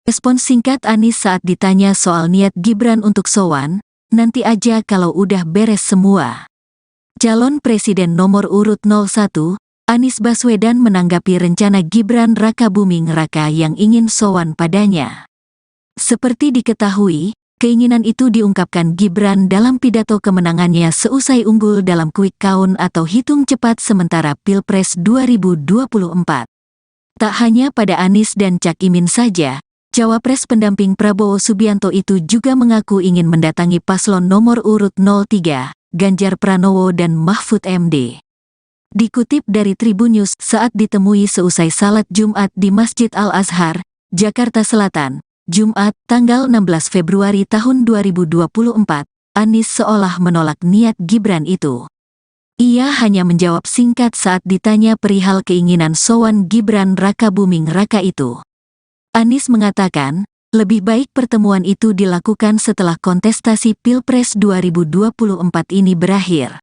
Respons singkat Anies saat ditanya soal niat Gibran untuk sowan, nanti aja kalau udah beres semua. Calon Presiden nomor urut 01, Anies Baswedan menanggapi rencana Gibran Rakabuming Raka yang ingin sowan padanya. Seperti diketahui, keinginan itu diungkapkan Gibran dalam pidato kemenangannya seusai unggul dalam quick count atau hitung cepat sementara Pilpres 2024. Tak hanya pada Anies dan Cak Imin saja, Cawapres pendamping Prabowo Subianto itu juga mengaku ingin mendatangi paslon nomor urut 03, Ganjar Pranowo dan Mahfud MD. Dikutip dari Tribunnews saat ditemui seusai salat Jumat di Masjid Al-Azhar, Jakarta Selatan, Jumat, tanggal 16 Februari tahun 2024, Anies seolah menolak niat Gibran itu. Ia hanya menjawab singkat saat ditanya perihal keinginan sowan Gibran Rakabuming Raka itu. Anies mengatakan, lebih baik pertemuan itu dilakukan setelah kontestasi Pilpres 2024 ini berakhir.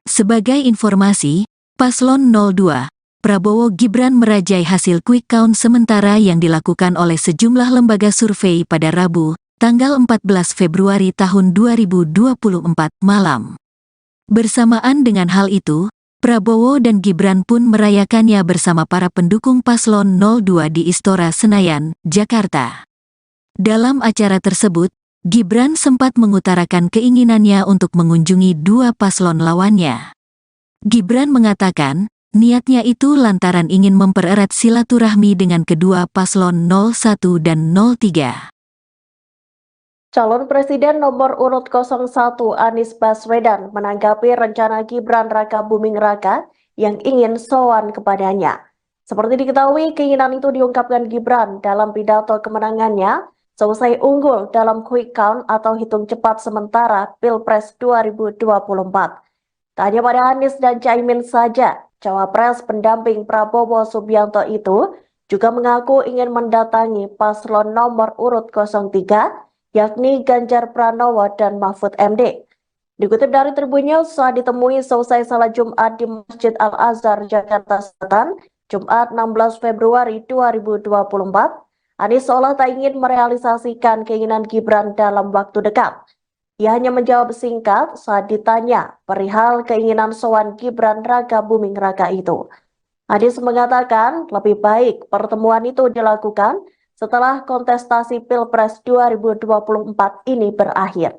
Sebagai informasi, Paslon 02, Prabowo Gibran merajai hasil quick count sementara yang dilakukan oleh sejumlah lembaga survei pada Rabu, tanggal 14 Februari tahun 2024 malam. Bersamaan dengan hal itu, Prabowo dan Gibran pun merayakannya bersama para pendukung Paslon 02 di Istora Senayan, Jakarta. Dalam acara tersebut, Gibran sempat mengutarakan keinginannya untuk mengunjungi dua paslon lawannya. Gibran mengatakan, niatnya itu lantaran ingin mempererat silaturahmi dengan kedua paslon 01 dan 03. Calon Presiden nomor urut 01 Anies Baswedan menanggapi rencana Gibran Rakabuming Raka yang ingin sowan kepadanya. Seperti diketahui, keinginan itu diungkapkan Gibran dalam pidato kemenangannya seusai unggul dalam quick count atau hitung cepat sementara Pilpres 2024. Tak hanya pada Anies dan Caimin saja, Cawapres pendamping Prabowo Subianto itu juga mengaku ingin mendatangi paslon nomor urut 03, yakni Ganjar Pranowo dan Mahfud MD. Dikutip dari Tribunnews saat ditemui selesai salat Jumat di Masjid Al-Azhar, Jakarta Selatan, Jumat 16 Februari 2024, Anies seolah tak ingin merealisasikan keinginan Gibran dalam waktu dekat. Ia hanya menjawab singkat saat ditanya perihal keinginan sowan Gibran Rakabuming Raka itu. Anies mengatakan lebih baik pertemuan itu dilakukan setelah kontestasi Pilpres 2024 ini berakhir.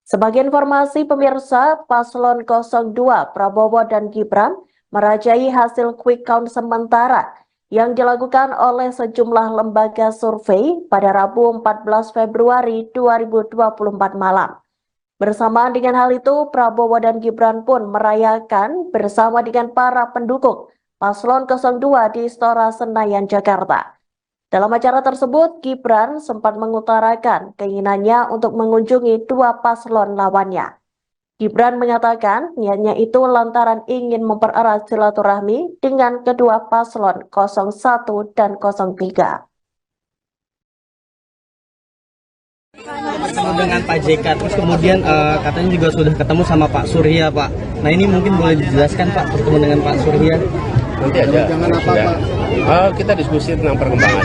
Sebagai informasi pemirsa, Paslon 02 Prabowo dan Gibran merajai hasil quick count sementara yang dilakukan oleh sejumlah lembaga survei pada Rabu 14 Februari 2024 malam. Bersamaan dengan hal itu, Prabowo dan Gibran pun merayakan bersama dengan para pendukung Paslon 02 di Istora Senayan, Jakarta. Dalam acara tersebut, Gibran sempat mengutarakan keinginannya untuk mengunjungi dua paslon lawannya. Gibran mengatakan niatnya itu lantaran ingin mempererat silaturahmi dengan kedua paslon 01 dan 03. Ketemu dengan Pak JK, terus kemudian katanya juga sudah ketemu sama Pak Surya, Pak. Nah ini mungkin boleh dijelaskan Pak, bertemu dengan Pak Surya? Nanti aja. Jangan apa Pak? Kita diskusi tentang perkembangan.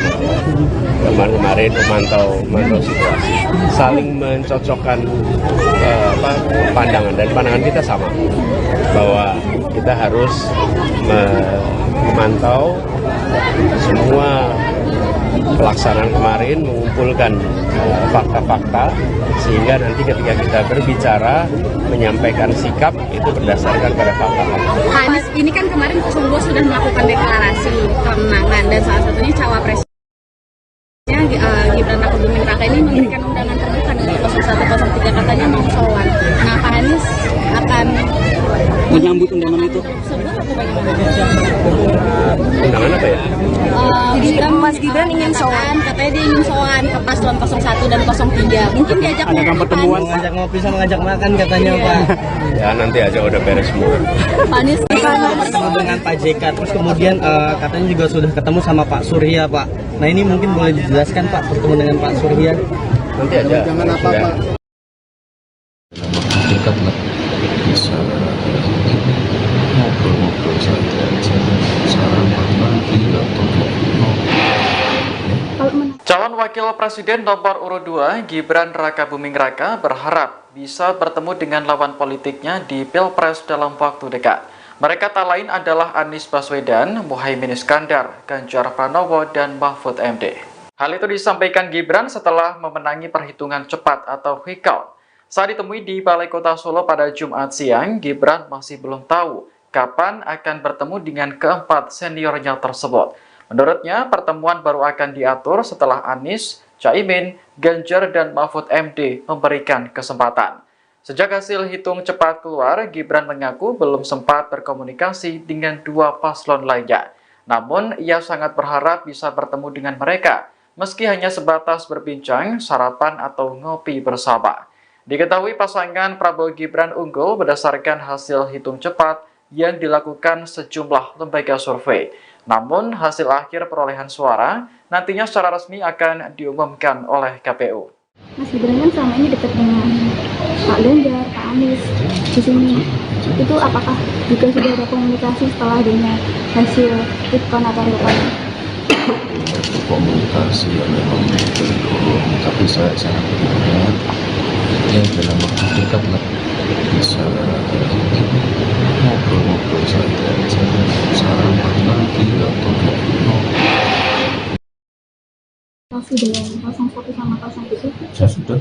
Kemarin memantau situasi, saling mencocokkan pandangan, dan pandangan kita sama bahwa kita harus memantau semua pelaksanaan kemarin, mengumpulkan fakta-fakta sehingga nanti ketika kita berbicara menyampaikan sikap itu berdasarkan pada fakta-fakta. Anies ini kan kemarin 02 sudah melakukan deklarasi kemenangan dan salah satunya cawapresnya Gibran Rakabuming Raka ini memberikan undangan terbuka dengan 0103 katanya mau sowan. Nah, Pak Anies akan menyambut undangan itu. Undangan apa ya? Mas Gibran ingin sowan, katanya dia ingin sowan ke paslon 01 dan 03. Mungkin diajak pertemuan, ngajak ngopi sama ngajak makan katanya Pak. Ya nanti aja udah beres semua. Pak Anies Ketemu dengan Pak JK, terus kemudian katanya juga sudah ketemu sama Pak Surya, Pak. Nah ini mungkin boleh dijelaskan Pak, bertemu dengan Pak Surya? Nanti aja. Jangan apa Pak? Dekat lah, bisa ngobrol-ngobrol saja, sarapan pagi atau ngobrol. Calon Wakil Presiden nomor urut 2, Gibran Rakabuming Raka berharap bisa bertemu dengan lawan politiknya di Pilpres dalam waktu dekat. Mereka tak lain adalah Anies Baswedan, Muhaimin Iskandar, Ganjar Pranowo, dan Mahfud MD. Hal itu disampaikan Gibran setelah memenangi perhitungan cepat atau quick count. Saat ditemui di Balai Kota Solo pada Jumat siang, Gibran masih belum tahu kapan akan bertemu dengan keempat seniornya tersebut. Menurutnya, pertemuan baru akan diatur setelah Anies, Caimin, Ganjar, dan Mahfud MD memberikan kesempatan. Sejak hasil hitung cepat keluar, Gibran mengaku belum sempat berkomunikasi dengan dua paslon lainnya. Namun, ia sangat berharap bisa bertemu dengan mereka, meski hanya sebatas berbincang, sarapan, atau ngopi bersama. Diketahui pasangan Prabowo Gibran unggul berdasarkan hasil hitung cepat yang dilakukan sejumlah lembaga survei. Namun, hasil akhir perolehan suara nantinya secara resmi akan diumumkan oleh KPU. Mas Gibran kan selama ini dekat dengan Pak Ganjar, Pak Anies di sini. Itu apakah juga sudah ada komunikasi setelah adanya hasil quick count atau real count? Komunikasi yang memang belum, tapi saya sangat berharap ya dalam waktu dekat lah bisa ngobrol-ngobrol saja, sarapan lagi atau Komunikasi dengan 01 sama 02? saya sudah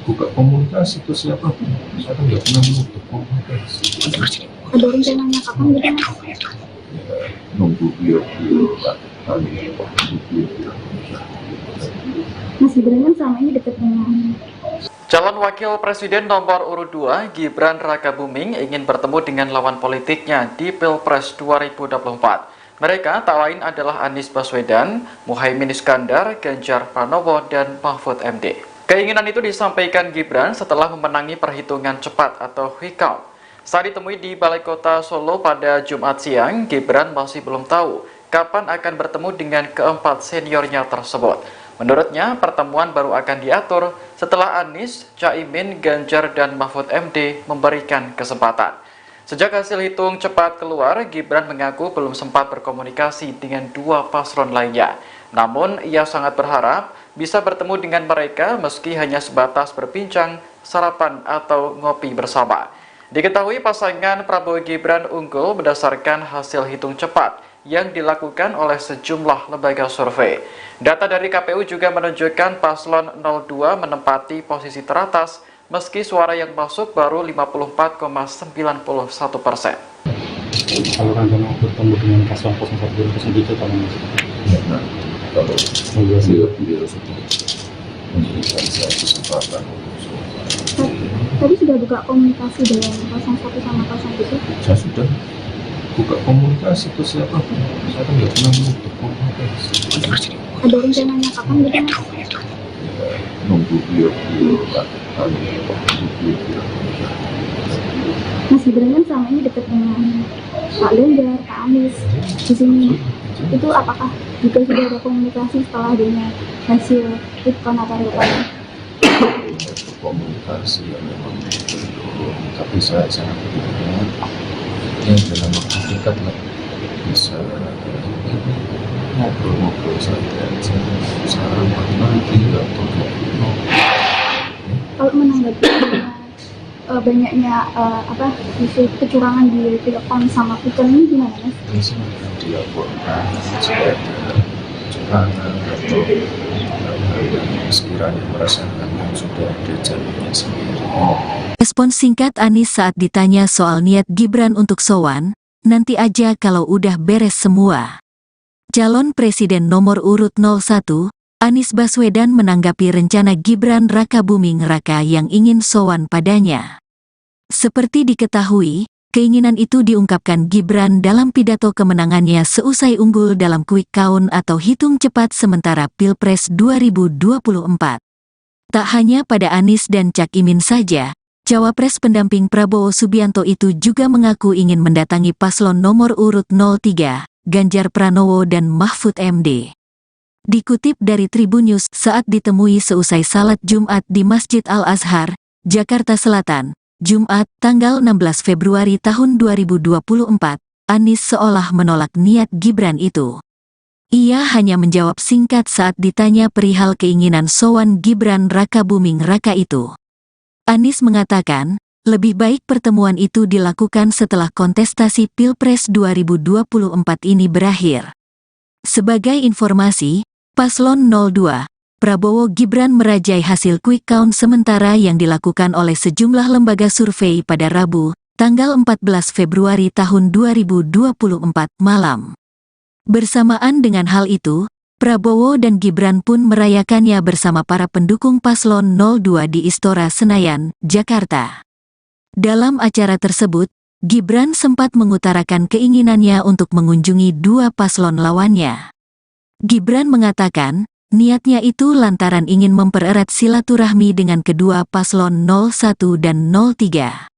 buka komunikasi ke siapapun, saya kan nggak pernah menutup komunikasi. Ada rencananya kapan gitu Mas? Ya, nunggu beliau kali Mas Gibran kan selama ini dekat dengan Calon Wakil Presiden nomor urut 2, Gibran Rakabuming ingin bertemu dengan lawan politiknya di Pilpres 2024. Mereka tak lain adalah Anies Baswedan, Muhaimin Iskandar, Ganjar Pranowo, dan Mahfud MD. Keinginan itu disampaikan Gibran setelah memenangi perhitungan cepat atau quick count. Saat ditemui di Balai Kota Solo pada Jumat siang, Gibran masih belum tahu kapan akan bertemu dengan keempat seniornya tersebut. Menurutnya, pertemuan baru akan diatur setelah Anies, Caimin, Ganjar, dan Mahfud MD memberikan kesempatan. Sejak hasil hitung cepat keluar, Gibran mengaku belum sempat berkomunikasi dengan dua paslon lainnya. Namun, ia sangat berharap bisa bertemu dengan mereka meski hanya sebatas berbincang, sarapan, atau ngopi bersama. Diketahui pasangan Prabowo Gibran unggul berdasarkan hasil hitung cepat yang dilakukan oleh sejumlah lembaga survei. Data dari KPU juga menunjukkan paslon 02 menempati posisi teratas meski suara yang masuk baru 54,91%. Kalau rencana bertemu dengan paslon 01 dan 03 kalau beliau sudah memberikan saya kesempatan. Tadi sudah buka komunikasi dengan 01 sama 02? Saya sudah buka komunikasi ke siapapun, saya kan nggak pernah menutup komunikasi. Ada rencananya kapan gitu Mas? Ya, nunggu beliau kali Mas Gibran kan selama ini dekat dengan Pak Ganjar, Pak Anies di sini. Itu apakah juga sudah ada komunikasi setelah adanya hasil quick count atau real count? komunikasi yang memang belum, tapi saya sangat berharap ya dalam waktu dekat lah bisa ngobrol-ngobrol saja, sarapan lagi atau Kalau menanggapi banyaknya isu kecurangan di Pilpres sama quick count ini gimana Mas? ini sebenarnya dilaporkan jika ada kecurangan atau yang sekiranya merasakan yang sudah ada jalurnya sendiri. Respon singkat Anies saat ditanya soal niat Gibran untuk sowan, nanti aja kalau udah beres semua. Calon Presiden nomor urut 01, Anies Baswedan menanggapi rencana Gibran Rakabuming Raka yang ingin sowan padanya. Seperti diketahui, keinginan itu diungkapkan Gibran dalam pidato kemenangannya seusai unggul dalam quick count atau hitung cepat sementara Pilpres 2024. Tak hanya pada Anies dan Cak Imin saja, Cawapres pendamping Prabowo Subianto itu juga mengaku ingin mendatangi paslon nomor urut 03, Ganjar Pranowo dan Mahfud MD. Dikutip dari Tribun News saat ditemui seusai salat Jumat di Masjid Al-Azhar, Jakarta Selatan, Jumat, tanggal 16 Februari tahun 2024, Anies seolah menolak niat Gibran itu. Ia hanya menjawab singkat saat ditanya perihal keinginan sowan Gibran Rakabuming Raka itu. Anies mengatakan, lebih baik pertemuan itu dilakukan setelah kontestasi Pilpres 2024 ini berakhir. Sebagai informasi, Paslon 02, Prabowo Gibran merajai hasil quick count sementara yang dilakukan oleh sejumlah lembaga survei pada Rabu, tanggal 14 Februari tahun 2024 malam. Bersamaan dengan hal itu, Prabowo dan Gibran pun merayakannya bersama para pendukung Paslon 02 di Istora Senayan, Jakarta. Dalam acara tersebut, Gibran sempat mengutarakan keinginannya untuk mengunjungi dua paslon lawannya. Gibran mengatakan, niatnya itu lantaran ingin mempererat silaturahmi dengan kedua paslon 01 dan 03.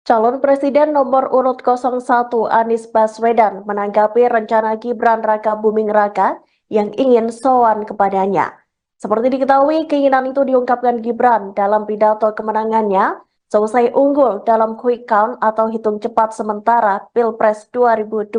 Calon Presiden nomor urut 01 Anies Baswedan menanggapi rencana Gibran Rakabuming Raka yang ingin sowan kepadanya. Seperti diketahui, keinginan itu diungkapkan Gibran dalam pidato kemenangannya selesai unggul dalam quick count atau hitung cepat sementara Pilpres 2024.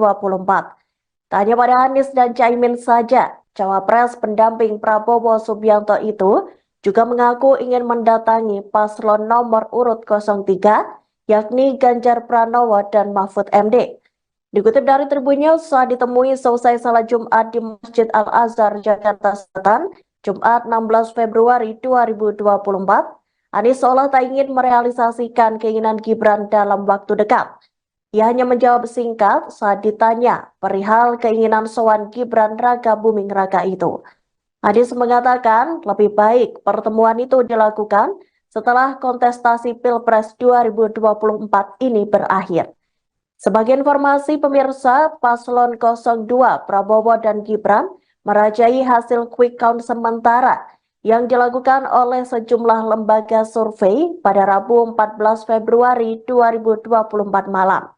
Tak hanya pada Anies dan Caimin saja, Cawapres pendamping Prabowo Subianto itu juga mengaku ingin mendatangi paslon nomor urut 03, yakni Ganjar Pranowo dan Mahfud MD. Dikutip dari Tribun News, saat ditemui selesai salat Jumat di Masjid Al-Azhar, Jakarta Selatan, Jumat 16 Februari 2024, Anies seolah tak ingin merealisasikan keinginan Gibran dalam waktu dekat. Ia hanya menjawab singkat saat ditanya perihal keinginan sowan Gibran Rakabuming Raka itu. Anies mengatakan lebih baik pertemuan itu dilakukan setelah kontestasi Pilpres 2024 ini berakhir. Sebagai informasi pemirsa, Paslon 02 Prabowo dan Gibran merajai hasil quick count sementara yang dilakukan oleh sejumlah lembaga survei pada Rabu 14 Februari 2024 malam.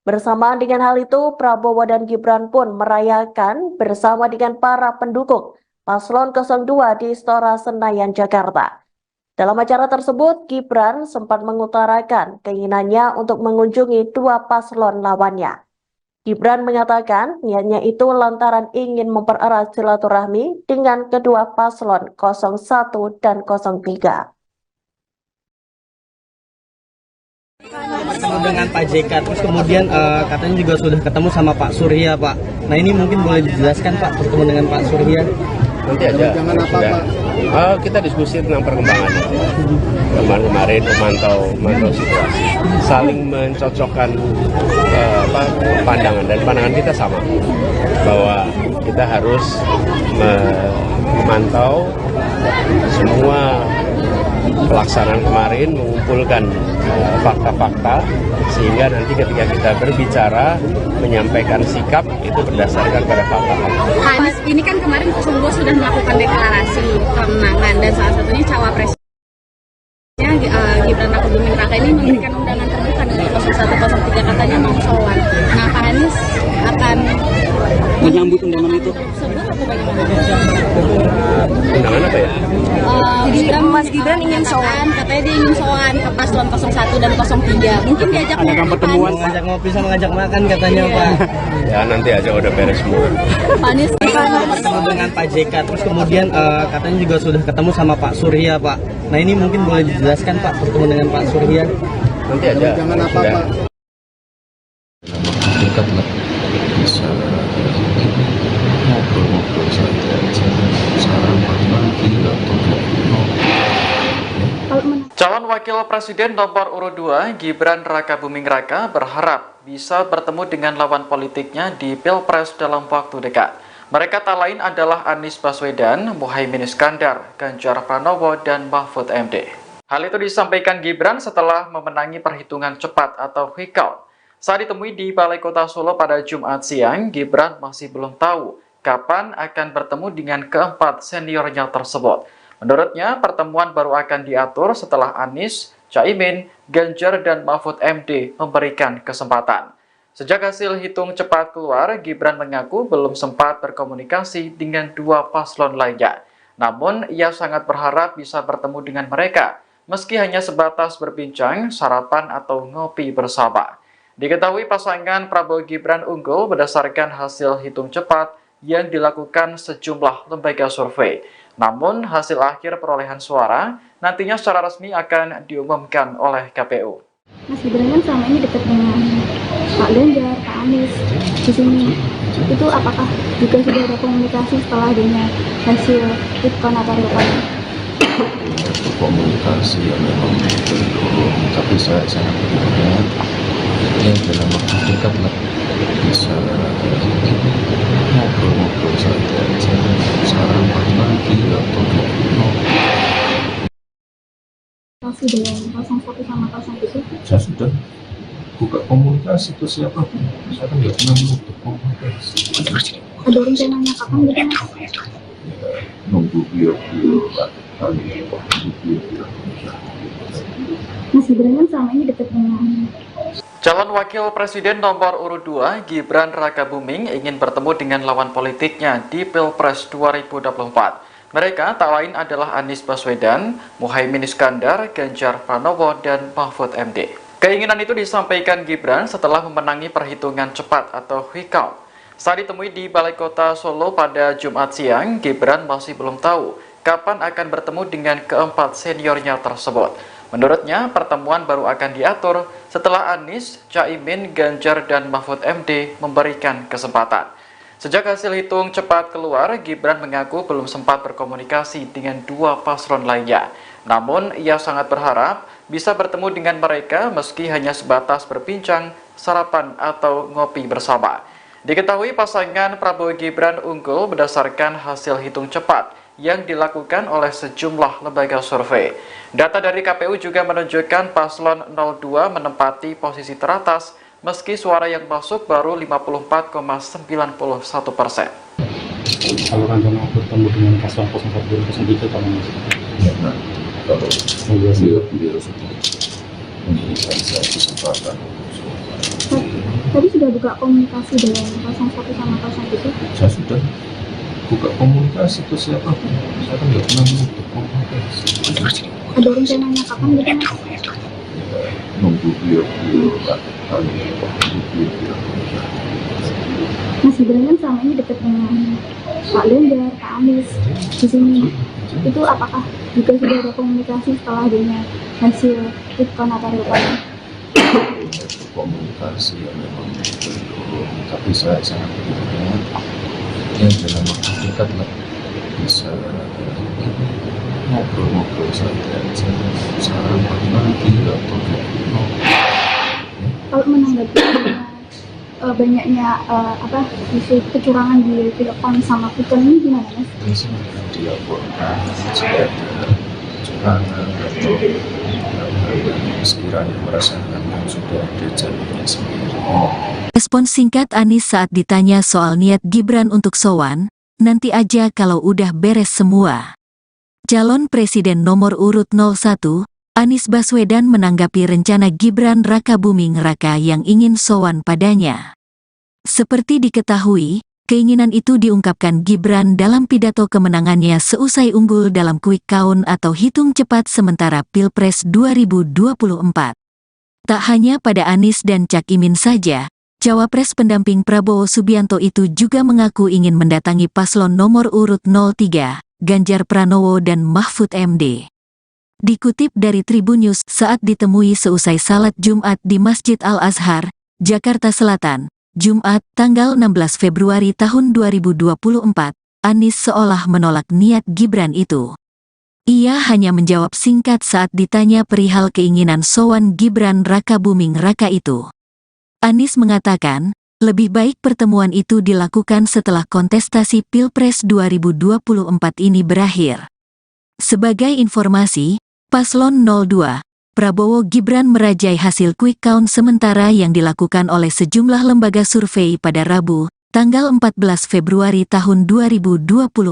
Bersamaan dengan hal itu, Prabowo dan Gibran pun merayakan bersama dengan para pendukung Paslon 02 di Istora Senayan, Jakarta. Dalam acara tersebut, Gibran sempat mengutarakan keinginannya untuk mengunjungi dua paslon lawannya. Gibran mengatakan niatnya itu lantaran ingin mempererat silaturahmi dengan kedua paslon 01 dan 03. Ketemu dengan Pak JK, terus kemudian katanya juga sudah ketemu sama Pak Surya, Pak. Nah ini mungkin boleh dijelaskan, Pak, bertemu dengan Pak Surya? Nanti aja. Kita diskusi tentang perkembangannya. Kemarin memantau situasi, saling mencocokkan pandangan, dan pandangan kita sama bahwa kita harus memantau semua pelaksanaan kemarin, mengumpulkan fakta-fakta sehingga nanti ketika kita berbicara menyampaikan sikap itu berdasarkan pada fakta-fakta. Anies ini kan kemarin 02 sudah melakukan deklarasi kemenangan dan salah satunya cawapresnya Gibran Rakabuming Raka ini memberikan undangan terbuka untuk 0103, katanya mau sowan. Nah, Pak Anies akan menyambut undangan itu. Undangan apa ya? Mas Gibran ingin sowan, katanya dia ingin sowan ke paslon 01 dan 03. Mungkin diajak pertemuan, ngajak ngopi sama ngajak makan katanya, Pak. Ya nanti aja udah beres semua. Pak Anies ketemu dengan Pak JK, terus kemudian katanya juga sudah ketemu sama Pak Surya, Pak. Nah ini mungkin boleh dijelaskan, Pak, bertemu dengan Pak Surya? Nanti aja. Jangan apa, Pak? Dekat lah, bisa ngobrol-ngobrol saja. Sekarang pagi atau Calon Wakil Presiden nomor urut 2 Gibran Rakabuming Raka berharap bisa bertemu dengan lawan politiknya di Pilpres dalam waktu dekat. Mereka tak lain adalah Anies Baswedan, Muhaimin Iskandar, Ganjar Pranowo, dan Mahfud MD. Hal itu disampaikan Gibran setelah memenangi perhitungan cepat atau quick count. Saat ditemui di Balai Kota Solo pada Jumat siang, Gibran masih belum tahu kapan akan bertemu dengan keempat seniornya tersebut. Menurutnya, pertemuan baru akan diatur setelah Anies, Caimin, Ganjar, dan Mahfud MD memberikan kesempatan. Sejak hasil hitung cepat keluar, Gibran mengaku belum sempat berkomunikasi dengan dua paslon lainnya. Namun, ia sangat berharap bisa bertemu dengan mereka, meski hanya sebatas berbincang, sarapan, atau ngopi bersama. Diketahui pasangan Prabowo Gibran unggul berdasarkan hasil hitung cepat yang dilakukan sejumlah lembaga survei. Namun hasil akhir perolehan suara nantinya secara resmi akan diumumkan oleh KPU. Mas Gibran kan selama ini dekat dengan Pak Ganjar, Pak Anies di sini. Itu apakah juga sudah ada komunikasi setelah adanya hasil quick-count atau real count? Komunikasi yang memang belum, tapi saya sangat berharap ya dalam waktu dekat lah bisa ngobrol-ngobrol saja, sarapan lagi atau Komunikasi dengan 01 sama 02? saya sudah buka komunikasi ke siapa pun, saya kan nggak pernah menutup komunikasi. Ada rencananya kapan gitu Mas? Ya, nunggu beliau-beliau kali beliau-beliau. Mas Gibran kan selama ini dekat dengan Calon Wakil Presiden nomor urut 2, Gibran Rakabuming ingin bertemu dengan lawan politiknya di Pilpres 2024. Mereka tak lain adalah Anies Baswedan, Muhaimin Iskandar, Ganjar Pranowo, dan Mahfud MD. Keinginan itu disampaikan Gibran setelah memenangi perhitungan cepat atau quick count. Saat ditemui di Balai Kota Solo pada Jumat siang, Gibran masih belum tahu kapan akan bertemu dengan keempat seniornya tersebut. Menurutnya, pertemuan baru akan diatur setelah Anies, Caimin, Ganjar, dan Mahfud MD memberikan kesempatan. Sejak hasil hitung cepat keluar, Gibran mengaku belum sempat berkomunikasi dengan dua paslon lainnya. Namun, ia sangat berharap bisa bertemu dengan mereka meski hanya sebatas berbincang, sarapan, atau ngopi bersama. Diketahui pasangan Prabowo Gibran unggul berdasarkan hasil hitung cepat yang dilakukan oleh sejumlah lembaga survei. Data dari KPU juga menunjukkan paslon 02 menempati posisi teratas meski suara yang masuk baru 54,91%. Kalau rencana bertemu dengan paslon 01 2023 kapan Mas? Ya, nah, kalau beliau sudah memberikan saya kesempatan. tadi sudah buka komunikasi dengan 01 sama 02? Saya sudah buka komunikasi ke siapa pun, saya kan nggak pernah menutup komunikasi. Ada rencananya kapan gitu Mas? Ya, nunggu beliau-beliau kali beliau-beliau. Mas Gibran kan selama ini dekat dengan Pak Ganjar, Pak Anies di sini. Itu apakah juga sudah ada komunikasi setelah adanya hasil quick-count atau real count? Komunikasi yang memang belum, tapi saya sangat berharap ya dalam waktu dekat lah bisa ngobrol-ngobrol saja, sarapan lagi atau Kalau menanggapi banyaknya isu kecurangan di quick-count sama quick-count ini gimana Mas? biasanya dilaporkan jika ada kecurangan atau sekiranya merasakan yang sudah ada jalurnya sendiri. Respons singkat Anies saat ditanya soal niat Gibran untuk sowan, nanti aja kalau udah beres semua. Calon Presiden nomor urut 01, Anies Baswedan menanggapi rencana Gibran Rakabuming Raka yang ingin sowan padanya. Seperti diketahui, keinginan itu diungkapkan Gibran dalam pidato kemenangannya seusai unggul dalam quick count atau hitung cepat sementara Pilpres 2024. Tak hanya pada Anies dan Cak Imin saja, Cawapres pendamping Prabowo Subianto itu juga mengaku ingin mendatangi paslon nomor urut 03, Ganjar Pranowo dan Mahfud MD. Dikutip dari Tribun News saat ditemui seusai salat Jumat di Masjid Al-Azhar, Jakarta Selatan, Jumat, tanggal 16 Februari tahun 2024, Anies seolah menolak niat Gibran itu. Ia hanya menjawab singkat saat ditanya perihal keinginan sowan Gibran Rakabuming Raka itu. Anies mengatakan, lebih baik pertemuan itu dilakukan setelah kontestasi Pilpres 2024 ini berakhir. Sebagai informasi, Paslon 02, Prabowo Gibran merajai hasil quick count sementara yang dilakukan oleh sejumlah lembaga survei pada Rabu, tanggal 14 Februari tahun 2024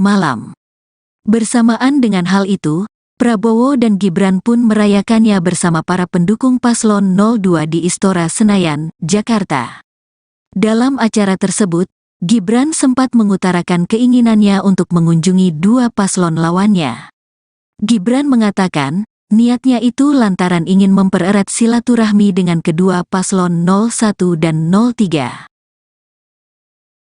malam. Bersamaan dengan hal itu, Prabowo dan Gibran pun merayakannya bersama para pendukung Paslon 02 di Istora Senayan, Jakarta. Dalam acara tersebut, Gibran sempat mengutarakan keinginannya untuk mengunjungi dua paslon lawannya. Gibran mengatakan, Niatnya itu lantaran ingin mempererat silaturahmi dengan kedua paslon 01 dan 03.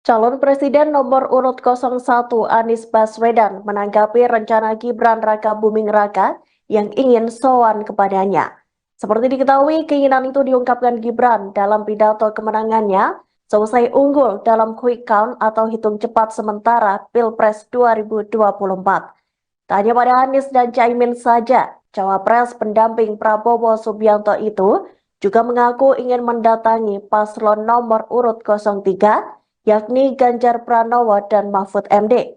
Calon Presiden nomor urut 01 Anies Baswedan menanggapi rencana Gibran Rakabuming Raka yang ingin sowan kepadanya. Seperti diketahui, keinginan itu diungkapkan Gibran dalam pidato kemenangannya selesai unggul dalam quick count atau hitung cepat sementara Pilpres 2024. Tak hanya pada Anies dan Caimin saja, Cawapres pendamping Prabowo Subianto itu juga mengaku ingin mendatangi paslon nomor urut 03, yakni Ganjar Pranowo dan Mahfud MD.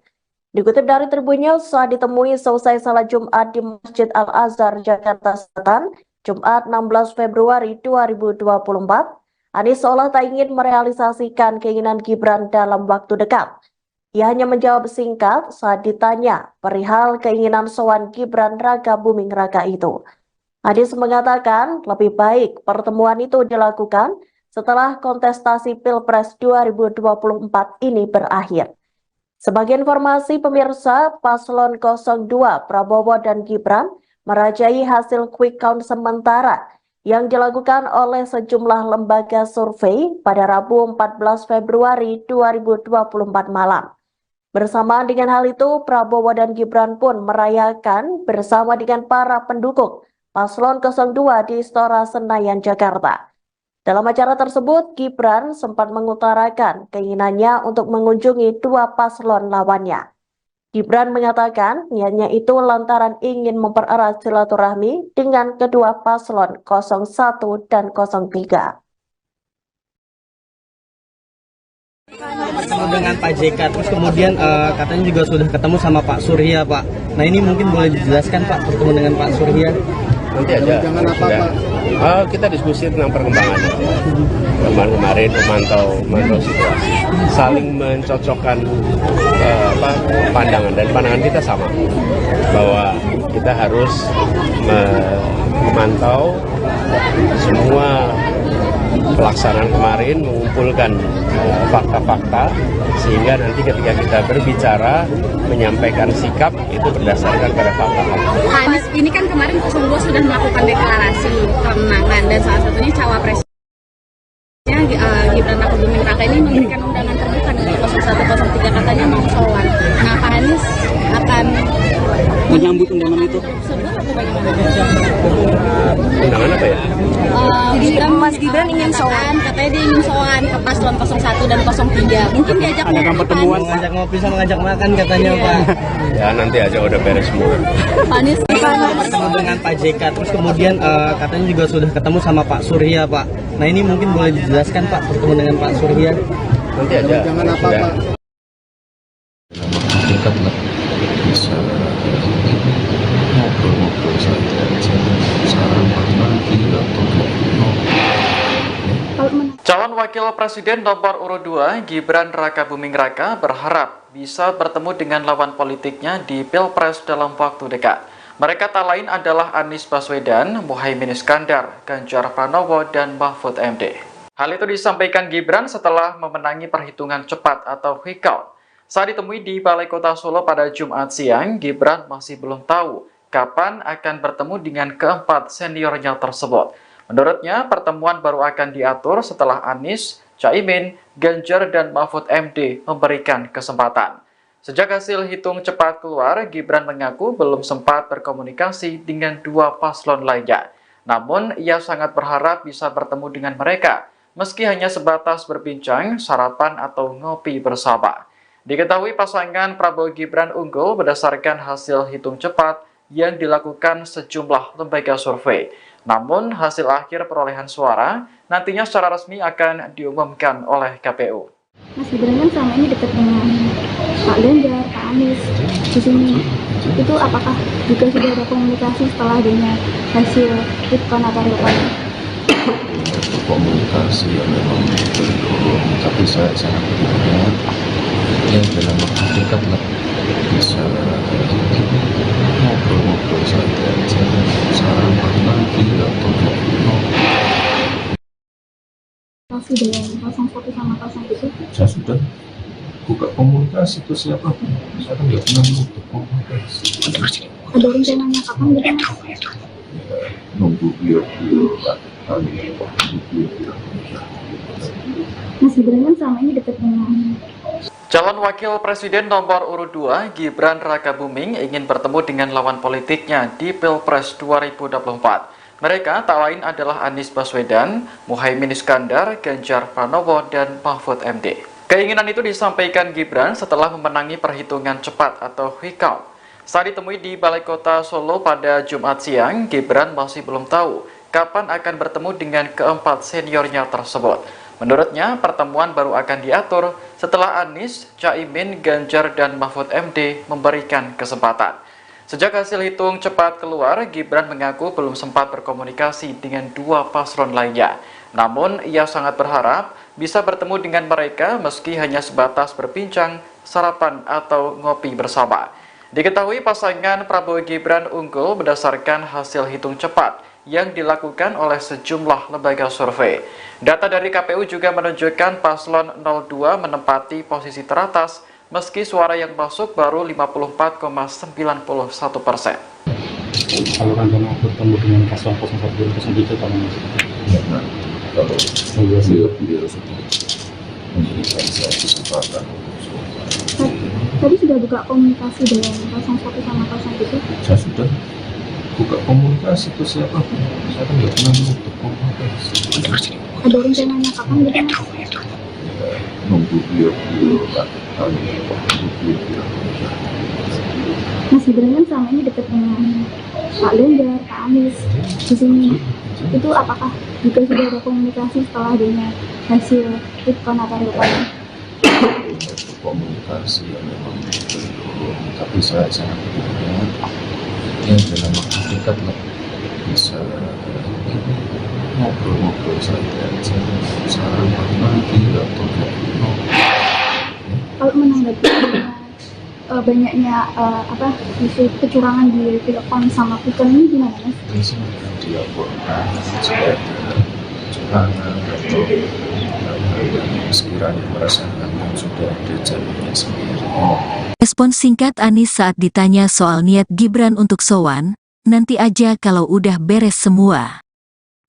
Dikutip dari Tribun saat ditemui selesai salat Jumat di Masjid Al-Azhar, Jakarta Selatan, Jumat 16 Februari 2024, Anies seolah tak ingin merealisasikan keinginan Gibran dalam waktu dekat. Ia hanya menjawab singkat saat ditanya perihal keinginan sowan Gibran Rakabuming Raka itu. Anies mengatakan lebih baik pertemuan itu dilakukan setelah kontestasi Pilpres 2024 ini berakhir. Sebagai informasi pemirsa, paslon 02 Prabowo dan Gibran merajai hasil quick count sementara yang dilakukan oleh sejumlah lembaga survei pada Rabu 14 Februari 2024 malam. Bersamaan dengan hal itu, Prabowo dan Gibran pun merayakan bersama dengan para pendukung paslon 02 di Istora Senayan, Jakarta. Dalam acara tersebut, Gibran sempat mengutarakan keinginannya untuk mengunjungi dua paslon lawannya. Gibran mengatakan niatnya itu lantaran ingin mempererat silaturahmi dengan kedua paslon 01 dan 03. Ketemu dengan Pak JK, terus kemudian katanya juga sudah ketemu sama Pak Surya, Pak. Nah ini mungkin boleh dijelaskan Pak, bertemu dengan Pak Surya? Nanti aja. Kita diskusi tentang perkembangannya. Kemarin memantau situasi, saling mencocokkan pandangan, dan pandangan kita sama bahwa kita harus memantau semua pelaksanaan kemarin, mengumpulkan fakta-fakta sehingga nanti ketika kita berbicara menyampaikan sikap itu berdasarkan pada fakta-fakta. Anies ini kan kemarin 02 sudah melakukan deklarasi kemenangan dan salah satunya cawapresnya Gibran Rakabuming Raka ini memberikan undangan terbuka untuk 0103, katanya mau sowan. Nah, Pak Anies akan menyambut undangan itu. Undangan apa ya? Mas Gibran ingin sowan, katanya dia ingin sowan ke paslon 01 dan 03. Mungkin diajak pertemuan, ngajak ngopi sama ngajak makan katanya Pak. Ya nanti aja udah beres semua. Pak Anies Ketemu dengan Pak JK, terus kemudian katanya juga sudah ketemu sama Pak Surya, Pak. Nah ini mungkin boleh dijelaskan Pak, bertemu dengan Pak Surya? Nanti aja. Jangan apa Pak? Dekat lah, bisa ngobrol-ngobrol saja, saran lagi atau Calon Wakil Presiden nomor urut 2 Gibran Rakabuming Raka berharap bisa bertemu dengan lawan politiknya di Pilpres dalam waktu dekat. Mereka tak lain adalah Anies Baswedan, Muhaimin Iskandar, Ganjar Pranowo, dan Mahfud MD. Hal itu disampaikan Gibran setelah memenangi perhitungan cepat atau quick count. Saat ditemui di Balai Kota Solo pada Jumat siang, Gibran masih belum tahu kapan akan bertemu dengan keempat seniornya tersebut. Menurutnya, pertemuan baru akan diatur setelah Anies, Caimin, Ganjar, dan Mahfud MD memberikan kesempatan. Sejak hasil hitung cepat keluar, Gibran mengaku belum sempat berkomunikasi dengan dua paslon lainnya. Namun, ia sangat berharap bisa bertemu dengan mereka, meski hanya sebatas berbincang, sarapan, atau ngopi bersama. Diketahui pasangan Prabowo Gibran unggul berdasarkan hasil hitung cepat yang dilakukan sejumlah lembaga survei. Namun, hasil akhir perolehan suara nantinya secara resmi akan diumumkan oleh KPU. Mas Gibran kan selama ini dekat dengan Pak Ganjar, Pak Anies di sini. Itu apakah juga sudah ada komunikasi setelah adanya hasil quick count atau real count? Komunikasi yang memang belum, tapi saya sangat berharap ya dalam waktu dekat lah bisa ngobrol-ngobrol saja, saran lagi atau Masih dengan 01 sama 02? saya sudah buka komunikasi ke siapapun, saya nggak pernah menutup komunikasi. Ada rencananya kapan gitu Mas? nunggu beliau-beliau kali beliau-beliau. Mas Gibran kan selama ini dekat dengan Calon Wakil Presiden nomor urut 2, Gibran Rakabuming, ingin bertemu dengan lawan politiknya di Pilpres 2024. Mereka tak lain adalah Anies Baswedan, Muhaimin Iskandar, Ganjar Pranowo, dan Mahfud MD. Keinginan itu disampaikan Gibran setelah memenangi perhitungan cepat atau quick count. Saat ditemui di Balai Kota Solo pada Jumat siang, Gibran masih belum tahu kapan akan bertemu dengan keempat seniornya tersebut. Menurutnya, pertemuan baru akan diatur setelah Anies, Caimin, Ganjar, dan Mahfud MD memberikan kesempatan. Sejak hasil hitung cepat keluar, Gibran mengaku belum sempat berkomunikasi dengan dua paslon lainnya. Namun, ia sangat berharap bisa bertemu dengan mereka meski hanya sebatas berbincang, sarapan, atau ngopi bersama. Diketahui pasangan Prabowo Gibran unggul berdasarkan hasil hitung cepat yang dilakukan oleh sejumlah lembaga survei. Data dari KPU juga menunjukkan paslon 02 menempati posisi teratas meski suara yang masuk baru 54,91%. Kalau rencana bertemu dengan paslon 01 2007 Pak Mas? Nah, kalau beliau-beliau sudah memberikan saya kesempatan. tadi sudah buka komunikasi dengan 01 sama 02. Saya sudah buka komunikasi ke siapapun. Saya kan nggak pernah menutup komunikasi. Ada rencananya kapan gitu? Nunggu beliau-beliau kali beliau-beliau. Mas Gibran kan selama ini dekat dengan Pak Ganjar, Pak Anies di sini. Itu apakah juga sudah ada komunikasi setelah adanya hasil quick count atau real count? Komunikasi yang memang belum, tapi saya sangat berharap ya dalam waktu dekat lah bisa ngobrol-ngobrol saja, sarapan lagi atau Kalau menanggapi banyaknya isu kecurangan di real count sama quick count ini gimana Mas? misalnya dilaporkan jika ada kecurangan atau yang sekiranya merasakan yang sudah ada jalurnya sendiri. Respon singkat Anies saat ditanya soal niat Gibran untuk sowan, nanti aja kalau udah beres semua.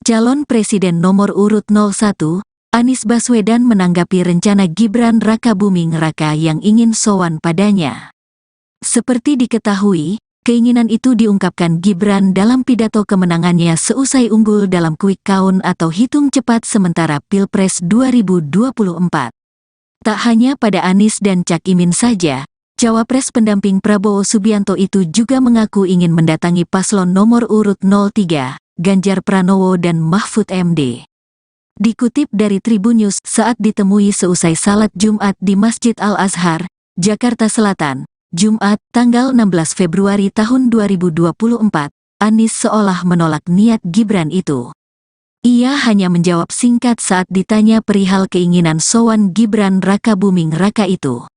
Calon Presiden nomor urut 01, Anies Baswedan menanggapi rencana Gibran Rakabuming Raka yang ingin sowan padanya. Seperti diketahui, keinginan itu diungkapkan Gibran dalam pidato kemenangannya seusai unggul dalam quick count atau hitung cepat sementara Pilpres 2024. Tak hanya pada Anies dan Cak Imin saja, Cawapres pendamping Prabowo Subianto itu juga mengaku ingin mendatangi paslon nomor urut 03, Ganjar Pranowo dan Mahfud MD. Dikutip dari Tribun News saat ditemui seusai salat Jumat di Masjid Al-Azhar, Jakarta Selatan, Jumat, tanggal 16 Februari tahun 2024, Anies seolah menolak niat Gibran itu. Ia hanya menjawab singkat saat ditanya perihal keinginan sowan Gibran Rakabuming Raka itu.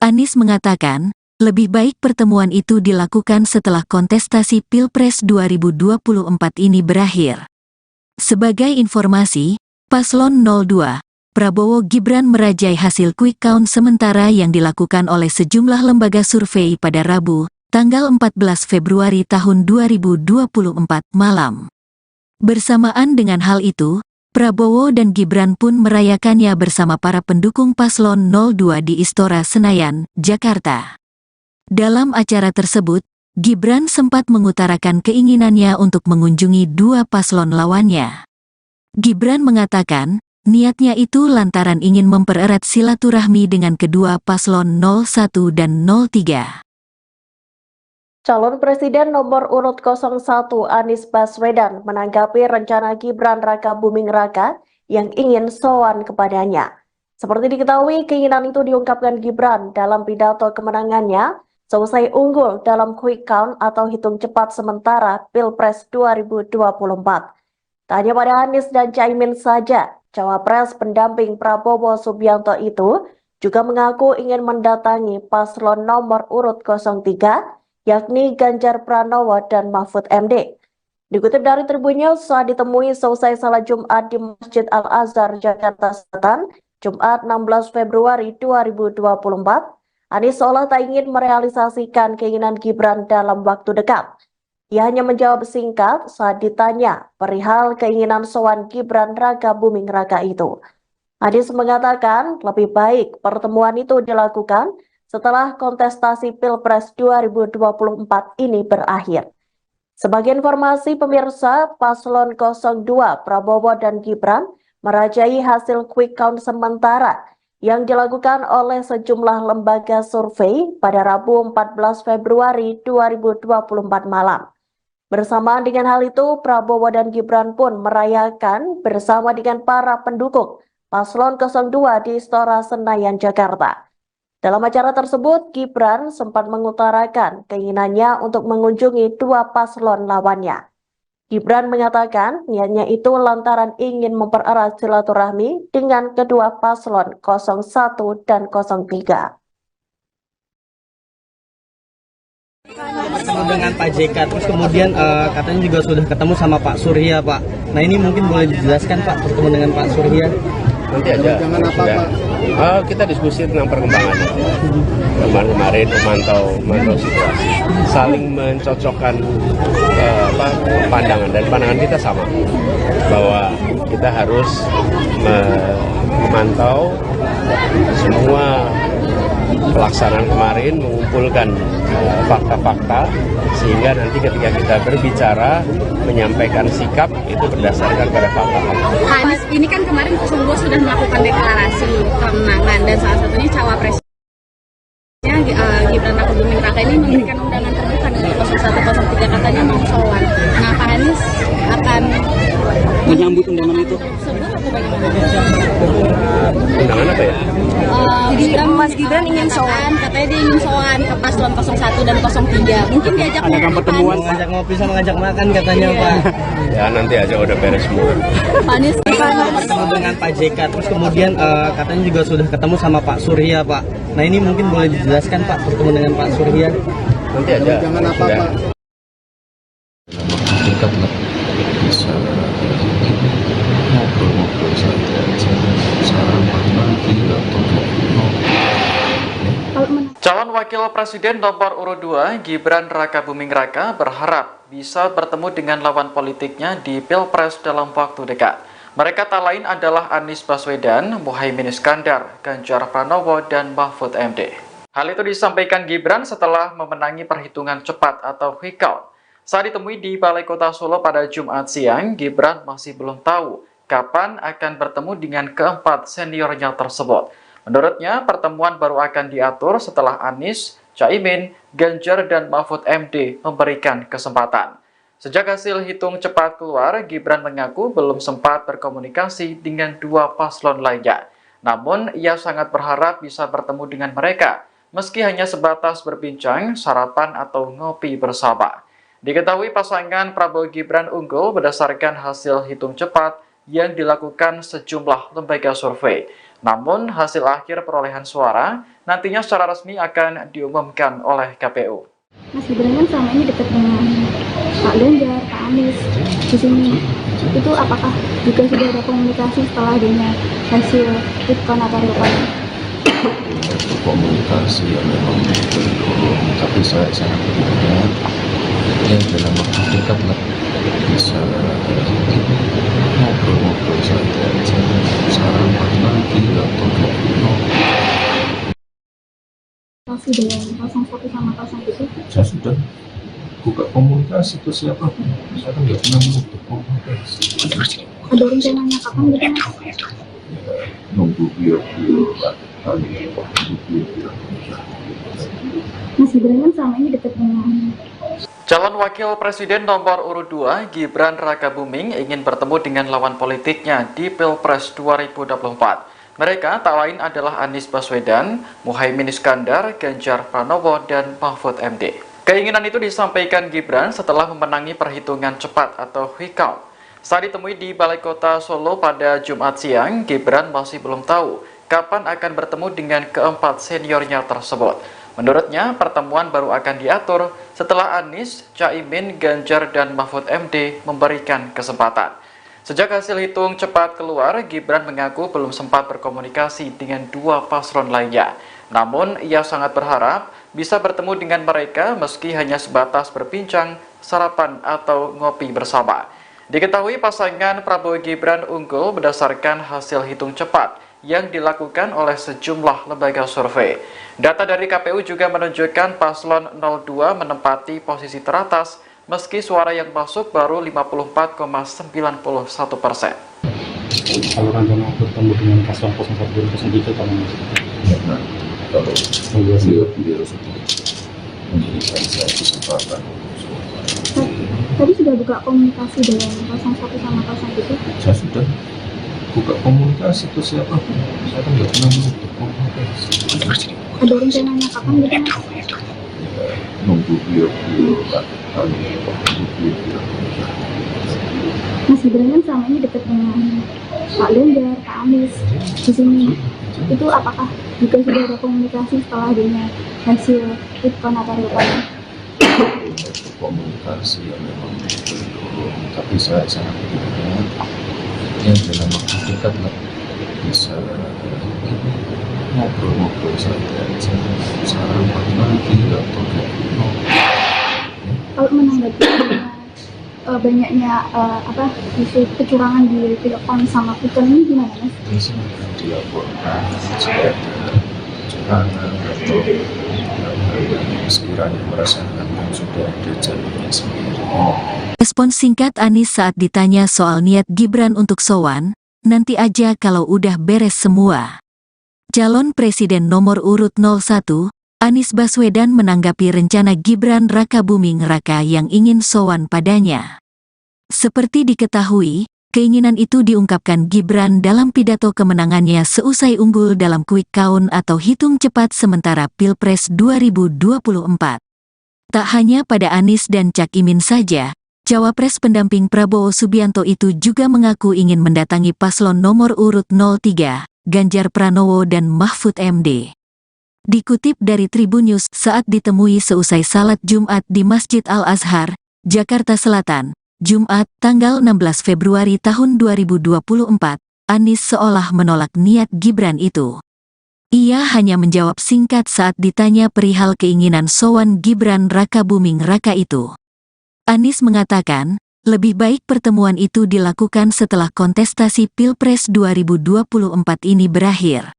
Anies mengatakan, lebih baik pertemuan itu dilakukan setelah kontestasi Pilpres 2024 ini berakhir. Sebagai informasi, Paslon 02, Prabowo Gibran merajai hasil quick count sementara yang dilakukan oleh sejumlah lembaga survei pada Rabu, tanggal 14 Februari tahun 2024 malam. Bersamaan dengan hal itu, Prabowo dan Gibran pun merayakannya bersama para pendukung Paslon 02 di Istora Senayan, Jakarta. Dalam acara tersebut, Gibran sempat mengutarakan keinginannya untuk mengunjungi dua paslon lawannya. Gibran mengatakan, niatnya itu lantaran ingin mempererat silaturahmi dengan kedua paslon 01 dan 03. Calon Presiden nomor urut 01 Anies Baswedan menanggapi rencana Gibran Rakabuming Raka yang ingin sowan kepadanya. Seperti diketahui, keinginan itu diungkapkan Gibran dalam pidato kemenangannya seusai unggul dalam quick count atau hitung cepat sementara Pilpres 2024. Tak hanya pada Anies dan Caimin saja, Cawapres pendamping Prabowo Subianto itu juga mengaku ingin mendatangi paslon nomor urut 03, yakni Ganjar Pranowo dan Mahfud MD. Dikutip dari Tribun News, saat ditemui selesai salat Jumat di Masjid Al-Azhar, Jakarta Selatan, Jumat 16 Februari 2024, Anies seolah tak ingin merealisasikan keinginan Gibran dalam waktu dekat. Ia hanya menjawab singkat saat ditanya perihal keinginan sowan Gibran Raka Buming Raka itu. Anies mengatakan lebih baik pertemuan itu dilakukan setelah kontestasi Pilpres 2024 ini berakhir. Sebagai informasi pemirsa, Paslon 02 Prabowo dan Gibran merajai hasil quick count sementara yang dilakukan oleh sejumlah lembaga survei pada Rabu 14 Februari 2024 malam. Bersamaan dengan hal itu, Prabowo dan Gibran pun merayakan bersama dengan para pendukung Paslon 02 di Istora Senayan, Jakarta. Dalam acara tersebut, Gibran sempat mengutarakan keinginannya untuk mengunjungi dua paslon lawannya. Gibran mengatakan niatnya itu lantaran ingin mempererat silaturahmi dengan kedua paslon 01 dan 03. Ketemu dengan Pak JK, terus kemudian katanya juga sudah ketemu sama Pak Surya, Pak. Nah ini mungkin boleh dijelaskan Pak, bertemu dengan Pak Surya? Nanti aja. Kita diskusi tentang perkembangannya. Kemarin memantau situasi, saling mencocokkan pandangan, dan pandangan kita sama bahwa kita harus memantau semua pelaksanaan kemarin, mengumpulkan fakta-fakta sehingga nanti ketika kita berbicara menyampaikan sikap itu berdasarkan pada fakta-fakta. Anies ini kan kemarin 02 sudah melakukan deklarasi kemenangan dan salah satunya cawapresnya Gibran Raka Buming Raka ini memberikan undangan terbuka untuk 01 03 katanya mau sowan. Nah, Pak Anies akan Menyambut undangan itu? sebut atau bagaimana? Undangan apa ya? Mas Gibran ingin sowan, katanya dia ingin sowan ke paslon 01 dan 03. Mungkin diajak Pertemuan, ngajak ngopi sama ngajak makan katanya Pak. Ya nanti aja udah beres semua. Pak Anies Ketemu dengan Pak JK, terus kemudian katanya juga sudah ketemu sama Pak Surya, Pak. Nah ini mungkin boleh dijelaskan Pak, bertemu dengan Pak Surya? Nanti aja. Sudah. Dekat lah, bisa ngobrol-ngobrol santai aja, sarapan nanti atau Calon Wakil Presiden nomor urut 2 Gibran Raka Buming Raka berharap bisa bertemu dengan lawan politiknya di Pilpres dalam waktu dekat. Mereka tak lain adalah Anies Baswedan, Muhaimin Iskandar, Ganjar Pranowo, dan Mahfud MD. Hal itu disampaikan Gibran setelah memenangi perhitungan cepat atau quick count. Saat ditemui di Balai Kota Solo pada Jumat siang, Gibran masih belum tahu kapan akan bertemu dengan keempat seniornya tersebut. Menurutnya, pertemuan baru akan diatur setelah Anies, Caimin, Ganjar, dan Mahfud MD memberikan kesempatan. Sejak hasil hitung cepat keluar, Gibran mengaku belum sempat berkomunikasi dengan dua paslon lainnya. Namun, ia sangat berharap bisa bertemu dengan mereka, meski hanya sebatas berbincang, sarapan, atau ngopi bersama. Diketahui pasangan Prabowo Gibran unggul berdasarkan hasil hitung cepat yang dilakukan sejumlah lembaga survei. Namun, hasil akhir perolehan suara nantinya secara resmi akan diumumkan oleh KPU. Mas Gibran kan selama ini dekat dengan Pak Ganjar, Pak Anies di sini. Itu apakah juga sudah ada komunikasi setelah adanya hasil quick count atau real count? komunikasi yang memang belum, tapi saya sangat berharap ya dalam waktu dekat lah bisa ngobrol-ngobrol santai aja, sarapan nanti atau Masih dengan 01 sama 03? saya sudah buka komunikasi ke siapa pun, saya kan nggak pernah menutup komunikasi. Ada rencananya kapan gitu? Ya, nunggu beliau Mas Gibran kan selama ini dekat dengan Calon Wakil Presiden nomor urut 2 Gibran Raka Buming ingin bertemu dengan lawan politiknya di Pilpres 2024. Mereka tak lain adalah Anies Baswedan, Muhaimin Iskandar, Ganjar Pranowo, dan Mahfud MD. Keinginan itu disampaikan Gibran setelah memenangi perhitungan cepat atau quick count. Saat ditemui di Balai Kota Solo pada Jumat siang, Gibran masih belum tahu kapan akan bertemu dengan keempat seniornya tersebut. Menurutnya, pertemuan baru akan diatur setelah Anies, Caimin, Ganjar, dan Mahfud MD memberikan kesempatan. Sejak hasil hitung cepat keluar, Gibran mengaku belum sempat berkomunikasi dengan dua paslon lainnya. Namun, ia sangat berharap bisa bertemu dengan mereka meski hanya sebatas berbincang, sarapan atau ngopi bersama. Diketahui pasangan Prabowo Gibran unggul berdasarkan hasil hitung cepat yang dilakukan oleh sejumlah lembaga survei. Data dari KPU juga menunjukkan paslon 02 menempati posisi teratas meski suara yang masuk baru 54,91%. Kalau rencana bertemu dengan paslon 01 2003 kamu Karena kalau beliau sudah memberikan saya kesempatan Tadi sudah buka komunikasi dengan 01 sama 02? saya sudah buka komunikasi ke siapa pun. Saya kan nggak pernah buka komunikasi. Ada rencananya kapan gitu? Ya, nunggu beliau Mas Gibran kan selama ini dekat dengan Pak Ganjar, Pak Anies di sini. Itu apakah juga sudah ada komunikasi setelah adanya hasil quick-count atau real count? Komunikasi yang memang belum, tapi saya sangat berharap yang dalam waktu dekat lah bisa ngobrol-ngobrol saja, sarapan lagi atau Kalau menanggapi banyaknya isu kecurangan di quick-count sama quick-count ini gimana, Mas? bisa dilaporkan jika ada kecurangan atau sekiranya merasakan yang sudah ada jalurnya sendiri. Respons singkat Anies saat ditanya soal niat Gibran untuk sowan, nanti aja kalau udah beres semua. Calon Presiden nomor urut 01, Anies Baswedan menanggapi rencana Gibran Rakabuming Raka yang ingin sowan padanya. Seperti diketahui, keinginan itu diungkapkan Gibran dalam pidato kemenangannya seusai unggul dalam quick count atau hitung cepat sementara Pilpres 2024. Tak hanya pada Anies dan Cak Imin saja, Cawapres pendamping Prabowo Subianto itu juga mengaku ingin mendatangi paslon nomor urut 03, Ganjar Pranowo dan Mahfud MD. Dikutip dari Tribun News saat ditemui seusai salat Jumat di Masjid Al-Azhar, Jakarta Selatan, Jumat, tanggal 16 Februari tahun 2024, Anies seolah menolak niat Gibran itu. Ia hanya menjawab singkat saat ditanya perihal keinginan sowan Gibran Rakabuming Raka itu. Anies mengatakan, lebih baik pertemuan itu dilakukan setelah kontestasi Pilpres 2024 ini berakhir.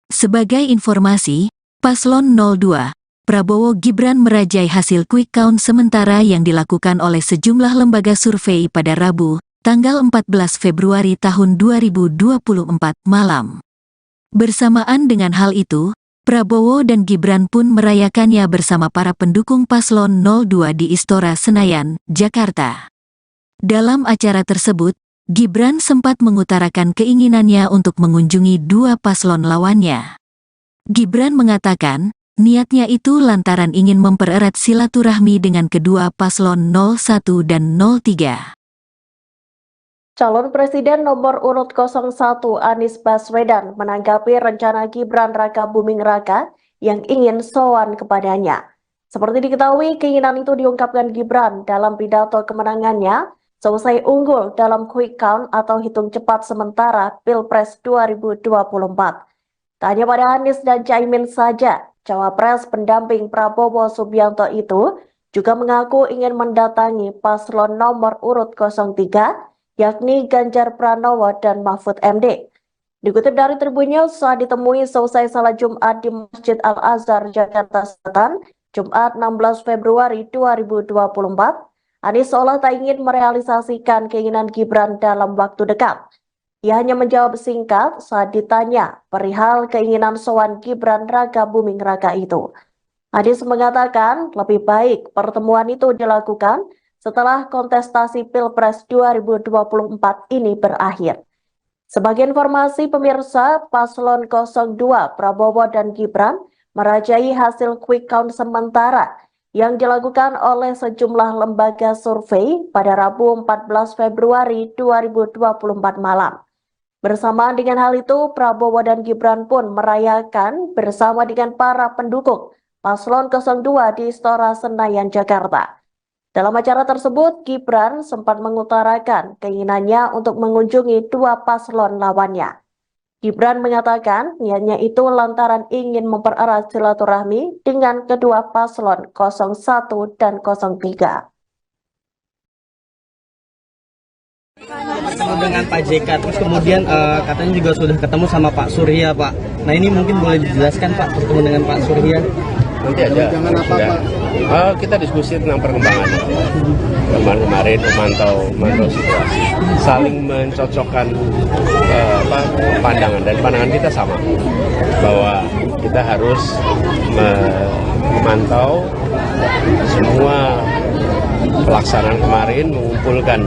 Sebagai informasi, Paslon 02, Prabowo Gibran merajai hasil quick count sementara yang dilakukan oleh sejumlah lembaga survei pada Rabu, tanggal 14 Februari tahun 2024 malam. Bersamaan dengan hal itu, Prabowo dan Gibran pun merayakannya bersama para pendukung Paslon 02 di Istora Senayan, Jakarta. Dalam acara tersebut, Gibran sempat mengutarakan keinginannya untuk mengunjungi dua paslon lawannya. Gibran mengatakan, niatnya itu lantaran ingin mempererat silaturahmi dengan kedua paslon 01 dan 03. Calon Presiden nomor urut 01 Anies Baswedan menanggapi rencana Gibran Rakabuming Raka yang ingin sowan kepadanya. Seperti diketahui, keinginan itu diungkapkan Gibran dalam pidato kemenangannya selesai unggul dalam quick count atau hitung cepat sementara Pilpres 2024. Tak hanya pada Anies dan Caimin saja, Cawapres pendamping Prabowo Subianto itu juga mengaku ingin mendatangi paslon nomor urut 03, yakni Ganjar Pranowo dan Mahfud MD. Dikutip dari Tribun News, saat ditemui selesai salat Jumat di Masjid Al-Azhar, Jakarta Selatan, Jumat 16 Februari 2024, Anies seolah tak ingin merealisasikan keinginan Gibran dalam waktu dekat. Ia hanya menjawab singkat saat ditanya perihal keinginan sowan Gibran Rakabuming Raka itu. Anies mengatakan lebih baik pertemuan itu dilakukan setelah kontestasi Pilpres 2024 ini berakhir. Sebagai informasi pemirsa, Paslon 02 Prabowo dan Gibran merajai hasil quick count sementara yang dilakukan oleh sejumlah lembaga survei pada Rabu 14 Februari 2024 malam. Bersamaan dengan hal itu, Prabowo dan Gibran pun merayakan bersama dengan para pendukung Paslon 02 di Istora Senayan, Jakarta. Dalam acara tersebut, Gibran sempat mengutarakan keinginannya untuk mengunjungi dua paslon lawannya. Gibran mengatakan niatnya itu lantaran ingin mempererat silaturahmi dengan kedua paslon 01 dan 03. bertemu dengan Pak JK, terus kemudian katanya juga sudah ketemu sama Pak Surya, Pak. Nah ini mungkin boleh dijelaskan Pak, bertemu dengan Pak Surya. Nanti aja. Kita diskusi tentang perkembangan. Kemarin memantau situasi, saling mencocokkan pandangan, dan pandangan kita sama bahwa kita harus memantau semua pelaksanaan kemarin, mengumpulkan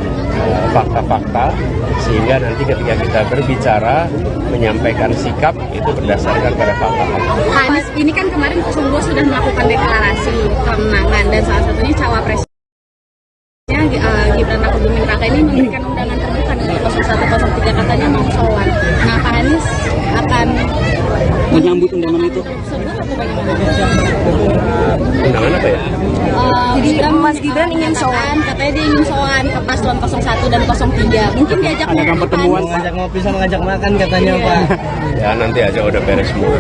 fakta-fakta, sehingga nanti ketika kita berbicara, menyampaikan sikap itu berdasarkan pada fakta-fakta. Anies ini kan kemarin 02 sudah melakukan deklarasi kemenangan, dan salah satunya cawapresnya Gibran Rakabuming Raka ini memberikan undangan terbuka untuk 0103, katanya mau sowan. Nah, Pak Anies akan Menyambut undangan itu. tersebut atau bagaimana? Undangan apa ya? Jadi Mas Gibran ingin sowan, katanya dia ingin sowan ke paslon 01 dan 03. Mungkin diajak Pertemuan ngajak ngopi sama ngajak makan katanya Pak. Ya nanti aja udah beres semua.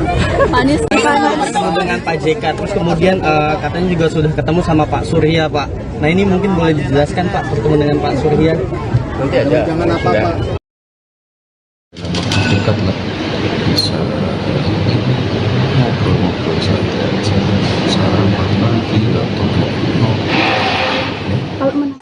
Pak Anies Bertemu dengan Pak JK, terus kemudian katanya juga sudah ketemu sama Pak Surya, Pak. Nah ini mungkin boleh dijelaskan Pak, bertemu dengan Pak Surya. Nanti aja. Sudah. Dekat lah, bisa ngobrol-ngobrol saja, saran pagi atau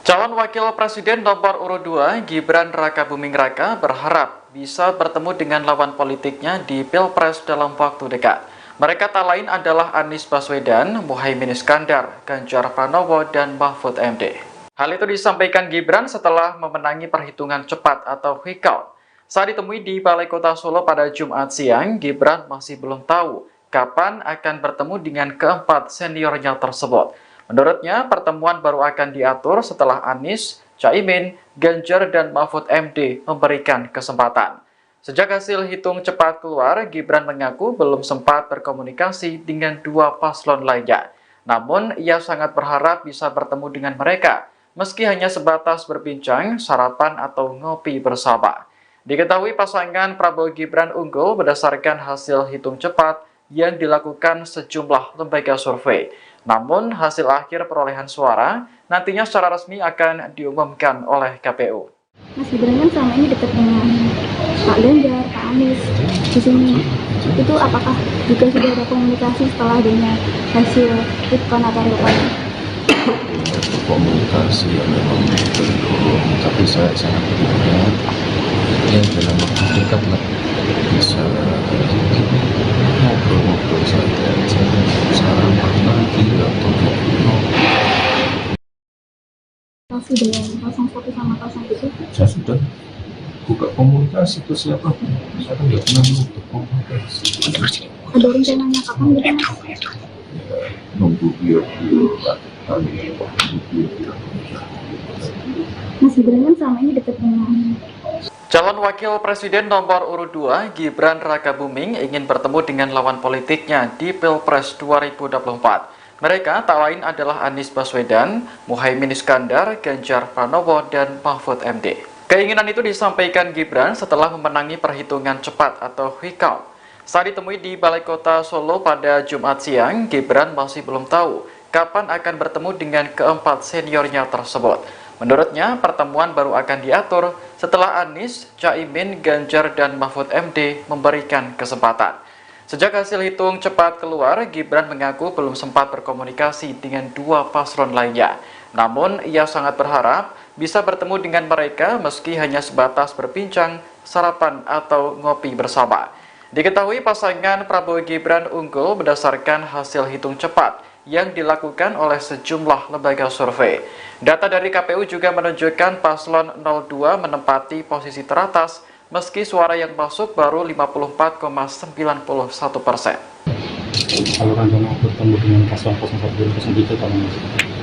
Calon Wakil Presiden nomor urut 2 Gibran Rakabuming Raka berharap bisa bertemu dengan lawan politiknya di Pilpres dalam waktu dekat. Mereka tak lain adalah Anies Baswedan, Muhaimin Iskandar, Ganjar Pranowo, dan Mahfud MD. Hal itu disampaikan Gibran setelah memenangi perhitungan cepat atau quick count. Saat ditemui di Balai Kota Solo pada Jumat siang, Gibran masih belum tahu kapan akan bertemu dengan keempat seniornya tersebut. Menurutnya, pertemuan baru akan diatur setelah Anies, Caimin, Ganjar, dan Mahfud MD memberikan kesempatan. Sejak hasil hitung cepat keluar, Gibran mengaku belum sempat berkomunikasi dengan dua paslon lainnya. Namun, ia sangat berharap bisa bertemu dengan mereka, meski hanya sebatas berbincang, sarapan, atau ngopi bersama. Diketahui pasangan Prabowo Gibran unggul berdasarkan hasil hitung cepat yang dilakukan sejumlah lembaga survei. Namun, hasil akhir perolehan suara nantinya secara resmi akan diumumkan oleh KPU. Mas Gibran kan selama ini dekat dengan Pak Ganjar, Pak Anies di sini. Itu apakah juga sudah ada komunikasi setelah adanya hasil quick count atau real count? komunikasi yang memang belum, tapi saya sangat berharap ya dalam waktu dekat lah bisa ngobrol-ngobrol saja, saran pagi atau Masih dengan 01 sama 02? saya sudah buka komunikasi ke siapapun, saya kan nggak pernah menutup komunikasi. Ada rencananya kapan gitu? Ya, nunggu beliau kali Mas Gibran kan selama ini dekat dengan Calon Wakil Presiden nomor urut 2 Gibran Rakabuming ingin bertemu dengan lawan politiknya di Pilpres 2024. Mereka tak lain adalah Anies Baswedan, Muhaimin Iskandar, Ganjar Pranowo, dan Mahfud MD. Keinginan itu disampaikan Gibran setelah memenangi perhitungan cepat atau quick count. Saat ditemui di Balai Kota Solo pada Jumat siang, Gibran masih belum tahu kapan akan bertemu dengan keempat seniornya tersebut. Menurutnya, pertemuan baru akan diatur setelah Anies, Caimin, Ganjar, dan Mahfud MD memberikan kesempatan. Sejak hasil hitung cepat keluar, Gibran mengaku belum sempat berkomunikasi dengan dua paslon lainnya. Namun, ia sangat berharap bisa bertemu dengan mereka meski hanya sebatas berbincang, sarapan, atau ngopi bersama. Diketahui pasangan Prabowo Gibran unggul berdasarkan hasil hitung cepat yang dilakukan oleh sejumlah lembaga survei. Data dari KPU juga menunjukkan paslon 02 menempati posisi teratas meski suara yang masuk baru 54,91%. Kalau rencana bertemu dengan paslon 01 dan 03 kalau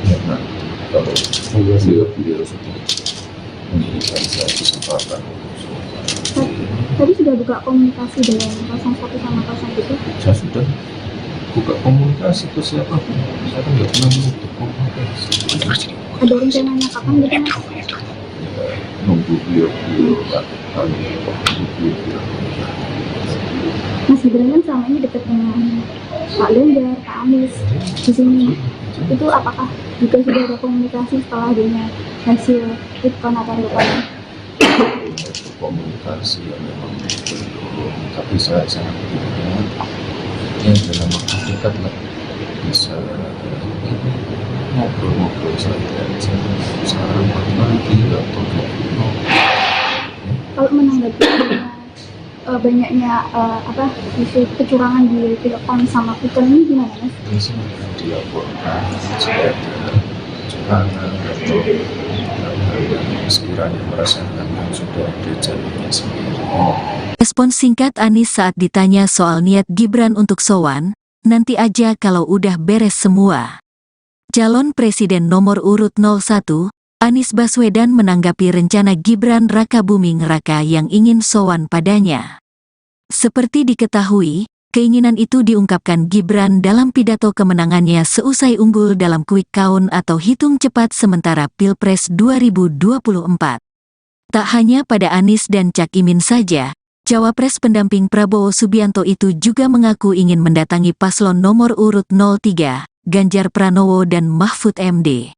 ya, nah, kalau beliau sudah memberikan saya kesempatan Tadi sudah buka komunikasi dengan 01 sama 02? saya sudah buka komunikasi ke siapapun, saya kan nggak pernah menutup komunikasi. Ada rencananya kapan gitu? Ya, nunggu beliau kali Mas Gibran kan selama ini dekat dengan Pak Ganjar, Pak Anies di sini. Itu apakah juga sudah ada komunikasi setelah adanya hasil quick count atau real count? bentuk komunikasi yang memang belum, tapi saya sangat berharap ya dalam waktu dekat lah bisa ngobrol-ngobrol saja sekarang pagi atau Kalau menanggapi banyaknya isu kecurangan di Pilpres sama Pilpres ini gimana Mas? ini sebenarnya dilaporkan jika ada kecurangan atau yang sekiranya merasakan yang sudah ada jalurnya sendiri. Respon singkat Anies saat ditanya soal niat Gibran untuk sowan, nanti aja kalau udah beres semua. Calon Presiden nomor urut 01, Anies Baswedan menanggapi rencana Gibran Rakabuming Raka yang ingin sowan padanya. Seperti diketahui, keinginan itu diungkapkan Gibran dalam pidato kemenangannya seusai unggul dalam quick count atau hitung cepat sementara Pilpres 2024. Tak hanya pada Anies dan Cak Imin saja, Cawapres pendamping Prabowo Subianto itu juga mengaku ingin mendatangi paslon nomor urut 03, Ganjar Pranowo dan Mahfud MD.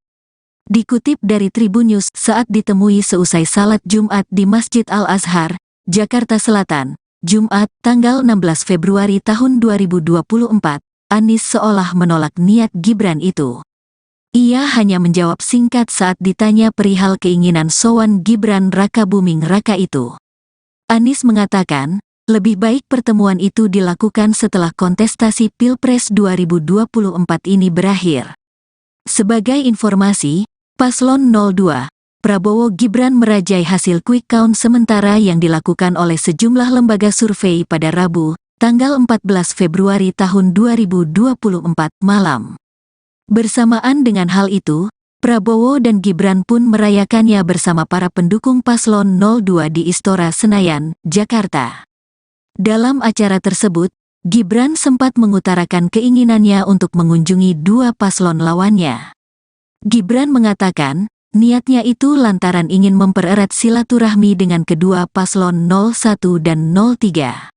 Dikutip dari Tribun News saat ditemui seusai salat Jumat di Masjid Al-Azhar, Jakarta Selatan, Jumat, tanggal 16 Februari tahun 2024, Anies seolah menolak niat Gibran itu. Ia hanya menjawab singkat saat ditanya perihal keinginan sowan Gibran Rakabuming Raka itu. Anies mengatakan, lebih baik pertemuan itu dilakukan setelah kontestasi Pilpres 2024 ini berakhir. Sebagai informasi, Paslon 02, Prabowo Gibran merajai hasil quick count sementara yang dilakukan oleh sejumlah lembaga survei pada Rabu, tanggal 14 Februari tahun 2024 malam. Bersamaan dengan hal itu, Prabowo dan Gibran pun merayakannya bersama para pendukung Paslon 02 di Istora Senayan, Jakarta. Dalam acara tersebut, Gibran sempat mengutarakan keinginannya untuk mengunjungi dua paslon lawannya. Gibran mengatakan, niatnya itu lantaran ingin mempererat silaturahmi dengan kedua paslon 01 dan 03.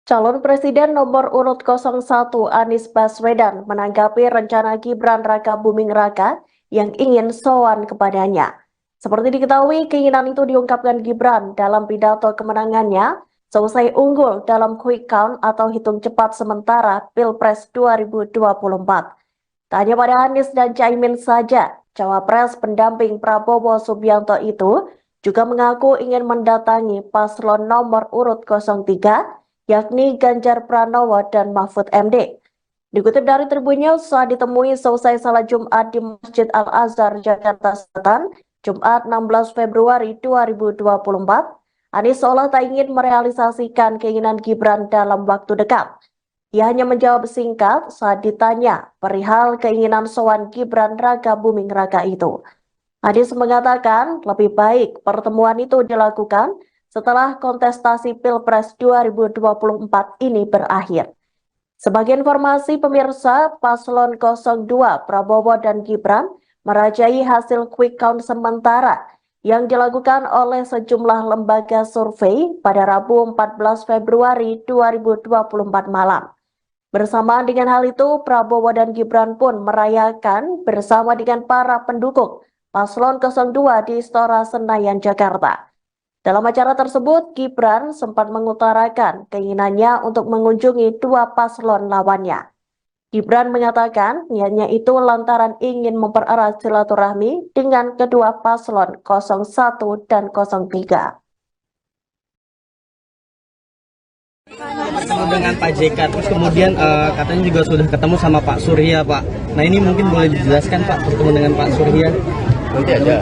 Calon Presiden nomor urut 01 Anies Baswedan menanggapi rencana Gibran Rakabuming Raka yang ingin sowan kepadanya. Seperti diketahui, keinginan itu diungkapkan Gibran dalam pidato kemenangannya seusai unggul dalam quick count atau hitung cepat sementara Pilpres 2024. Tak hanya pada Anies dan Caimin saja, Cawapres pendamping Prabowo Subianto itu juga mengaku ingin mendatangi paslon nomor urut 03, yakni Ganjar Pranowo dan Mahfud MD. Dikutip dari Tribun News saat ditemui seusai salat Jumat di Masjid Al-Azhar, Jakarta Selatan, Jumat 16 Februari 2024, Anies seolah tak ingin merealisasikan keinginan Gibran dalam waktu dekat. Ia hanya menjawab singkat saat ditanya perihal keinginan sowan Gibran Rakabuming Raka itu. Anies mengatakan lebih baik pertemuan itu dilakukan setelah kontestasi Pilpres 2024 ini berakhir. Sebagai informasi pemirsa, Paslon 02 Prabowo dan Gibran merajai hasil quick count sementara yang dilakukan oleh sejumlah lembaga survei pada Rabu 14 Februari 2024 malam. Bersamaan dengan hal itu, Prabowo dan Gibran pun merayakan bersama dengan para pendukung Paslon 02 di Istora Senayan, Jakarta. Dalam acara tersebut, Gibran sempat mengutarakan keinginannya untuk mengunjungi dua paslon lawannya. Gibran mengatakan niatnya itu lantaran ingin mempererat silaturahmi dengan kedua paslon 01 dan 03. Bertemu dengan Pak JK, terus kemudian katanya juga sudah ketemu sama Pak Surya, Pak. Nah ini mungkin boleh dijelaskan Pak, bertemu dengan Pak Surya? Nanti aja.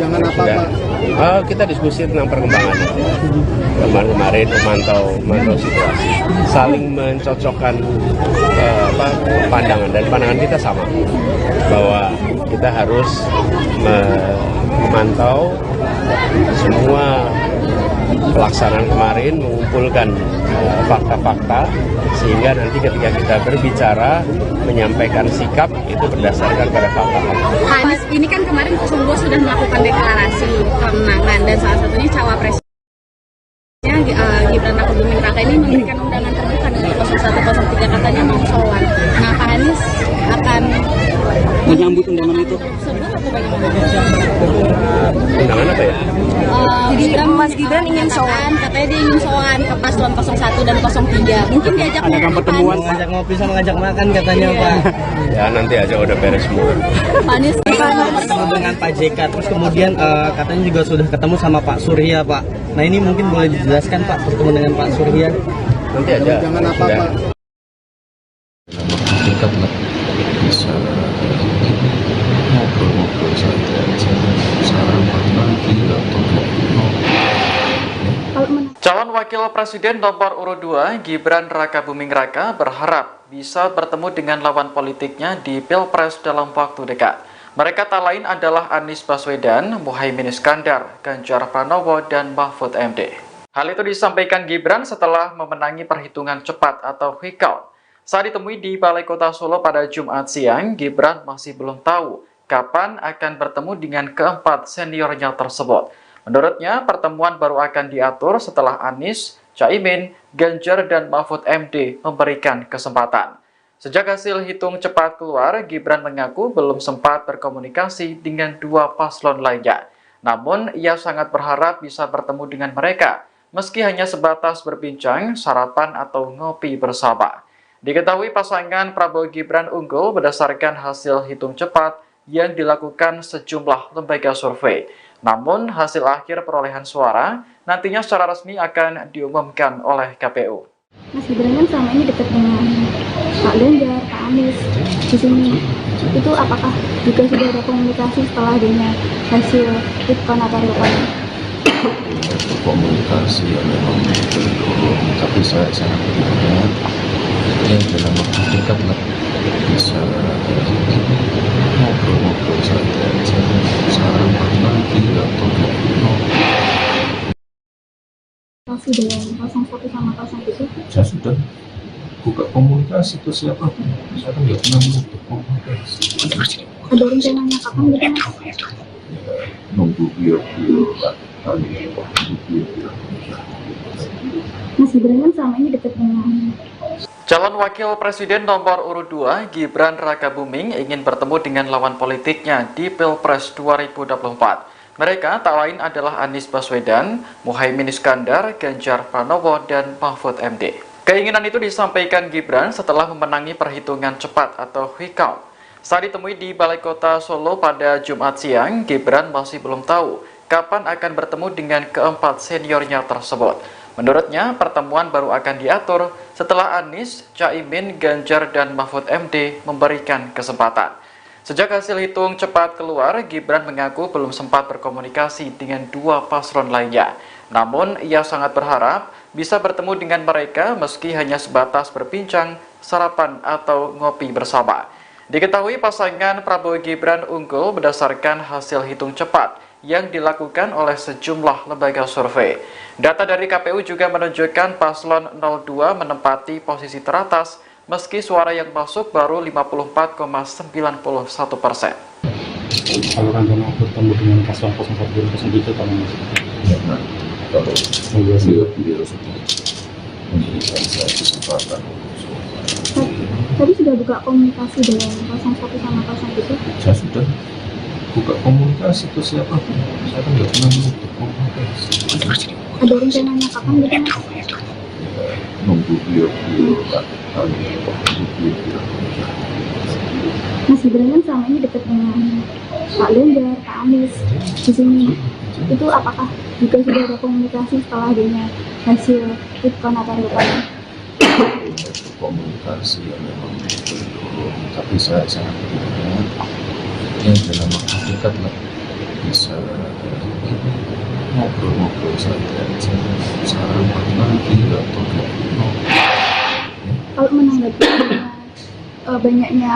Kita diskusi tentang perkembangan. Kemarin memantau situasi, saling mencocokkan pandangan, dan pandangan kita sama bahwa kita harus memantau semua pelaksanaan kemarin, mengumpulkan fakta-fakta sehingga nanti ketika kita berbicara menyampaikan sikap itu berdasarkan pada fakta-fakta. Anies ini kan kemarin 02 sudah melakukan deklarasi kemenangan dan salah satunya cawapresnya Gibran Rakabuming Raka ini memberikan undangan terbuka dari 0103 katanya mau sowan. Nah, Pak Anies akan menyambut undangan itu. Undangan apa? apa ya? Jadi Mas Gibran ingin sowan, katanya dia ingin sowan ke paslon 01 dan 03. Mungkin diajak Pertemuan ngajak ngopi sama ngajak makan katanya Pak. Ya nanti aja udah beres semua. Anies Ketemu dengan Pak JK, terus kemudian katanya juga sudah ketemu sama Pak Surya Pak. Nah ini mungkin boleh dijelaskan Pak bertemu dengan Pak Surya. Nanti aja. Jangan apa Sudah. Pak? Dekat lah, bisa ngobrol-ngobrol saja aja, sarapan lagi atau Calon Wakil Presiden nomor urut 2 Gibran Rakabuming Raka berharap bisa bertemu dengan lawan politiknya di Pilpres dalam waktu dekat. Mereka tak lain adalah Anies Baswedan, Muhaimin Iskandar, Ganjar Pranowo, dan Mahfud MD. Hal itu disampaikan Gibran setelah memenangi perhitungan cepat atau quick count. Saat ditemui di Balai Kota Solo pada Jumat siang, Gibran masih belum tahu kapan akan bertemu dengan keempat seniornya tersebut. Menurutnya, pertemuan baru akan diatur setelah Anies, Caimin, Ganjar, dan Mahfud MD memberikan kesempatan. Sejak hasil hitung cepat keluar, Gibran mengaku belum sempat berkomunikasi dengan dua paslon lainnya. Namun, ia sangat berharap bisa bertemu dengan mereka, meski hanya sebatas berbincang, sarapan, atau ngopi bersama. Diketahui pasangan Prabowo Gibran unggul berdasarkan hasil hitung cepat yang dilakukan sejumlah lembaga survei. Namun, hasil akhir perolehan suara nantinya secara resmi akan diumumkan oleh KPU. Mas Gibran kan selama ini dekat dengan Pak Ganjar, Pak Anies di sini. Itu apakah juga sudah ada komunikasi setelah adanya hasil quick count atau real count? komunikasi yang memang belum, tapi saya sangat berharap yang dalam waktu dekat lah bisa ngobrol-ngobrol saja aja, sarapan lagi atau Komunikasi dengan 01 sama 02 saya sudah buka komunikasi ke siapapun, saya kan nggak pernah menutup komunikasi. ada rencananya kapan gitu Mas? Nunggu beliau Mas Gibran kan selama ini dekat dengan Calon Wakil Presiden nomor urut 2 Gibran Rakabuming ingin bertemu dengan lawan politiknya di Pilpres 2024. Mereka tak lain adalah Anies Baswedan, Muhaimin Iskandar, Ganjar Pranowo, dan Mahfud MD. Keinginan itu disampaikan Gibran setelah memenangi perhitungan cepat atau quick count. Saat ditemui di Balai Kota Solo pada Jumat siang, Gibran masih belum tahu kapan akan bertemu dengan keempat seniornya tersebut. Menurutnya, pertemuan baru akan diatur setelah Anies, Caimin, Ganjar, dan Mahfud MD memberikan kesempatan. Sejak hasil hitung cepat keluar, Gibran mengaku belum sempat berkomunikasi dengan dua paslon lainnya. Namun, ia sangat berharap bisa bertemu dengan mereka meski hanya sebatas berbincang, sarapan, atau ngopi bersama. Diketahui pasangan Prabowo Gibran unggul berdasarkan hasil hitung cepat yang dilakukan oleh sejumlah lembaga survei. Data dari KPU juga menunjukkan paslon 02 menempati posisi teratas meski suara yang masuk baru 54,91%. Kalau rencana bertemu dengan paslon 01 dan 03 kapan Mas? Kalau beliau sudah memberikan saya kesempatan tadi sudah buka komunikasi dengan 01 sama 02 saya sudah buka komunikasi ke siapapun, saya kan nggak pernah menutup komunikasi. ada rencananya kapan gitu Mas? Nunggu beliau Mas Gibran kan selama ini dekat dengan Pak Ganjar, Pak Anies di sini. Itu apakah juga sudah ada komunikasi setelah adanya hasil quick count atau real count? komunikasi yang memang belum, tapi saya sangat berharap yang dalam waktu dekat lah bisa ngobrol-ngobrol saja aja, sarapan lagi atau Kalau menanggapi banyaknya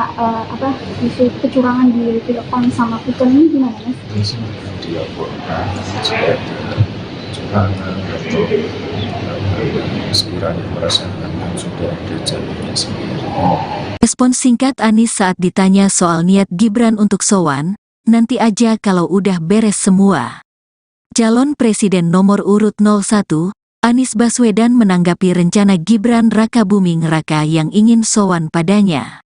isu kecurangan di Pilpres sama quick count ini gimana Mas? dilaporkan jika ada kecurangan atau sekiranya merasakan yang sudah ada jalurnya sendiri. Respon singkat Anies saat ditanya soal niat Gibran untuk sowan, nanti aja kalau udah beres semua. Calon Presiden nomor urut 01, Anies Baswedan menanggapi rencana Gibran Rakabuming Raka yang ingin sowan padanya.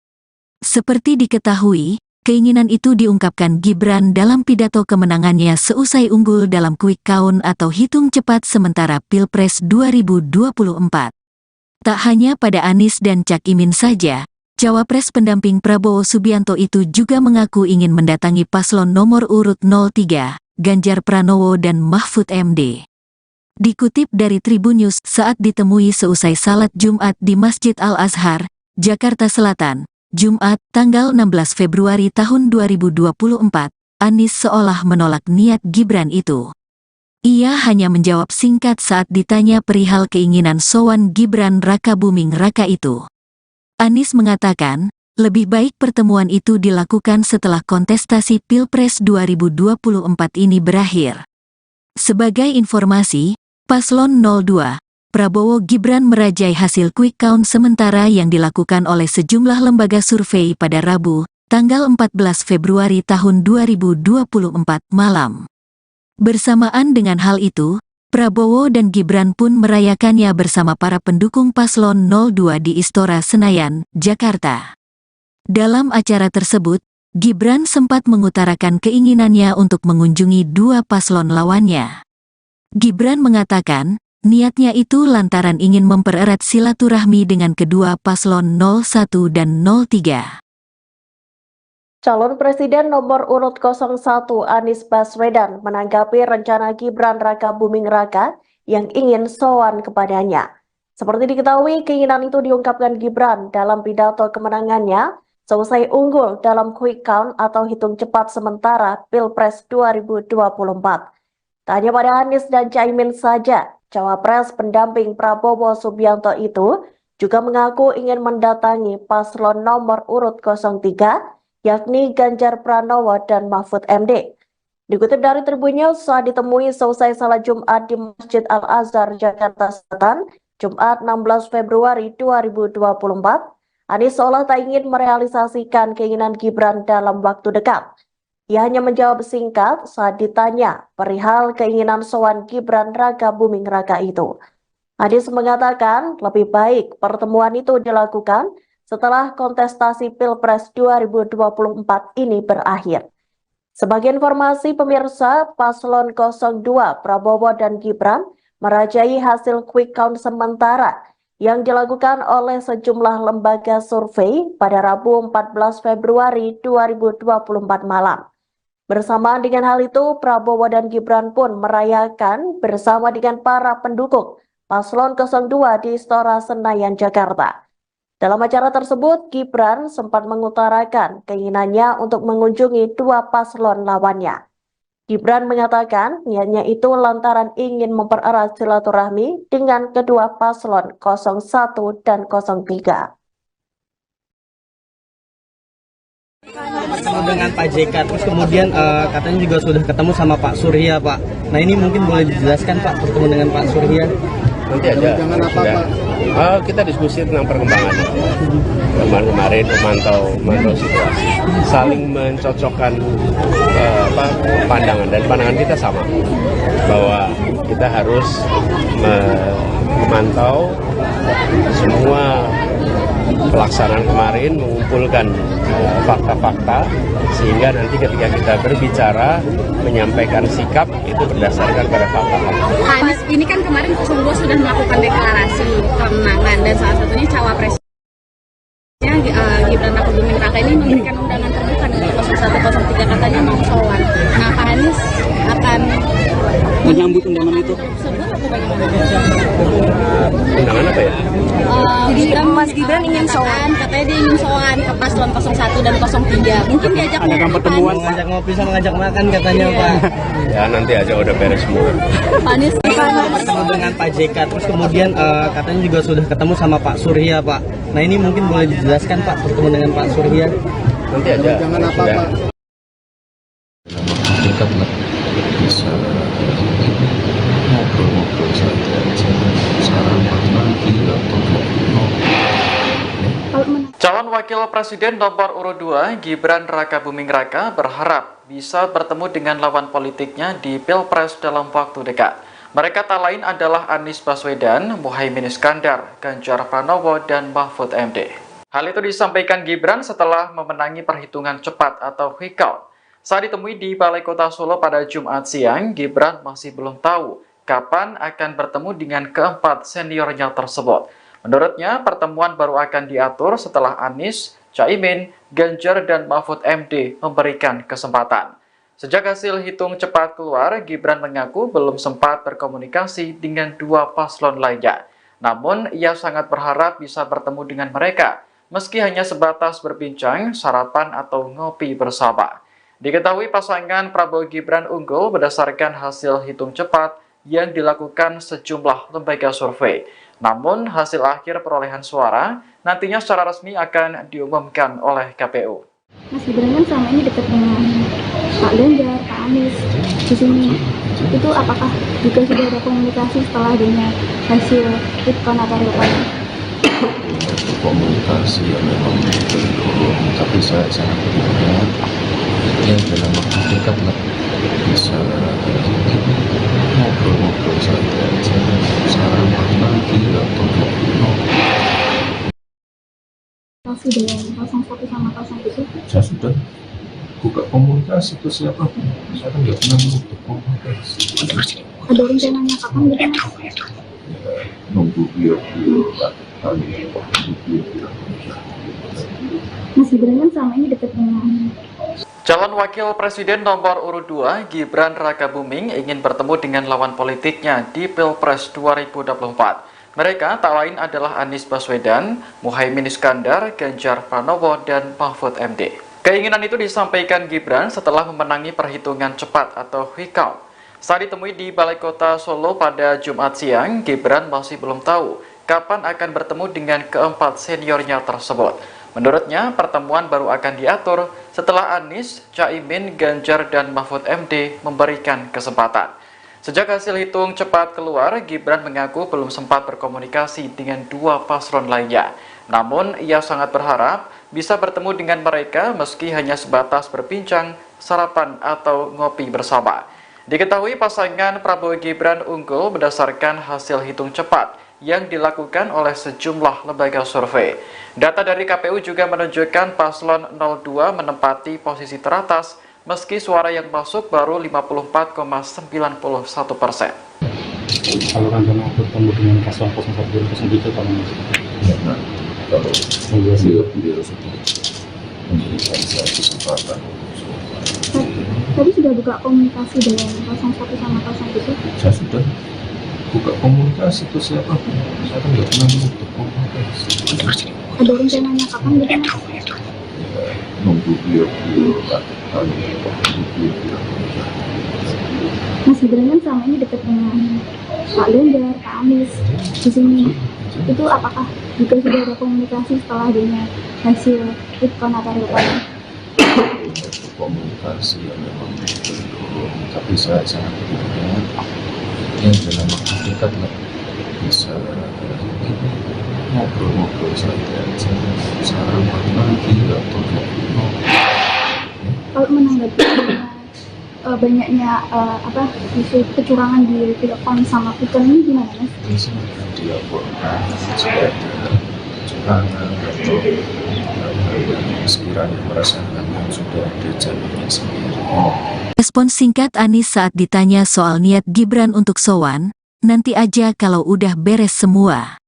Seperti diketahui, Keinginan itu diungkapkan Gibran dalam pidato kemenangannya seusai unggul dalam quick count atau hitung cepat sementara Pilpres 2024. Tak hanya pada Anies dan Cak Imin saja, Cawapres pendamping Prabowo Subianto itu juga mengaku ingin mendatangi paslon nomor urut 03, Ganjar Pranowo dan Mahfud MD. Dikutip dari Tribun News saat ditemui seusai salat Jumat di Masjid Al-Azhar, Jakarta Selatan, Jumat, tanggal 16 Februari tahun 2024, Anies seolah menolak niat Gibran itu. Ia hanya menjawab singkat saat ditanya perihal keinginan sowan Gibran Raka Buming Raka itu. Anies mengatakan, lebih baik pertemuan itu dilakukan setelah kontestasi Pilpres 2024 ini berakhir. Sebagai informasi, Paslon 02, Prabowo Gibran merajai hasil quick count sementara yang dilakukan oleh sejumlah lembaga survei pada Rabu, tanggal 14 Februari tahun 2024 malam. Bersamaan dengan hal itu, Prabowo dan Gibran pun merayakannya bersama para pendukung Paslon 02 di Istora Senayan, Jakarta. Dalam acara tersebut, Gibran sempat mengutarakan keinginannya untuk mengunjungi dua paslon lawannya. Gibran mengatakan, niatnya itu lantaran ingin mempererat silaturahmi dengan kedua paslon 01 dan 03. Calon Presiden nomor urut 01 Anies Baswedan menanggapi rencana Gibran Raka Buming Raka yang ingin sowan kepadanya. Seperti diketahui, keinginan itu diungkapkan Gibran dalam pidato kemenangannya seusai unggul dalam quick count atau hitung cepat sementara Pilpres 2024. Tak hanya pada Anies dan Caimin saja, Cawapres pendamping Prabowo Subianto itu juga mengaku ingin mendatangi paslon nomor urut 03, yakni Ganjar Pranowo dan Mahfud MD. Dikutip dari Tribun News, saat ditemui seusai salat Jumat di Masjid Al-Azhar, Jakarta Selatan, Jumat 16 Februari 2024, Anies seolah tak ingin merealisasikan keinginan Gibran dalam waktu dekat. Ia hanya menjawab singkat saat ditanya perihal keinginan sowan Gibran Raka Buming Raka itu. Anies mengatakan lebih baik pertemuan itu dilakukan setelah kontestasi Pilpres 2024 ini berakhir. Sebagai informasi pemirsa, Paslon 02 Prabowo dan Gibran merajai hasil quick count sementara yang dilakukan oleh sejumlah lembaga survei pada Rabu 14 Februari 2024 malam. Bersamaan dengan hal itu, Prabowo dan Gibran pun merayakan bersama dengan para pendukung Paslon 02 di Istora Senayan, Jakarta. Dalam acara tersebut, Gibran sempat mengutarakan keinginannya untuk mengunjungi dua paslon lawannya. Gibran mengatakan niatnya itu lantaran ingin mempererat silaturahmi dengan kedua paslon 01 dan 03. Bertemu dengan Pak JK, terus kemudian katanya juga sudah ketemu sama Pak Surya, Pak. Nah ini mungkin boleh dijelaskan, Pak, bertemu dengan Pak Surya? Nanti aja. Kita diskusi tentang perkembangan. Kemarin memantau situasi, saling mencocokkan pandangan, dan pandangan kita sama bahwa kita harus memantau semua pelaksanaan kemarin, mengumpulkan fakta-fakta sehingga nanti ketika kita berbicara menyampaikan sikap itu berdasarkan pada fakta-fakta. Anies ini kan kemarin 02 sudah melakukan deklarasi kemenangan dan salah satunya cawapresnya Gibran Raka Buming Raka ini memberikan undangan terbuka dengan 0103 katanya mau sowan. Nah, Pak Anies akan menyambut undangan itu. Undangan apa ya? Mas Gibran ingin sowan, katanya dia ingin sowan ke paslon 01 dan 03. Mungkin diajak pertemuan, ngajak ngopi sama ngajak makan katanya, Pak. Ya nanti aja udah beres semua. Pak Anies bertemu dengan Pak JK, terus kemudian katanya juga sudah ketemu sama Pak Surya, Pak. Nah ini mungkin boleh dijelaskan, Pak, bertemu dengan Pak Surya? Nanti aja. Jangan apa, Pak? Dekat lah, bisa ngobrol-ngobrol saja, sarapan pagi atau Calon Wakil Presiden nomor urut 2 Gibran Raka Buming Raka berharap bisa bertemu dengan lawan politiknya di Pilpres dalam waktu dekat. Mereka tak lain adalah Anies Baswedan, Muhaimin Iskandar, Ganjar Pranowo, dan Mahfud MD. Hal itu disampaikan Gibran setelah memenangi perhitungan cepat atau quick count. Saat ditemui di Balai Kota Solo pada Jumat siang, Gibran masih belum tahu kapan akan bertemu dengan keempat seniornya tersebut. Menurutnya, pertemuan baru akan diatur setelah Anies, Caimin, Ganjar, dan Mahfud MD memberikan kesempatan. Sejak hasil hitung cepat keluar, Gibran mengaku belum sempat berkomunikasi dengan dua paslon lainnya. Namun, ia sangat berharap bisa bertemu dengan mereka, meski hanya sebatas berbincang, sarapan, atau ngopi bersama. Diketahui pasangan Prabowo Gibran unggul berdasarkan hasil hitung cepat yang dilakukan sejumlah lembaga survei. Namun, hasil akhir perolehan suara nantinya secara resmi akan diumumkan oleh KPU. Mas Gibran kan selama ini dekat dengan Pak Ganjar, Pak Anies di sini. Itu apakah juga sudah ada komunikasi setelah adanya hasil quick count atau real count? Komunikasi yang memang belum, tapi saya sangat berharap ya dalam waktu dekat lah bisa ngobrol-ngobrol saja, sarapan lagi atau ngopi. Komunikasi dengan 01 sama 02? Saya sudah buka komunikasi ke siapapun, saya kan nggak pernah menutup komunikasi. Ada rencananya kapan gitu Mas? Ya, nunggu beliau kali Mas Gibran kan selama ini dekat dengan Calon Wakil Presiden nomor urut 2, Gibran Rakabuming, ingin bertemu dengan lawan politiknya di Pilpres 2024. Mereka tak lain adalah Anies Baswedan, Muhaimin Iskandar, Ganjar Pranowo, dan Mahfud MD. Keinginan itu disampaikan Gibran setelah memenangi perhitungan cepat atau quick count. Saat ditemui di Balai Kota Solo pada Jumat siang, Gibran masih belum tahu kapan akan bertemu dengan keempat seniornya tersebut. Menurutnya, pertemuan baru akan diatur setelah Anies, Caimin, Ganjar, dan Mahfud MD memberikan kesempatan. Sejak hasil hitung cepat keluar, Gibran mengaku belum sempat berkomunikasi dengan dua paslon lainnya. Namun, ia sangat berharap bisa bertemu dengan mereka meski hanya sebatas berbincang, sarapan, atau ngopi bersama. Diketahui pasangan Prabowo Gibran unggul berdasarkan hasil hitung cepat yang dilakukan oleh sejumlah lembaga survei. Data dari KPU juga menunjukkan paslon 02 menempati posisi teratas meski suara yang masuk baru 54,91%. Kalau rencana bertemu dengan paslon 01 2007 kapan Mas? Nah, kalau beliau sudah memberikan saya kesempatan Tadi sudah buka komunikasi dengan 01 sama 02? saya sudah buka komunikasi ke siapapun, saya kan nggak pernah menutup komunikasi. Ada rencananya kapan gitu Mas? Ya, nunggu beliau kali Mas Gibran kan selama ini dekat dengan Pak Ganjar, Pak Anies di sini. Itu apakah juga sudah ada komunikasi setelah adanya hasil quick count atau real count? komunikasi yang memang belum, tapi saya sangat berharap ya dalam waktu dekat lah bisa ngobrol-ngobrol saja, sarapan lagi atau ngopi. Kalau menanggapi banyaknya isu kecurangan di Pilpres sama quick count ini gimana Mas? Ini sebenarnya dilaporkan jika ada kecurangan atau sekiranya merasakan yang sudah ada jalurnya sendiri. Respon singkat Anies saat ditanya soal niat Gibran untuk sowan, nanti aja kalau udah beres semua.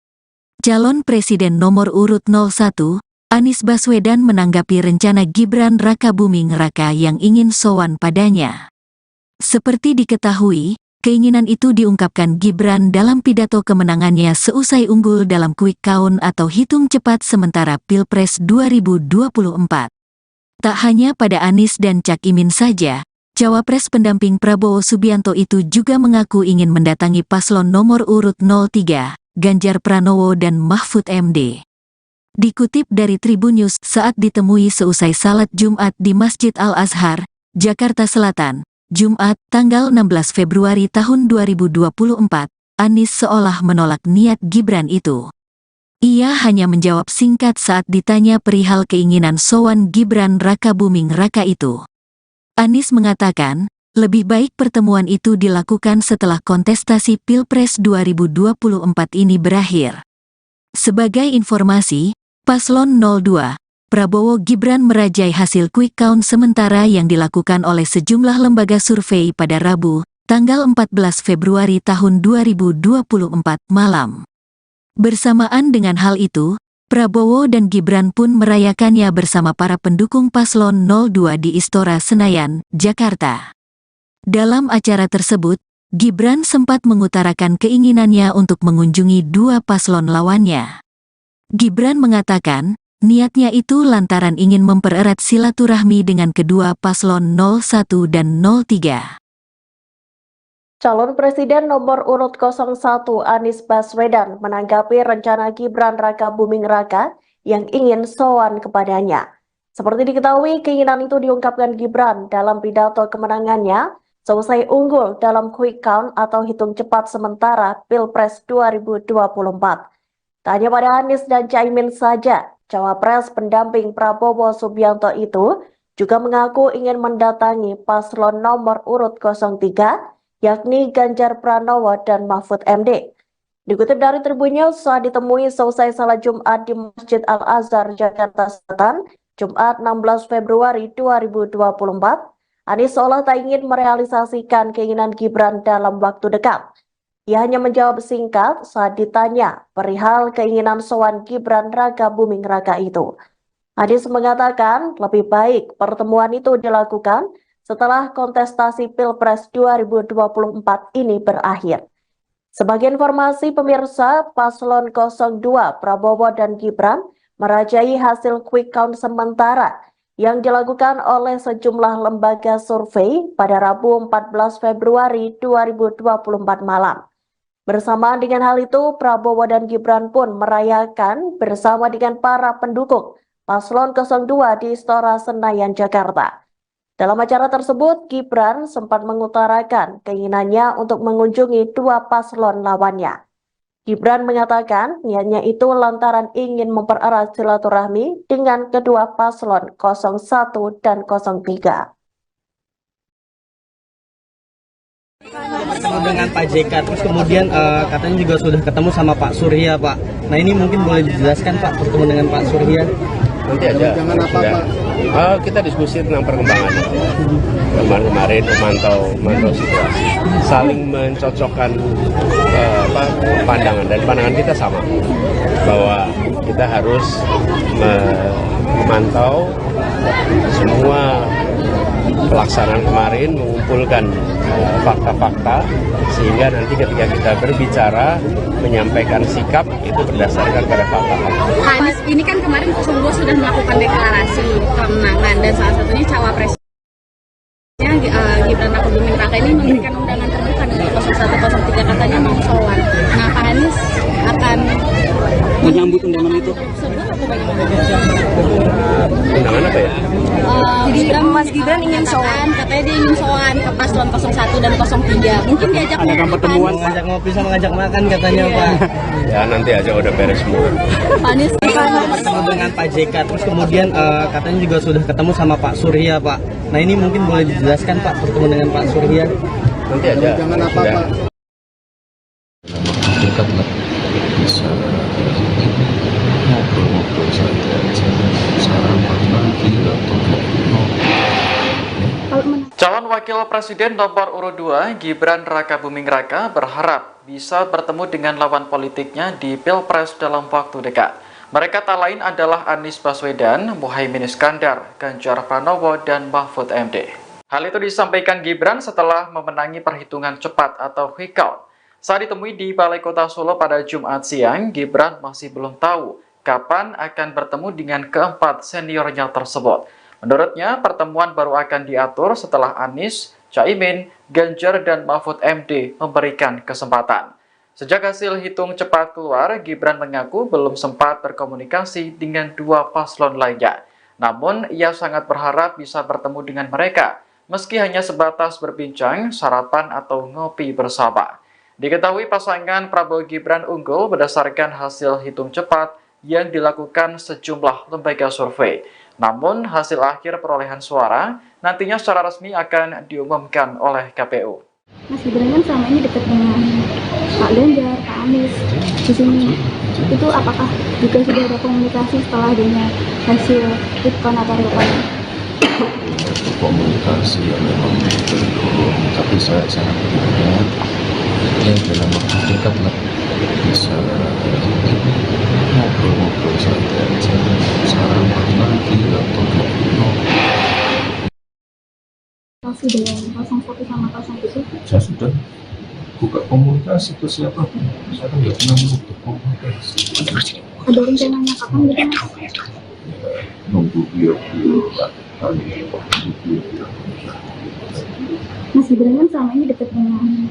Calon Presiden nomor urut 01, Anies Baswedan menanggapi rencana Gibran Rakabuming Raka yang ingin sowan padanya. Seperti diketahui, keinginan itu diungkapkan Gibran dalam pidato kemenangannya seusai unggul dalam quick count atau hitung cepat sementara Pilpres 2024. Tak hanya pada Anies dan Cak Imin saja, Cawapres pendamping Prabowo Subianto itu juga mengaku ingin mendatangi paslon nomor urut 03, Ganjar Pranowo dan Mahfud MD. Dikutip dari Tribun News saat ditemui seusai salat Jumat di Masjid Al-Azhar, Jakarta Selatan, Jumat, tanggal 16 Februari tahun 2024, Anies seolah menolak niat Gibran itu. Ia hanya menjawab singkat saat ditanya perihal keinginan sowan Gibran Rakabuming Raka itu. Anies mengatakan, lebih baik pertemuan itu dilakukan setelah kontestasi Pilpres 2024 ini berakhir. Sebagai informasi, Paslon 02, Prabowo Gibran merajai hasil quick count sementara yang dilakukan oleh sejumlah lembaga survei pada Rabu, tanggal 14 Februari tahun 2024 malam. Bersamaan dengan hal itu, Prabowo dan Gibran pun merayakannya bersama para pendukung Paslon 02 di Istora Senayan, Jakarta. Dalam acara tersebut, Gibran sempat mengutarakan keinginannya untuk mengunjungi dua paslon lawannya. Gibran mengatakan, niatnya itu lantaran ingin mempererat silaturahmi dengan kedua paslon 01 dan 03. Calon Presiden nomor urut 01 Anies Baswedan menanggapi rencana Gibran Raka Buming Raka yang ingin sowan kepadanya. Seperti diketahui, keinginan itu diungkapkan Gibran dalam pidato kemenangannya selesai unggul dalam quick count atau hitung cepat sementara Pilpres 2024. Tak hanya pada Anies dan Caimin saja, Cawapres pendamping Prabowo Subianto itu juga mengaku ingin mendatangi paslon nomor urut 03, yakni Ganjar Pranowo dan Mahfud MD. Dikutip dari Tribunnews, saat ditemui selesai salat Jumat di Masjid Al-Azhar, Jakarta Selatan, Jumat 16 Februari 2024, Anies seolah tak ingin merealisasikan keinginan Gibran dalam waktu dekat. Ia hanya menjawab singkat saat ditanya perihal keinginan sowan Gibran Raka Buming Raka itu. Anies mengatakan lebih baik pertemuan itu dilakukan setelah kontestasi Pilpres 2024 ini berakhir. Sebagai informasi pemirsa, Paslon 02 Prabowo dan Gibran merajai hasil quick count sementara yang dilakukan oleh sejumlah lembaga survei pada Rabu 14 Februari 2024 malam. Bersamaan dengan hal itu, Prabowo dan Gibran pun merayakan bersama dengan para pendukung Paslon 02 di Istora Senayan, Jakarta. Dalam acara tersebut, Gibran sempat mengutarakan keinginannya untuk mengunjungi dua paslon lawannya. Gibran mengatakan niatnya itu lantaran ingin mempererat silaturahmi dengan kedua paslon 01 dan 03. Bertemu dengan Pak JK, terus kemudian katanya juga sudah ketemu sama Pak Surya, Pak. Nah ini mungkin boleh dijelaskan Pak, bertemu dengan Pak Surya? Nanti aja. Kita diskusi tentang perkembangannya. Kemarin memantau situasi, saling mencocokkan pandangan, dan pandangan kita sama bahwa kita harus memantau semua pelaksanaan kemarin, mengumpulkan fakta-fakta sehingga nanti ketika kita berbicara menyampaikan sikap itu berdasarkan pada fakta-fakta. Anies ini kan kemarin sungguh sudah melakukan deklarasi kemenangan dan salah satunya cawapresnya Gibran Raka Buming Raka ini memberikan undangan terbuka dari 0103 katanya mau sowan. Nah, Pak Anies akan menyambut undangan itu. Undangan apa ya? Jadi Mas Gibran ingin sowan, katanya dia ingin sowan ke paslon 01 dan 03. Mungkin diajak pertemuan, ngajak ngopi sama ngajak makan katanya Pak. Ya nanti aja udah beres semua. Pak Anies bertemu dengan Pak JK, terus kemudian katanya juga sudah ketemu sama Pak Surya, Pak. Nah ini mungkin boleh dijelaskan Pak, bertemu dengan Pak Surya? Nanti aja. Jangan apa Pak? Dekat lah, bisa ngobrol-ngobrol saja, sarapan pagi atau Calon Wakil Presiden nomor urut 2 Gibran Raka Buming Raka berharap bisa bertemu dengan lawan politiknya di Pilpres dalam waktu dekat. Mereka tak lain adalah Anies Baswedan, Muhaimin Iskandar, Ganjar Pranowo, dan Mahfud MD. Hal itu disampaikan Gibran setelah memenangi perhitungan cepat atau quick count. Saat ditemui di Balai Kota Solo pada Jumat siang, Gibran masih belum tahu kapan akan bertemu dengan keempat seniornya tersebut. Menurutnya, pertemuan baru akan diatur setelah Anies, Caimin, Ganjar, dan Mahfud MD memberikan kesempatan. Sejak hasil hitung cepat keluar, Gibran mengaku belum sempat berkomunikasi dengan dua paslon lainnya. Namun, ia sangat berharap bisa bertemu dengan mereka, meski hanya sebatas berbincang, sarapan, atau ngopi bersama. Diketahui pasangan Prabowo Gibran unggul berdasarkan hasil hitung cepat yang dilakukan sejumlah lembaga survei. Namun, hasil akhir perolehan suara nantinya secara resmi akan diumumkan oleh KPU. Mas Gibran kan selama ini dekat dengan Pak Ganjar, Pak Anies di sini. Itu apakah juga sudah ada komunikasi setelah adanya hasil quick-count atau real count? Komunikasi yang memang belum, tapi saya sangat berharap ya dalam waktu dekat lah bisa ngobrol-ngobrol santai aja, sarapan lagi atau Komunikasi dengan 01 sama 02? saya sudah buka komunikasi ke siapapun, saya kan nggak pernah menutup komunikasi. Ada rencananya kapan gitu Mas? Ya, nunggu beliau-beliau lah. Mas Gibran kan selama ini dekat dengan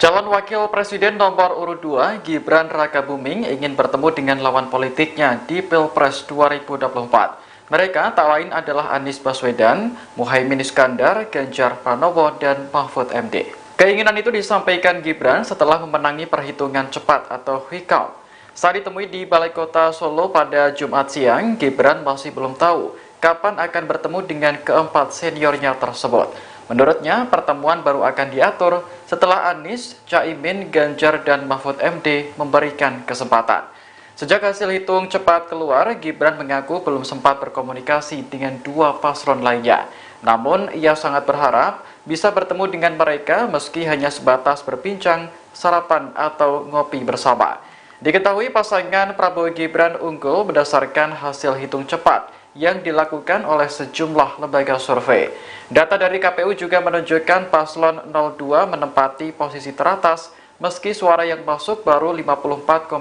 Calon Wakil Presiden nomor urut 2 Gibran Rakabuming ingin bertemu dengan lawan politiknya di Pilpres 2024. Mereka tak lain adalah Anies Baswedan, Muhaimin Iskandar, Ganjar Pranowo, dan Mahfud MD. Keinginan itu disampaikan Gibran setelah memenangi perhitungan cepat atau quick count. Saat ditemui di Balai Kota Solo pada Jumat siang, Gibran masih belum tahu kapan akan bertemu dengan keempat seniornya tersebut. Menurutnya, pertemuan baru akan diatur setelah Anies, Caimin, Ganjar, dan Mahfud MD memberikan kesempatan. Sejak hasil hitung cepat keluar, Gibran mengaku belum sempat berkomunikasi dengan dua paslon lainnya. Namun, ia sangat berharap bisa bertemu dengan mereka meski hanya sebatas berbincang, sarapan, atau ngopi bersama. Diketahui pasangan Prabowo Gibran unggul berdasarkan hasil hitung cepat yang dilakukan oleh sejumlah lembaga survei. Data dari KPU juga menunjukkan paslon 02 menempati posisi teratas meski suara yang masuk baru 54,91%.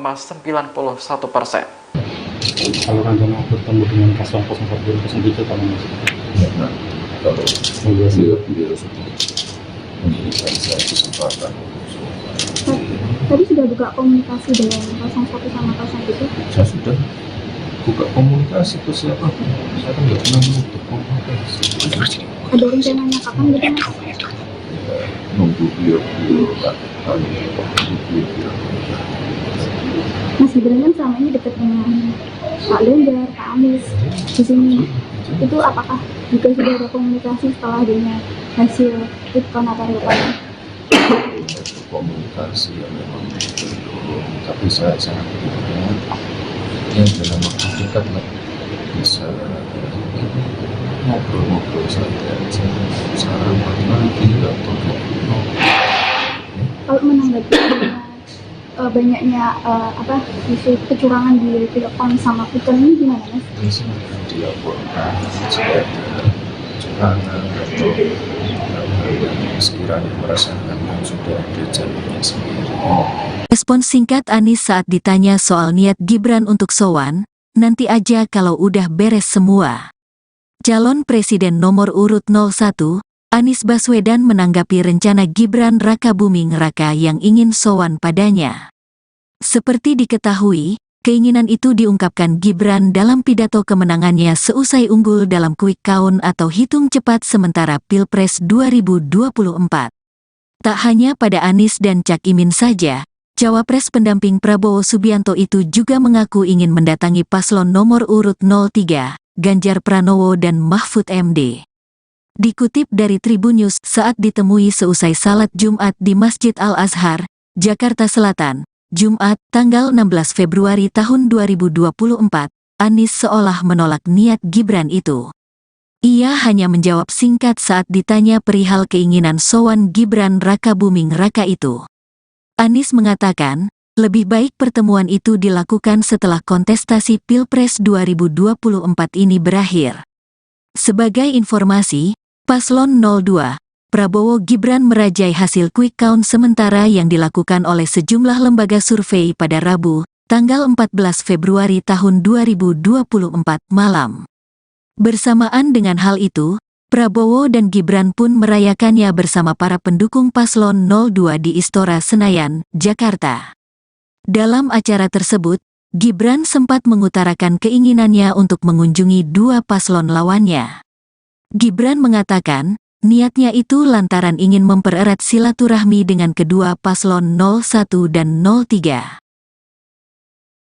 Kalau rencana bertemu dengan paslon 01 dan 03 kapan Mas? Nah, kalau beliau sudah memberikan saya kesempatan tadi sudah buka komunikasi dengan 01 sama 02? saya sudah buka komunikasi ke siapapun, saya kan nggak pernah menutup komunikasi. Ada rencananya kapan gitu Mas? Ya, nunggu beliau-beliau lah. Mas Gibran kan selama ini dekat dengan Pak Ganjar, Pak Anies di sini. Itu apakah juga sudah ada komunikasi setelah adanya hasil quick-count atau real count? Komunikasi yang memang belum, tapi saya sangat berharap ya dalam waktu dekat lah bisa ngobrol-ngobrol santai aja, sarapan lagi atau Kalau menanggapi banyaknya isu kecurangan di quick-count sama quick-count ini gimana Mas? ini sebenarnya dilaporkan jika ada kecurangan atau sekiranya merasakan yang sudah ada jalurnya sendiri. Respons singkat Anies saat ditanya soal niat Gibran untuk sowan, nanti aja kalau udah beres semua. Calon Presiden nomor urut 01, Anies Baswedan menanggapi rencana Gibran Rakabuming Raka yang ingin sowan padanya. Seperti diketahui, keinginan itu diungkapkan Gibran dalam pidato kemenangannya seusai unggul dalam quick count atau hitung cepat sementara Pilpres 2024. Tak hanya pada Anies dan Cak Imin saja, Cawapres pendamping Prabowo Subianto itu juga mengaku ingin mendatangi paslon nomor urut 03, Ganjar Pranowo dan Mahfud MD. Dikutip dari Tribunnews saat ditemui seusai salat Jumat di Masjid Al-Azhar, Jakarta Selatan, Jumat, tanggal 16 Februari tahun 2024, Anies seolah menolak niat Gibran itu. Ia hanya menjawab singkat saat ditanya perihal keinginan sowan Gibran Rakabuming Raka itu. Anies mengatakan, lebih baik pertemuan itu dilakukan setelah kontestasi Pilpres 2024 ini berakhir. Sebagai informasi, Paslon 02, Prabowo Gibran merajai hasil quick count sementara yang dilakukan oleh sejumlah lembaga survei pada Rabu, tanggal 14 Februari tahun 2024 malam. Bersamaan dengan hal itu, Prabowo dan Gibran pun merayakannya bersama para pendukung Paslon 02 di Istora Senayan, Jakarta. Dalam acara tersebut, Gibran sempat mengutarakan keinginannya untuk mengunjungi dua paslon lawannya. Gibran mengatakan, niatnya itu lantaran ingin mempererat silaturahmi dengan kedua paslon 01 dan 03.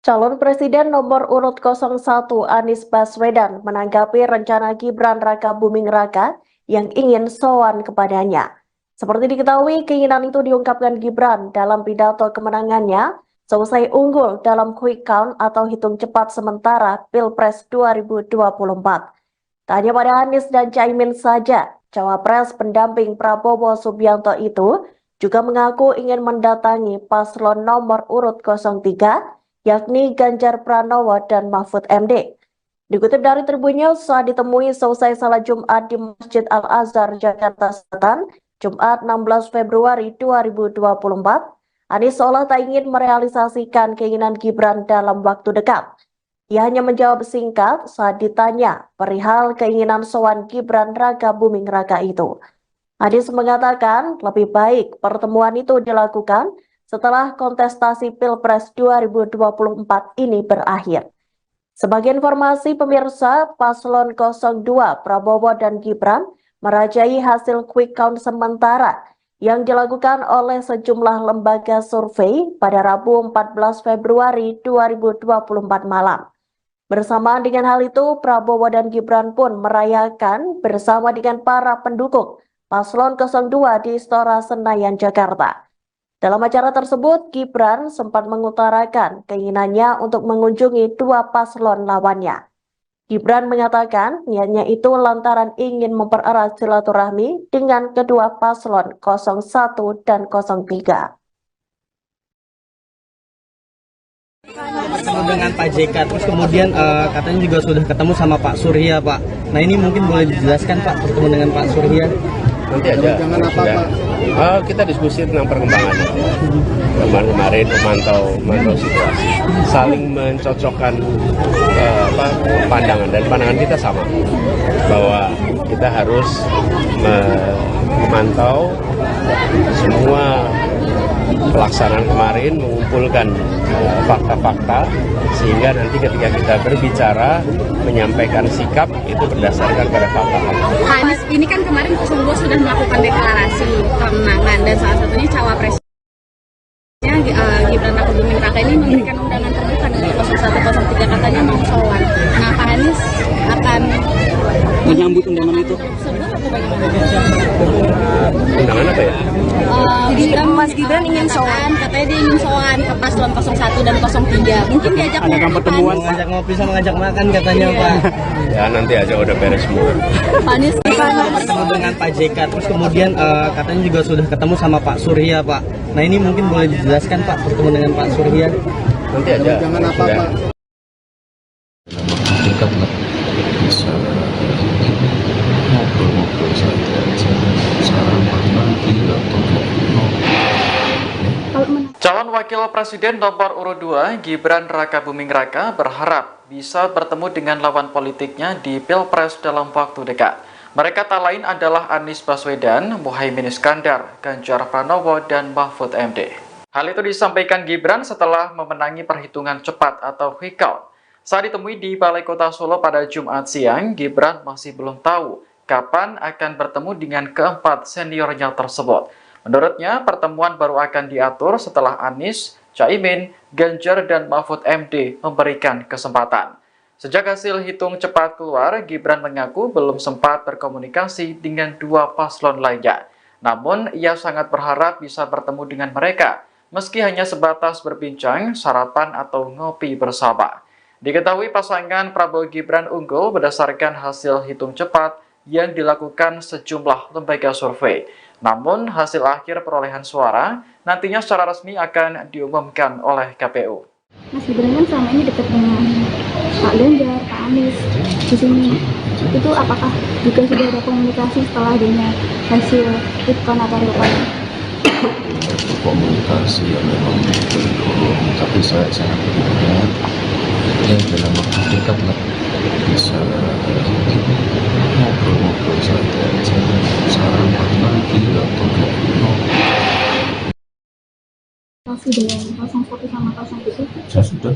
Calon Presiden nomor urut 01 Anies Baswedan menanggapi rencana Gibran Rakabuming Raka yang ingin sowan kepadanya. Seperti diketahui, keinginan itu diungkapkan Gibran dalam pidato kemenangannya seusai unggul dalam quick count atau hitung cepat sementara Pilpres 2024. Tak hanya pada Anies dan Caimin saja, Cawapres pendamping Prabowo Subianto itu juga mengaku ingin mendatangi paslon nomor urut 03, yakni Ganjar Pranowo dan Mahfud MD. Dikutip dari Tribun News, saat ditemui selesai salat Jumat di Masjid Al-Azhar, Jakarta Selatan, Jumat 16 Februari 2024, Anies seolah tak ingin merealisasikan keinginan Gibran dalam waktu dekat. Ia hanya menjawab singkat saat ditanya perihal keinginan sowan Gibran Raka Buming Raka itu. Anies mengatakan lebih baik pertemuan itu dilakukan setelah kontestasi Pilpres 2024 ini berakhir. Sebagai informasi pemirsa, paslon 02 Prabowo dan Gibran merajai hasil quick count sementara yang dilakukan oleh sejumlah lembaga survei pada Rabu 14 Februari 2024 malam. Bersamaan dengan hal itu, Prabowo dan Gibran pun merayakan bersama dengan para pendukung paslon 02 di Istora Senayan, Jakarta. Dalam acara tersebut, Gibran sempat mengutarakan keinginannya untuk mengunjungi dua paslon lawannya. Gibran mengatakan niatnya itu lantaran ingin mempererat silaturahmi dengan kedua paslon 01 dan 03. Ketemu dengan Pak JK, terus kemudian katanya juga sudah ketemu sama Pak Surya, Pak. Nah ini mungkin boleh dijelaskan Pak, bertemu dengan Pak Surya? Nanti aja. Kita diskusi tentang perkembangannya. Kemarin memantau situasi, saling mencocokkan pandangan, dan pandangan kita sama bahwa kita harus memantau semua pelaksanaan kemarin, mengumpulkan fakta-fakta sehingga nanti ketika kita berbicara menyampaikan sikap itu berdasarkan pada fakta-fakta. Anies ini kan kemarin 02 sudah melakukan deklarasi kemenangan dan salah satunya cawapresnya Gibran Raka Buming Raka ini memberikan undangan terbuka untuk 01 03 katanya mau sowan. Nah, Pak Anies akan menyambut undangan itu. Undangan apa ya? Mas Gibran ingin sowan, katanya dia ingin sowan ke paslon 01 dan 03. Mungkin diajak pertemuan, mengajak ngopi sama ngajak makan katanya Pak. Ya nanti aja udah beres semua. Pak Anies ketemu dengan Pak JK, terus kemudian katanya juga sudah ketemu sama Pak Surya, Pak. Nah ini mungkin boleh dijelaskan Pak, bertemu dengan Pak Surya? Nanti aja. Jangan apa Pak? Dekat lah, bisa ngobrol-ngobrol saja. Sekarang nanti atau Calon Wakil Presiden nomor urut 2 Gibran Raka Buming Raka berharap bisa bertemu dengan lawan politiknya di Pilpres dalam waktu dekat. Mereka tak lain adalah Anies Baswedan, Muhaimin Iskandar, Ganjar Pranowo, dan Mahfud MD. Hal itu disampaikan Gibran setelah memenangi perhitungan cepat atau quick count. Saat ditemui di Balai Kota Solo pada Jumat siang, Gibran masih belum tahu kapan akan bertemu dengan keempat seniornya tersebut. Menurutnya, pertemuan baru akan diatur setelah Anies, Caimin, Ganjar, dan Mahfud MD memberikan kesempatan. Sejak hasil hitung cepat keluar, Gibran mengaku belum sempat berkomunikasi dengan dua paslon lainnya. Namun, ia sangat berharap bisa bertemu dengan mereka, meski hanya sebatas berbincang, sarapan, atau ngopi bersama. Diketahui pasangan Prabowo Gibran unggul berdasarkan hasil hitung cepat yang dilakukan sejumlah lembaga survei. Namun, hasil akhir perolehan suara nantinya secara resmi akan diumumkan oleh KPU. Mas Gibran kan selama ini dekat dengan Pak Ganjar, Pak Anies di sini. Itu apakah juga sudah ada komunikasi setelah adanya hasil quick count atau real count? Komunikasi yang memang belum, tapi saya sangat berharap dalam waktu dekat lah bisa ngobrol-ngobrol saja. Sekarang nanti atau dengan 01 sama 03? saya sudah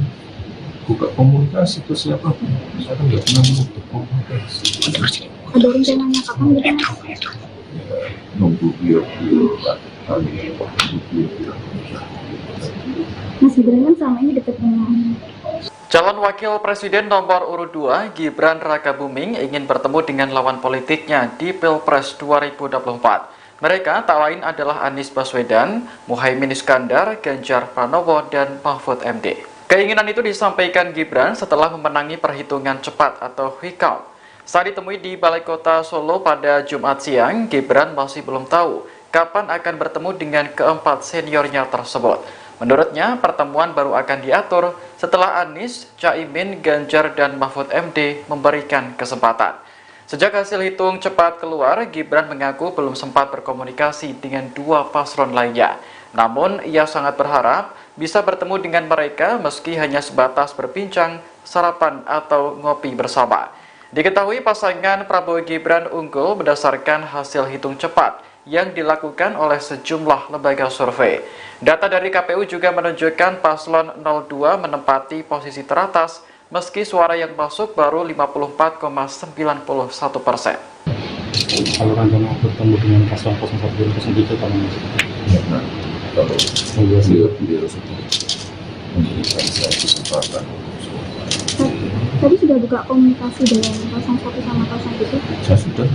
buka komunikasi ke siapa pun. Saya kan nggak pernah menutup komunikasi. Ada rencananya kapan gitu? Ya, nunggu beliau kali Mas Gibran kan selama ini dekat dengan Calon Wakil Presiden nomor urut 2 Gibran Raka Buming ingin bertemu dengan lawan politiknya di Pilpres 2024. Mereka tak lain adalah Anies Baswedan, Muhaimin Iskandar, Ganjar Pranowo, dan Mahfud MD. Keinginan itu disampaikan Gibran setelah memenangi perhitungan cepat atau quick count. Saat ditemui di Balai Kota Solo pada Jumat siang, Gibran masih belum tahu kapan akan bertemu dengan keempat seniornya tersebut. Menurutnya, pertemuan baru akan diatur setelah Anies, Caimin, Ganjar, dan Mahfud MD memberikan kesempatan. Sejak hasil hitung cepat keluar, Gibran mengaku belum sempat berkomunikasi dengan dua paslon lainnya. Namun, ia sangat berharap bisa bertemu dengan mereka meski hanya sebatas berbincang, sarapan, atau ngopi bersama. Diketahui pasangan Prabowo Gibran unggul berdasarkan hasil hitung cepat yang dilakukan oleh sejumlah lembaga survei. Data dari KPU juga menunjukkan paslon 02 menempati posisi teratas meski suara yang masuk baru 54,91%. Kalau rencana bertemu dengan paslon 01 dan 03 kapan mas? Karena kalau beliau sudah memberikan saya kesempatan Tadi sudah buka komunikasi dengan 01 sama 02? saya sudah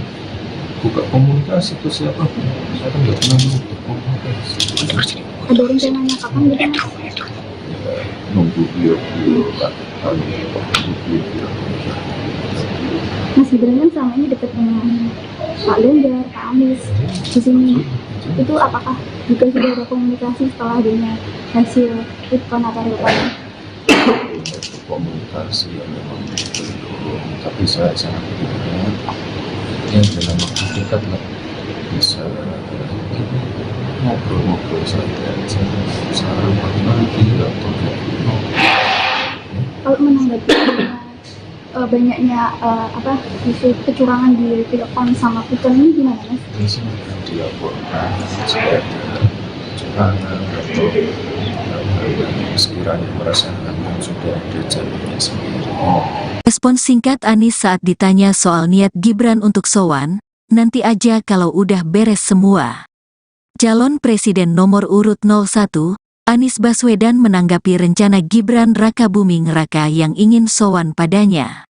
buka komunikasi ke siapa pun. Saya kan nggak pernah berkomunikasi. Ada rencananya kapan gitu mas? Ya, nunggu beliau lah. Mas Gibran kan selama ini dekat dengan Pak Ganjar, Pak Anies di sini. Itu apakah juga sudah ada komunikasi setelah adanya hasil quick count atau real count? Komunikasi yang memang belum, tapi saya sangat berharap yang dalam waktu dekat lah bisa ngobrol-ngobrol saja, sarapan lagi atau Kalau menanggapi banyaknya isu kecurangan di real count sama quick count ini gimana mas? biasanya dilaporkan jika ada kecurangan atau sekiranya merasakan yang sudah ada jalurnya sendiri. Respon singkat Anies saat ditanya soal niat Gibran untuk sowan, nanti aja kalau udah beres semua. Calon Presiden nomor urut 01, Anies Baswedan menanggapi rencana Gibran Rakabuming Raka yang ingin sowan padanya.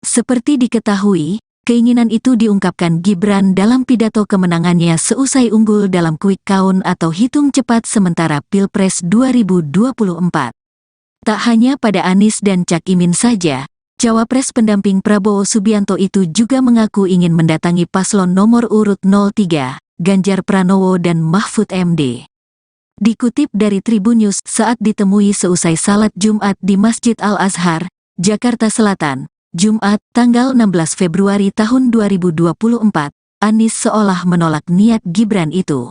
Seperti diketahui, keinginan itu diungkapkan Gibran dalam pidato kemenangannya seusai unggul dalam quick count atau hitung cepat sementara Pilpres 2024. Tak hanya pada Anies dan Cak Imin saja, Cawapres pendamping Prabowo Subianto itu juga mengaku ingin mendatangi paslon nomor urut 03, Ganjar Pranowo dan Mahfud MD. Dikutip dari Tribun News saat ditemui seusai salat Jumat di Masjid Al-Azhar, Jakarta Selatan, Jumat, tanggal 16 Februari tahun 2024, Anies seolah menolak niat Gibran itu.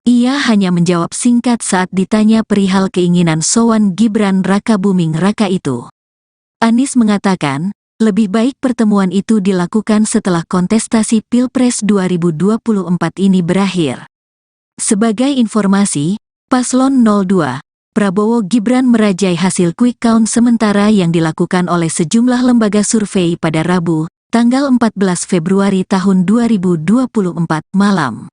Ia hanya menjawab singkat saat ditanya perihal keinginan sowan Gibran Rakabuming Raka itu. Anies mengatakan, lebih baik pertemuan itu dilakukan setelah kontestasi Pilpres 2024 ini berakhir. Sebagai informasi, Paslon 02, Prabowo Gibran merajai hasil quick count sementara yang dilakukan oleh sejumlah lembaga survei pada Rabu, tanggal 14 Februari tahun 2024 malam.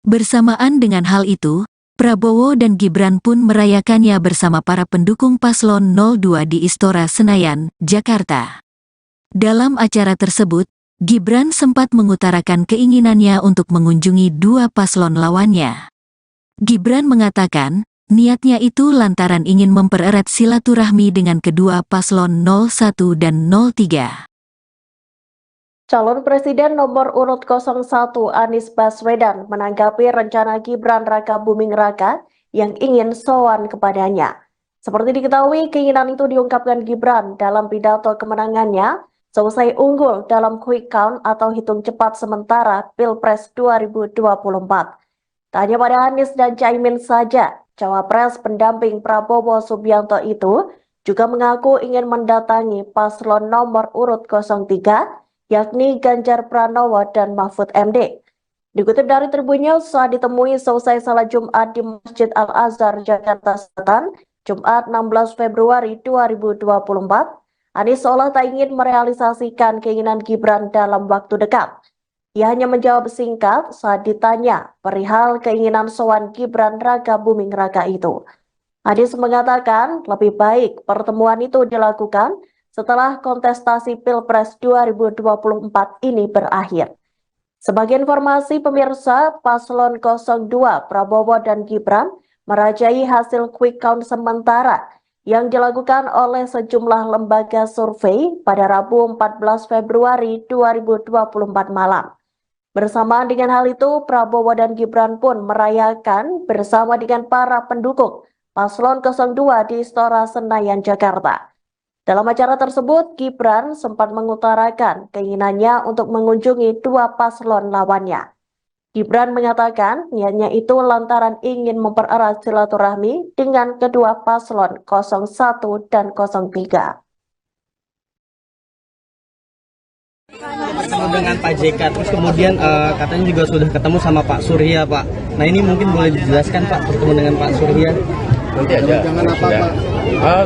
Bersamaan dengan hal itu, Prabowo dan Gibran pun merayakannya bersama para pendukung Paslon 02 di Istora Senayan, Jakarta. Dalam acara tersebut, Gibran sempat mengutarakan keinginannya untuk mengunjungi dua paslon lawannya. Gibran mengatakan, niatnya itu lantaran ingin mempererat silaturahmi dengan kedua paslon 01 dan 03. Calon Presiden nomor urut 01 Anies Baswedan menanggapi rencana Gibran Rakabuming Raka yang ingin sowan kepadanya. Seperti diketahui, keinginan itu diungkapkan Gibran dalam pidato kemenangannya seusai unggul dalam quick count atau hitung cepat sementara Pilpres 2024. Tak hanya pada Anies dan Caimin saja, Cawapres pendamping Prabowo Subianto itu juga mengaku ingin mendatangi paslon nomor urut 03, yakni Ganjar Pranowo dan Mahfud MD. Dikutip dari Tribun News, saat ditemui selesai salat Jumat di Masjid Al-Azhar, Jakarta Selatan, Jumat 16 Februari 2024, Anies seolah tak ingin merealisasikan keinginan Gibran dalam waktu dekat. Ia hanya menjawab singkat saat ditanya perihal keinginan sowan Gibran Rakabuming Raka itu. Anies mengatakan lebih baik pertemuan itu dilakukan setelah kontestasi Pilpres 2024 ini berakhir. Sebagai informasi pemirsa, Paslon 02 Prabowo dan Gibran merajai hasil quick count sementara yang dilakukan oleh sejumlah lembaga survei pada Rabu 14 Februari 2024 malam. Bersamaan dengan hal itu, Prabowo dan Gibran pun merayakan bersama dengan para pendukung Paslon 02 di Istora Senayan, Jakarta. Dalam acara tersebut, Gibran sempat mengutarakan keinginannya untuk mengunjungi dua paslon lawannya. Gibran mengatakan niatnya itu lantaran ingin mempererat silaturahmi dengan kedua paslon 01 dan 03. Bertemu dengan Pak JK, terus kemudian katanya juga sudah ketemu sama Pak Surya, Pak. Nah ini mungkin boleh dijelaskan, Pak, bertemu dengan Pak Surya? Nanti aja.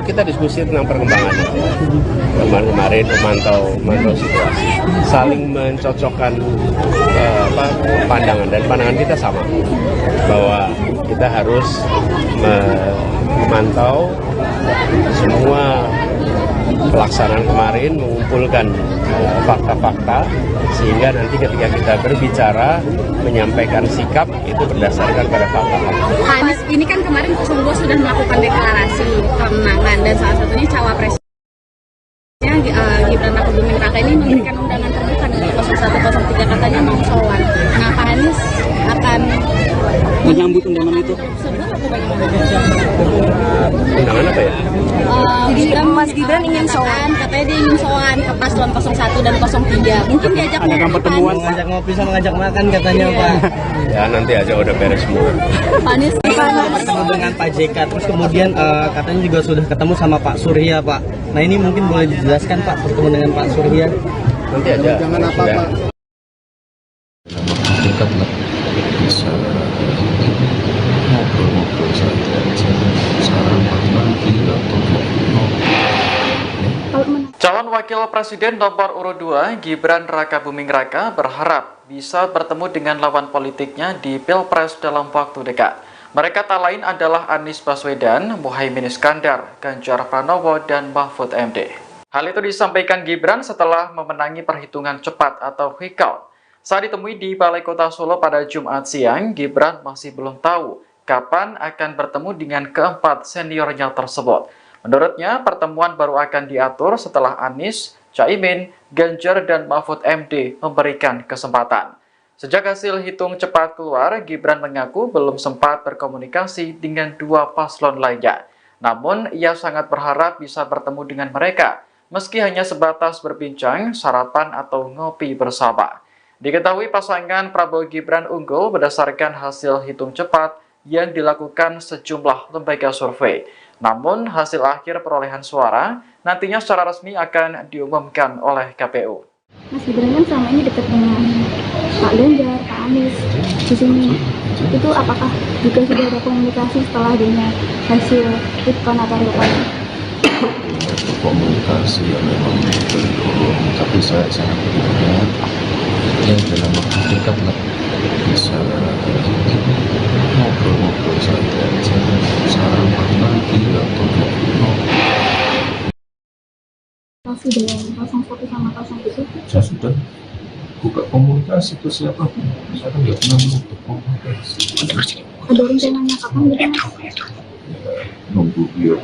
Kita diskusi tentang perkembangannya. Kemarin memantau situasi, saling mencocokkan pandangan, dan pandangan kita sama bahwa kita harus memantau semua pelaksanaan kemarin, mengumpulkan fakta-fakta, sehingga nanti ketika kita berbicara, menyampaikan sikap itu berdasarkan pada fakta-fakta. Anies ini kan kemarin 02 sudah melakukan deklarasi kemenangan, dan salah satunya cawapresnya Gibran Rakabuming Raka ini memberikan undangan terbuka untuk 0103, katanya mau sowan. Nah, Pak Anies akan menyambut undangan itu? Undangan apa ya? Mas Gibran ingin sowan, katanya dia ingin sowan ke paslon 01 dan 03. Mungkin diajak pertemuan, ngajak ngopi sama ngajak makan katanya, Pak. Ya nanti aja udah beres semua. Pak Anies bertemu dengan Pak JK, terus kemudian katanya juga sudah ketemu sama Pak Surya, Pak. Nah ini mungkin boleh dijelaskan, Pak, bertemu dengan Pak Surya? Nanti aja. Jangan apa, Pak. Dekat lah, bisa ngobrol-ngobrol saja aja, sarapan lagi atau Calon Wakil Presiden nomor urut 2 Gibran Rakabuming Raka berharap bisa bertemu dengan lawan politiknya di Pilpres dalam waktu dekat. Mereka tak lain adalah Anies Baswedan, Muhaimin Iskandar, Ganjar Pranowo, dan Mahfud MD. Hal itu disampaikan Gibran setelah memenangi perhitungan cepat atau quick count. Saat ditemui di Balai Kota Solo pada Jumat siang, Gibran masih belum tahu kapan akan bertemu dengan keempat seniornya tersebut. Menurutnya, pertemuan baru akan diatur setelah Anies, Caimin, Ganjar, dan Mahfud MD memberikan kesempatan. Sejak hasil hitung cepat keluar, Gibran mengaku belum sempat berkomunikasi dengan dua paslon lainnya. Namun, ia sangat berharap bisa bertemu dengan mereka, meski hanya sebatas berbincang, sarapan, atau ngopi bersama. Diketahui pasangan Prabowo Gibran unggul berdasarkan hasil hitung cepat yang dilakukan sejumlah lembaga survei. Namun, hasil akhir perolehan suara nantinya secara resmi akan diumumkan oleh KPU. Mas Gibran kan selama ini dekat dengan Pak Ganjar, Pak Anies di sini. Itu apakah juga sudah ada komunikasi setelah adanya hasil quick count atau real count? Komunikasi yang memang belum, tapi saya sangat berharap yang dalam waktu dekat lah bisa ngobrol-ngobrol saja aja, sarapan lagi atau Masih dengan 01 sama 03? saya sudah buka komunikasi ke siapapun, saya kan nggak pernah menutup komunikasi. Ada rencananya kapan gitu? Nunggu beliau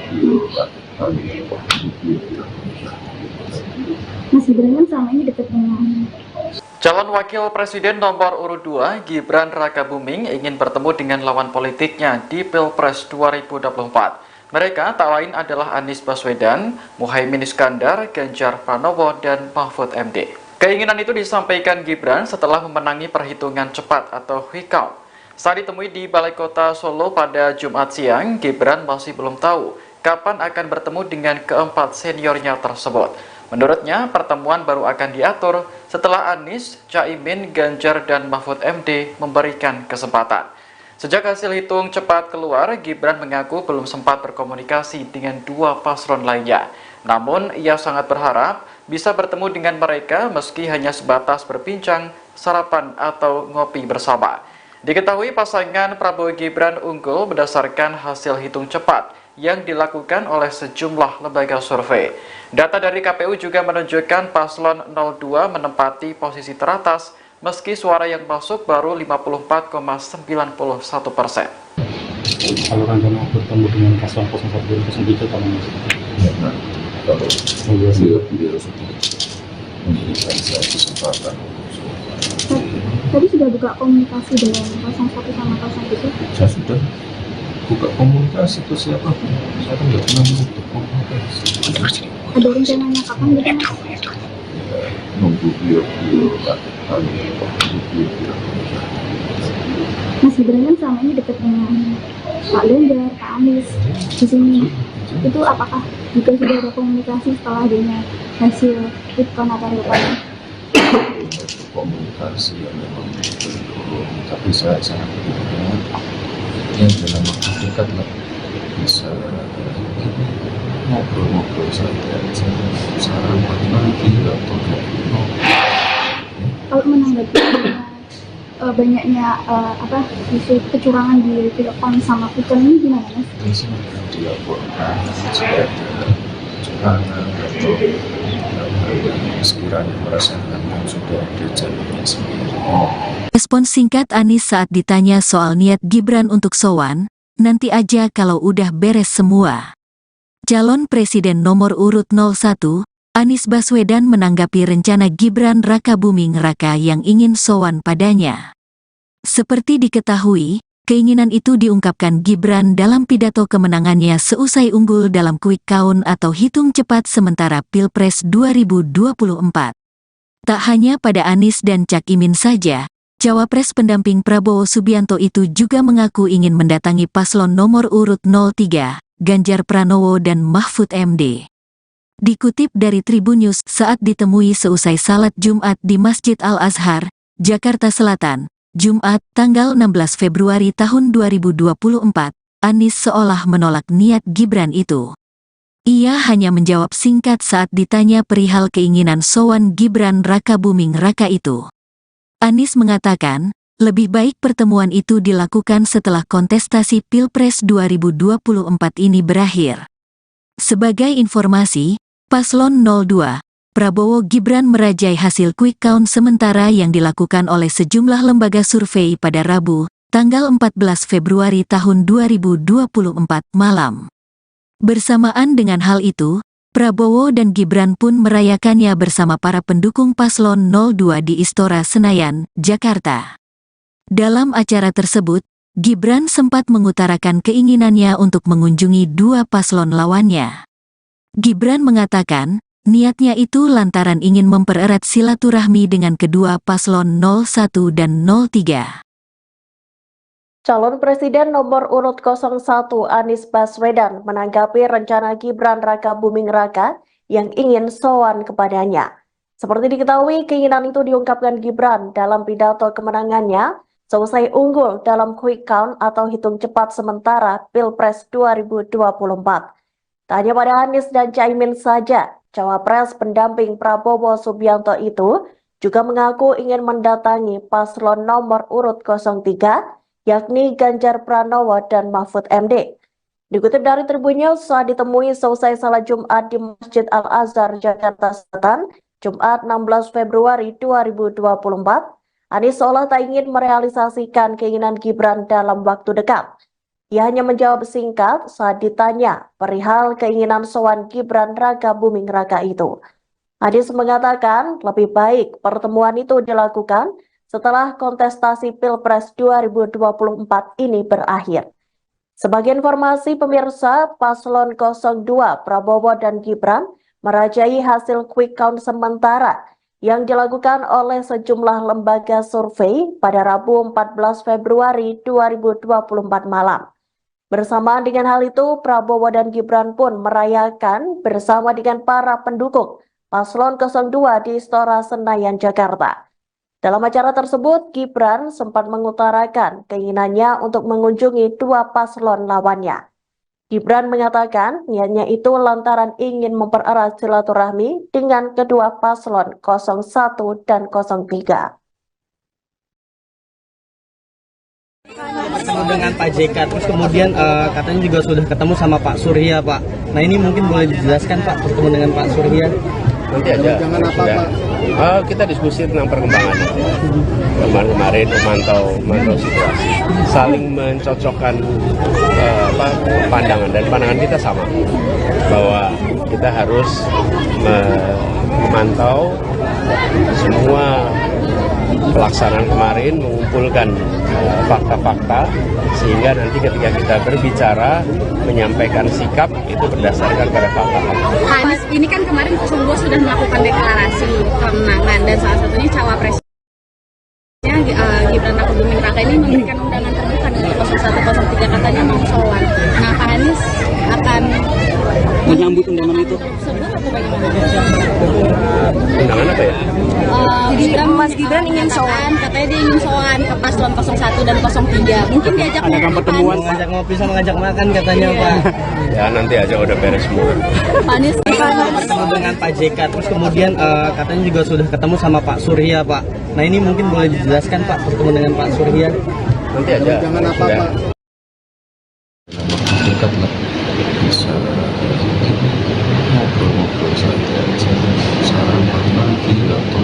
Mas Gibran kan selama ini dekat dengan Calon Wakil Presiden nomor urut 2 Gibran Rakabuming ingin bertemu dengan lawan politiknya di Pilpres 2024. Mereka tak lain adalah Anies Baswedan, Muhaimin Iskandar, Ganjar Pranowo, dan Mahfud MD. Keinginan itu disampaikan Gibran setelah memenangi perhitungan cepat atau quick count. Saat ditemui di Balai Kota Solo pada Jumat siang, Gibran masih belum tahu kapan akan bertemu dengan keempat seniornya tersebut. Menurutnya, pertemuan baru akan diatur setelah Anies, Caimin, Ganjar, dan Mahfud MD memberikan kesempatan. Sejak hasil hitung cepat keluar, Gibran mengaku belum sempat berkomunikasi dengan dua paslon lainnya. Namun, ia sangat berharap bisa bertemu dengan mereka meski hanya sebatas berbincang, sarapan, atau ngopi bersama. Diketahui pasangan Prabowo Gibran unggul berdasarkan hasil hitung cepat yang dilakukan oleh sejumlah lembaga survei. Data dari KPU juga menunjukkan paslon 02 menempati posisi teratas meski suara yang masuk baru 54,91%. Kalau rencana bertemu dengan paslon 01 dan 03 kapan mas? Kalau beliau sudah memberikan saya kesempatan. Tadi sudah buka komunikasi dengan 01 sama 03? Saya sudah buka komunikasi ke siapapun. Saya kan nggak pernah menutup komunikasi. Ada rencananya kapan gitu mas? Nunggu beliau Mas Gibran kan selama ini dekat dengan Pak Ganjar, Pak Anies di sini. Itu apakah juga sudah ada komunikasi setelah adanya hasil quick-count atau real-count? Komunikasi yang memang belum, tapi saya sangat berharap yang dalam waktu dekat lah bisa ngobrol-ngobrol saja, sarapan lagi atau Kalau menanggapi banyaknya isu kecurangan di real-count sama quick-count ini gimana mas? dilaporkan jika ada kecurangan atau sekiranya merasakan yang sudah ada jalurnya sendiri. Respon singkat Anies saat ditanya soal niat Gibran untuk sowan, nanti aja kalau udah beres semua. Calon Presiden nomor urut 01, Anies Baswedan menanggapi rencana Gibran Rakabuming Raka yang ingin sowan padanya. Seperti diketahui, keinginan itu diungkapkan Gibran dalam pidato kemenangannya seusai unggul dalam quick count atau hitung cepat sementara Pilpres 2024. Tak hanya pada Anies dan Cak Imin saja, Cawapres pendamping Prabowo Subianto itu juga mengaku ingin mendatangi paslon nomor urut 03, Ganjar Pranowo dan Mahfud MD. Dikutip dari Tribunnews saat ditemui seusai salat Jumat di Masjid Al-Azhar, Jakarta Selatan, Jumat, tanggal 16 Februari tahun 2024, Anies seolah menolak niat Gibran itu. Ia hanya menjawab singkat saat ditanya perihal keinginan sowan Gibran Rakabuming Raka itu. Anies mengatakan, lebih baik pertemuan itu dilakukan setelah kontestasi Pilpres 2024 ini berakhir. Sebagai informasi, Paslon 02, Prabowo Gibran merajai hasil quick count sementara yang dilakukan oleh sejumlah lembaga survei pada Rabu, tanggal 14 Februari tahun 2024 malam. Bersamaan dengan hal itu, Prabowo dan Gibran pun merayakannya bersama para pendukung Paslon 02 di Istora Senayan, Jakarta. Dalam acara tersebut, Gibran sempat mengutarakan keinginannya untuk mengunjungi dua paslon lawannya. Gibran mengatakan, niatnya itu lantaran ingin mempererat silaturahmi dengan kedua paslon 01 dan 03. Calon Presiden nomor urut 01 Anies Baswedan menanggapi rencana Gibran Rakabuming Raka yang ingin sowan kepadanya. Seperti diketahui, keinginan itu diungkapkan Gibran dalam pidato kemenangannya seusai unggul dalam quick count atau hitung cepat sementara Pilpres 2024. Tak hanya pada Anies dan Caimin saja, Cawapres pendamping Prabowo Subianto itu juga mengaku ingin mendatangi paslon nomor urut 03, yakni Ganjar Pranowo dan Mahfud MD. Dikutip dari Tribunnews saat ditemui seusai salat Jumat di Masjid Al-Azhar, Jakarta Selatan, Jumat 16 Februari 2024, Anies seolah tak ingin merealisasikan keinginan Gibran dalam waktu dekat. Ia hanya menjawab singkat saat ditanya perihal keinginan sowan Gibran Rakabuming Raka itu. Anies mengatakan lebih baik pertemuan itu dilakukan setelah kontestasi Pilpres 2024 ini berakhir. Sebagai informasi pemirsa, Paslon 02 Prabowo dan Gibran merajai hasil quick count sementara yang dilakukan oleh sejumlah lembaga survei pada Rabu 14 Februari 2024 malam. Bersamaan dengan hal itu, Prabowo dan Gibran pun merayakan bersama dengan para pendukung Paslon 02 di Istora Senayan, Jakarta. Dalam acara tersebut, Gibran sempat mengutarakan keinginannya untuk mengunjungi dua paslon lawannya. Gibran mengatakan niatnya itu lantaran ingin mempererat silaturahmi dengan kedua paslon 01 dan 03. Ketemu dengan Pak JK, terus kemudian katanya juga sudah ketemu sama Pak Surya, Pak. Nah ini mungkin boleh dijelaskan Pak, bertemu dengan Pak Surya. Nanti aja. Kita diskusi tentang perkembangannya. kemarin memantau situasi, saling mencocokkan pandangan, dan pandangan kita sama bahwa kita harus memantau semua pelaksanaan kemarin, mengumpulkan fakta-fakta, sehingga nanti ketika kita berbicara, menyampaikan sikap itu berdasarkan pada fakta-fakta. Anies ini kan kemarin 02 sudah melakukan deklarasi kemenangan, dan salah satunya cawapresnya Gibran Rakabuming Raka ini memberikan undangan terbuka untuk 0103, katanya mau sowan. Nah, Pak Anies akan menyambut undangan itu. sebut atau bagaimana? Undangan apa ya? Mas Gibran ingin sowan, katanya dia ingin sowan ke paslon 01 dan 03. Mungkin diajak Pertemuan ngajak ngopi sama ngajak makan katanya Pak. Ya nanti aja udah beres semua. Pak Anies Bertemu dengan Pak JK, terus kemudian katanya juga sudah ketemu sama Pak Surya Pak. Nah ini mungkin boleh dijelaskan Pak, bertemu dengan Pak Surya. Nanti aja. Jangan apa sudah. Pak? Dekat lah, bisa ngobrol-ngobrol saja. Saran nanti atau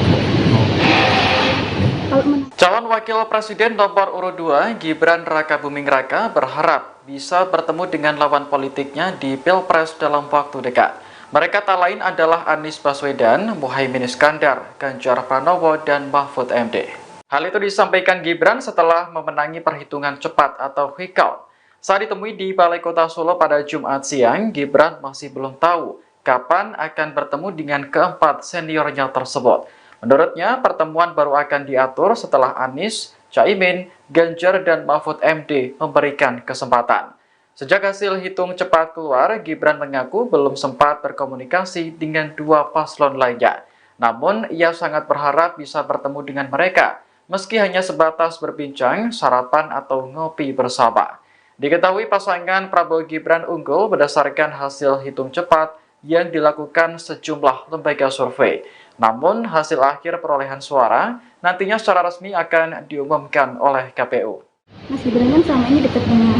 Calon Wakil Presiden nomor urut 2 Gibran Rakabuming Raka berharap bisa bertemu dengan lawan politiknya di Pilpres dalam waktu dekat. Mereka tak lain adalah Anies Baswedan, Muhaimin Iskandar, Ganjar Pranowo, dan Mahfud MD. Hal itu disampaikan Gibran setelah memenangi perhitungan cepat atau quick count. Saat ditemui di Balai Kota Solo pada Jumat siang, Gibran masih belum tahu kapan akan bertemu dengan keempat seniornya tersebut. Menurutnya, pertemuan baru akan diatur setelah Anies, Caimin, Ganjar, dan Mahfud MD memberikan kesempatan. Sejak hasil hitung cepat keluar, Gibran mengaku belum sempat berkomunikasi dengan dua paslon lainnya. Namun, ia sangat berharap bisa bertemu dengan mereka, meski hanya sebatas berbincang, sarapan, atau ngopi bersama. Diketahui pasangan Prabowo Gibran unggul berdasarkan hasil hitung cepat yang dilakukan sejumlah lembaga survei. Namun, hasil akhir perolehan suara nantinya secara resmi akan diumumkan oleh KPU. Mas Gibran kan selama ini dekat dengan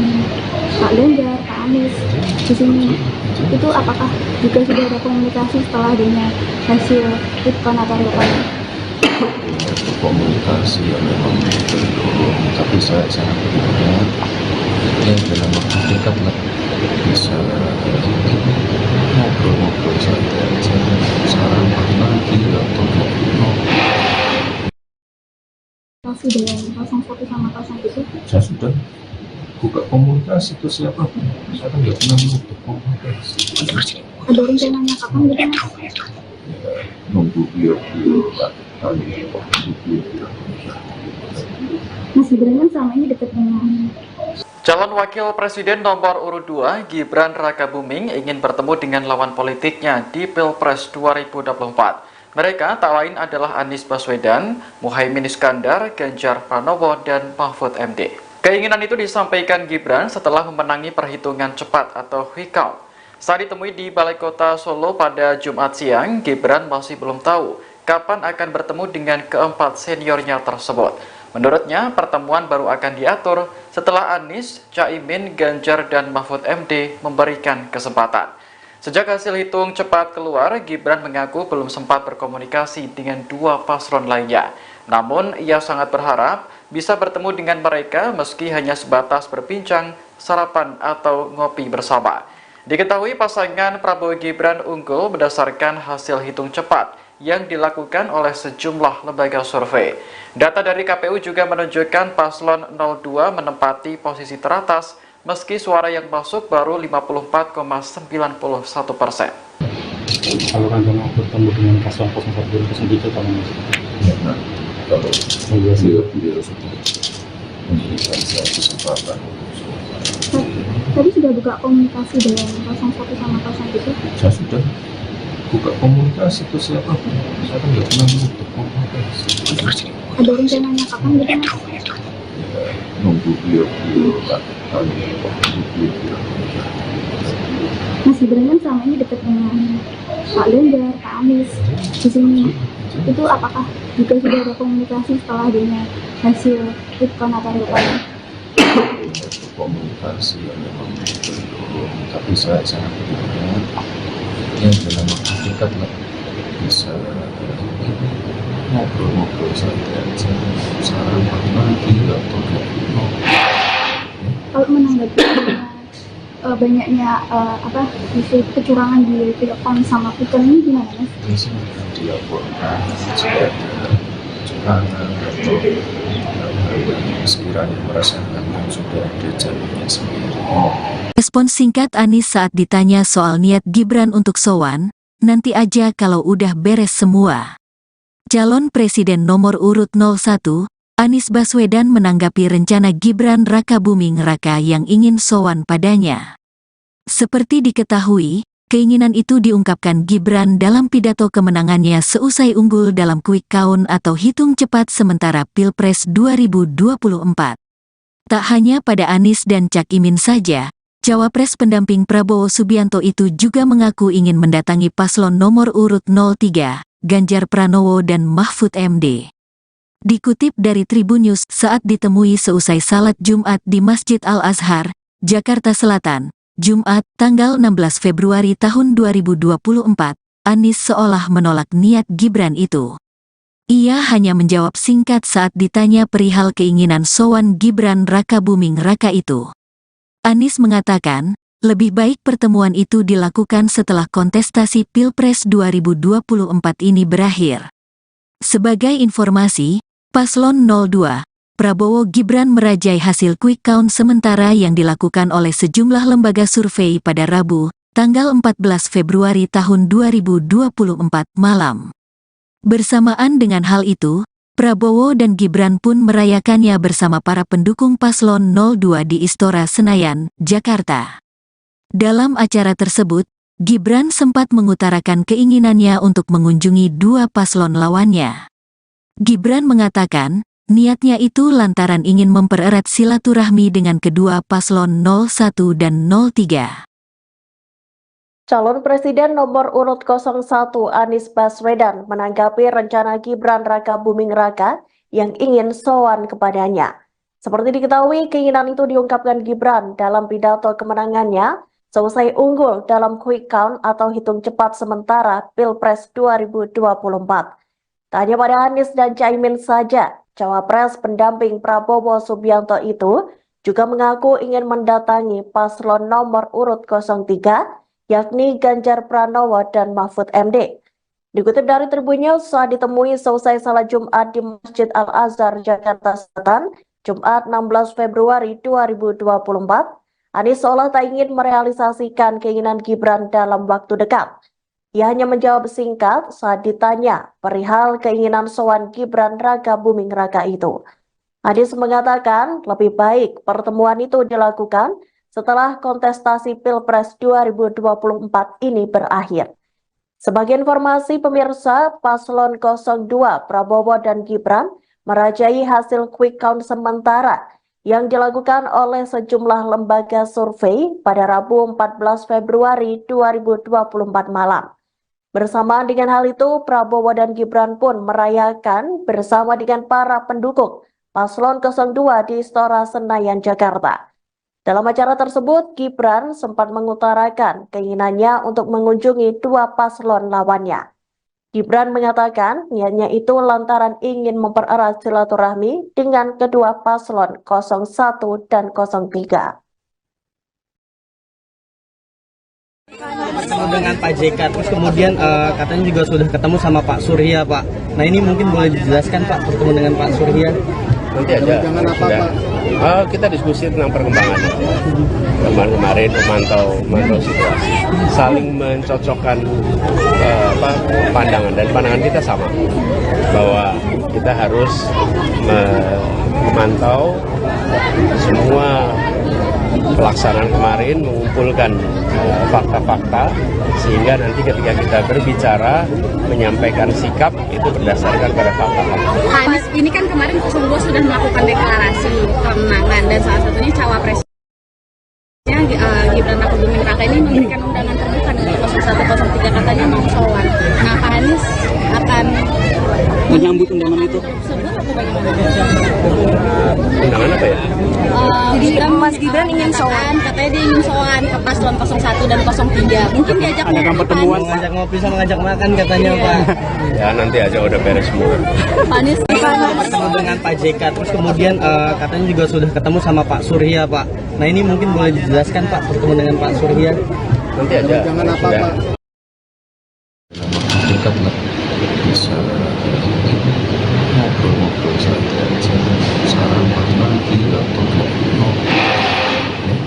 Pak Ganjar, Pak Anies di sini. Itu apakah juga sudah ada komunikasi setelah adanya hasil quick-count atau real count? komunikasi yang memang belum, tapi saya sangat berharap ya dalam waktu dekat lah bisa ngobrol-ngobrol saja, saran nanti atau Dengan 01 sama 02 saya sudah buka komunikasi ke siapa pun, saya kan nggak pernah menutup komunikasi. ada rencananya kapan gitu? Ya, nunggu beliau kali Mas Gibran kan selama ini dekat dengan Calon Wakil Presiden nomor urut 2 Gibran Rakabuming ingin bertemu dengan lawan politiknya di Pilpres 2024. Mereka tak lain adalah Anies Baswedan, Muhaimin Iskandar, Ganjar Pranowo, dan Mahfud MD. Keinginan itu disampaikan Gibran setelah memenangi perhitungan cepat atau quick count. Saat ditemui di Balai Kota Solo pada Jumat siang, Gibran masih belum tahu kapan akan bertemu dengan keempat seniornya tersebut. Menurutnya, pertemuan baru akan diatur setelah Anies, Caimin, Ganjar, dan Mahfud MD memberikan kesempatan. Sejak hasil hitung cepat keluar, Gibran mengaku belum sempat berkomunikasi dengan dua paslon lainnya. Namun, ia sangat berharap bisa bertemu dengan mereka meski hanya sebatas berbincang, sarapan, atau ngopi bersama. Diketahui pasangan Prabowo Gibran unggul berdasarkan hasil hitung cepat yang dilakukan oleh sejumlah lembaga survei. Data dari KPU juga menunjukkan paslon 02 menempati posisi teratas meski suara yang masuk baru 54,91%. Kalau rencana bertemu dengan paslon 01 dan 03 kapan mas? nah, kalau beliau sudah memberikan saya kesempatan. tadi sudah buka komunikasi dengan 01 sama 03. Saya sudah buka komunikasi ke siapa pun, saya kan nggak pernah menutup komunikasi. Ada rencananya kapan gitu? Ya, nunggu beliau kali Mas Gibran kan selama ini dekat dengan Pak Ganjar, Pak Anies di sini. Itu apakah juga sudah ada komunikasi setelah adanya hasil quick-count atau real count? komunikasi yang memang belum, tapi saya sangat berharap ya dalam waktu dekat lah bisa ngobrol-ngobrol saja, saran Kalau menanggapi banyaknya isu kecurangan di Pilkon sama Pilkon ini gimana, Mas? Biasanya dilaporkan jika ada kecurangan atau sekiranya merasakan sudah ada jalurnya sendiri. Respon singkat Anies saat ditanya soal niat Gibran untuk sowan, nanti aja kalau udah beres semua. Calon Presiden nomor urut 01, Anies Baswedan menanggapi rencana Gibran Rakabuming Raka yang ingin sowan padanya. Seperti diketahui, keinginan itu diungkapkan Gibran dalam pidato kemenangannya seusai unggul dalam quick count atau hitung cepat sementara Pilpres 2024. Tak hanya pada Anies dan Cak Imin saja, Cawapres pendamping Prabowo Subianto itu juga mengaku ingin mendatangi paslon nomor urut 03, Ganjar Pranowo dan Mahfud MD. Dikutip dari Tribunnews saat ditemui seusai salat Jumat di Masjid Al-Azhar, Jakarta Selatan, Jumat, tanggal 16 Februari tahun 2024, Anies seolah menolak niat Gibran itu. Ia hanya menjawab singkat saat ditanya perihal keinginan sowan Gibran Rakabuming Raka itu. Anies mengatakan, lebih baik pertemuan itu dilakukan setelah kontestasi Pilpres 2024 ini berakhir. Sebagai informasi, Paslon 02, Prabowo Gibran merajai hasil quick count sementara yang dilakukan oleh sejumlah lembaga survei pada Rabu, tanggal 14 Februari tahun 2024 malam. Bersamaan dengan hal itu, Prabowo dan Gibran pun merayakannya bersama para pendukung Paslon 02 di Istora Senayan, Jakarta. Dalam acara tersebut, Gibran sempat mengutarakan keinginannya untuk mengunjungi dua paslon lawannya. Gibran mengatakan, niatnya itu lantaran ingin mempererat silaturahmi dengan kedua paslon 01 dan 03. Calon Presiden nomor urut 01 Anies Baswedan menanggapi rencana Gibran Rakabuming Raka yang ingin sowan kepadanya. Seperti diketahui, keinginan itu diungkapkan Gibran dalam pidato kemenangannya seusai unggul dalam quick count atau hitung cepat sementara Pilpres 2024. Tak hanya pada Anies dan Caimin saja, Cawapres pendamping Prabowo Subianto itu juga mengaku ingin mendatangi paslon nomor urut 03, yakni Ganjar Pranowo dan Mahfud MD. Dikutip dari Tribunnews saat ditemui seusai salat Jumat di Masjid Al-Azhar, Jakarta Selatan, Jumat 16 Februari 2024, Anies seolah tak ingin merealisasikan keinginan Gibran dalam waktu dekat. Ia hanya menjawab singkat saat ditanya perihal keinginan sowan Gibran Rakabuming Raka itu. Anies mengatakan lebih baik pertemuan itu dilakukan setelah kontestasi Pilpres 2024 ini berakhir. Sebagai informasi pemirsa, Paslon 02 Prabowo dan Gibran merajai hasil quick count sementara yang dilakukan oleh sejumlah lembaga survei pada Rabu 14 Februari 2024 malam. Bersamaan dengan hal itu, Prabowo dan Gibran pun merayakan bersama dengan para pendukung Paslon 02 di Istora Senayan, Jakarta. Dalam acara tersebut, Gibran sempat mengutarakan keinginannya untuk mengunjungi dua paslon lawannya. Gibran mengatakan niatnya itu lantaran ingin mempererat silaturahmi dengan kedua paslon 01 dan 03. Bertemu dengan Pak JK, terus kemudian katanya juga sudah ketemu sama Pak Surya, Pak. Nah ini mungkin boleh dijelaskan, Pak, bertemu dengan Pak Surya? Nanti aja. Kita diskusi tentang perkembangan. Kemarin memantau situasi, saling mencocokkan pandangan, dan pandangan kita sama bahwa kita harus memantau semua pelaksanaan kemarin, mengumpulkan fakta-fakta sehingga nanti ketika kita berbicara menyampaikan sikap itu berdasarkan pada fakta-fakta. Anies ini kan kemarin sungguh sudah melakukan deklarasi kemenangan dan salah satunya cawapresnya Gibran Rakabuming Raka ini memberikan undangan terbuka dari 0103 katanya mau sowan. Nah, Pak Anies akan menyambut undangan itu? Tersebut atau bagaimana? Undangan apa ya? Jadi Mas Gibran ingin sowan, katanya dia ingin sowan ke paslon 01 dan 03. Mungkin diajak Adakan pertemuan? Ngajak ngopi sama ngajak makan katanya Pak. Ya nanti aja udah beres semua. Pak Anies Ketemu dengan Pak JK, terus kemudian katanya juga sudah ketemu sama Pak Surya Pak. Nah ini mungkin boleh dijelaskan Pak bertemu dengan Pak Surya. Nanti aja. Jangan apa Sudah. Pak? Dekat lah, bisa ngobrol-ngobrol saja, sarapan lagi atau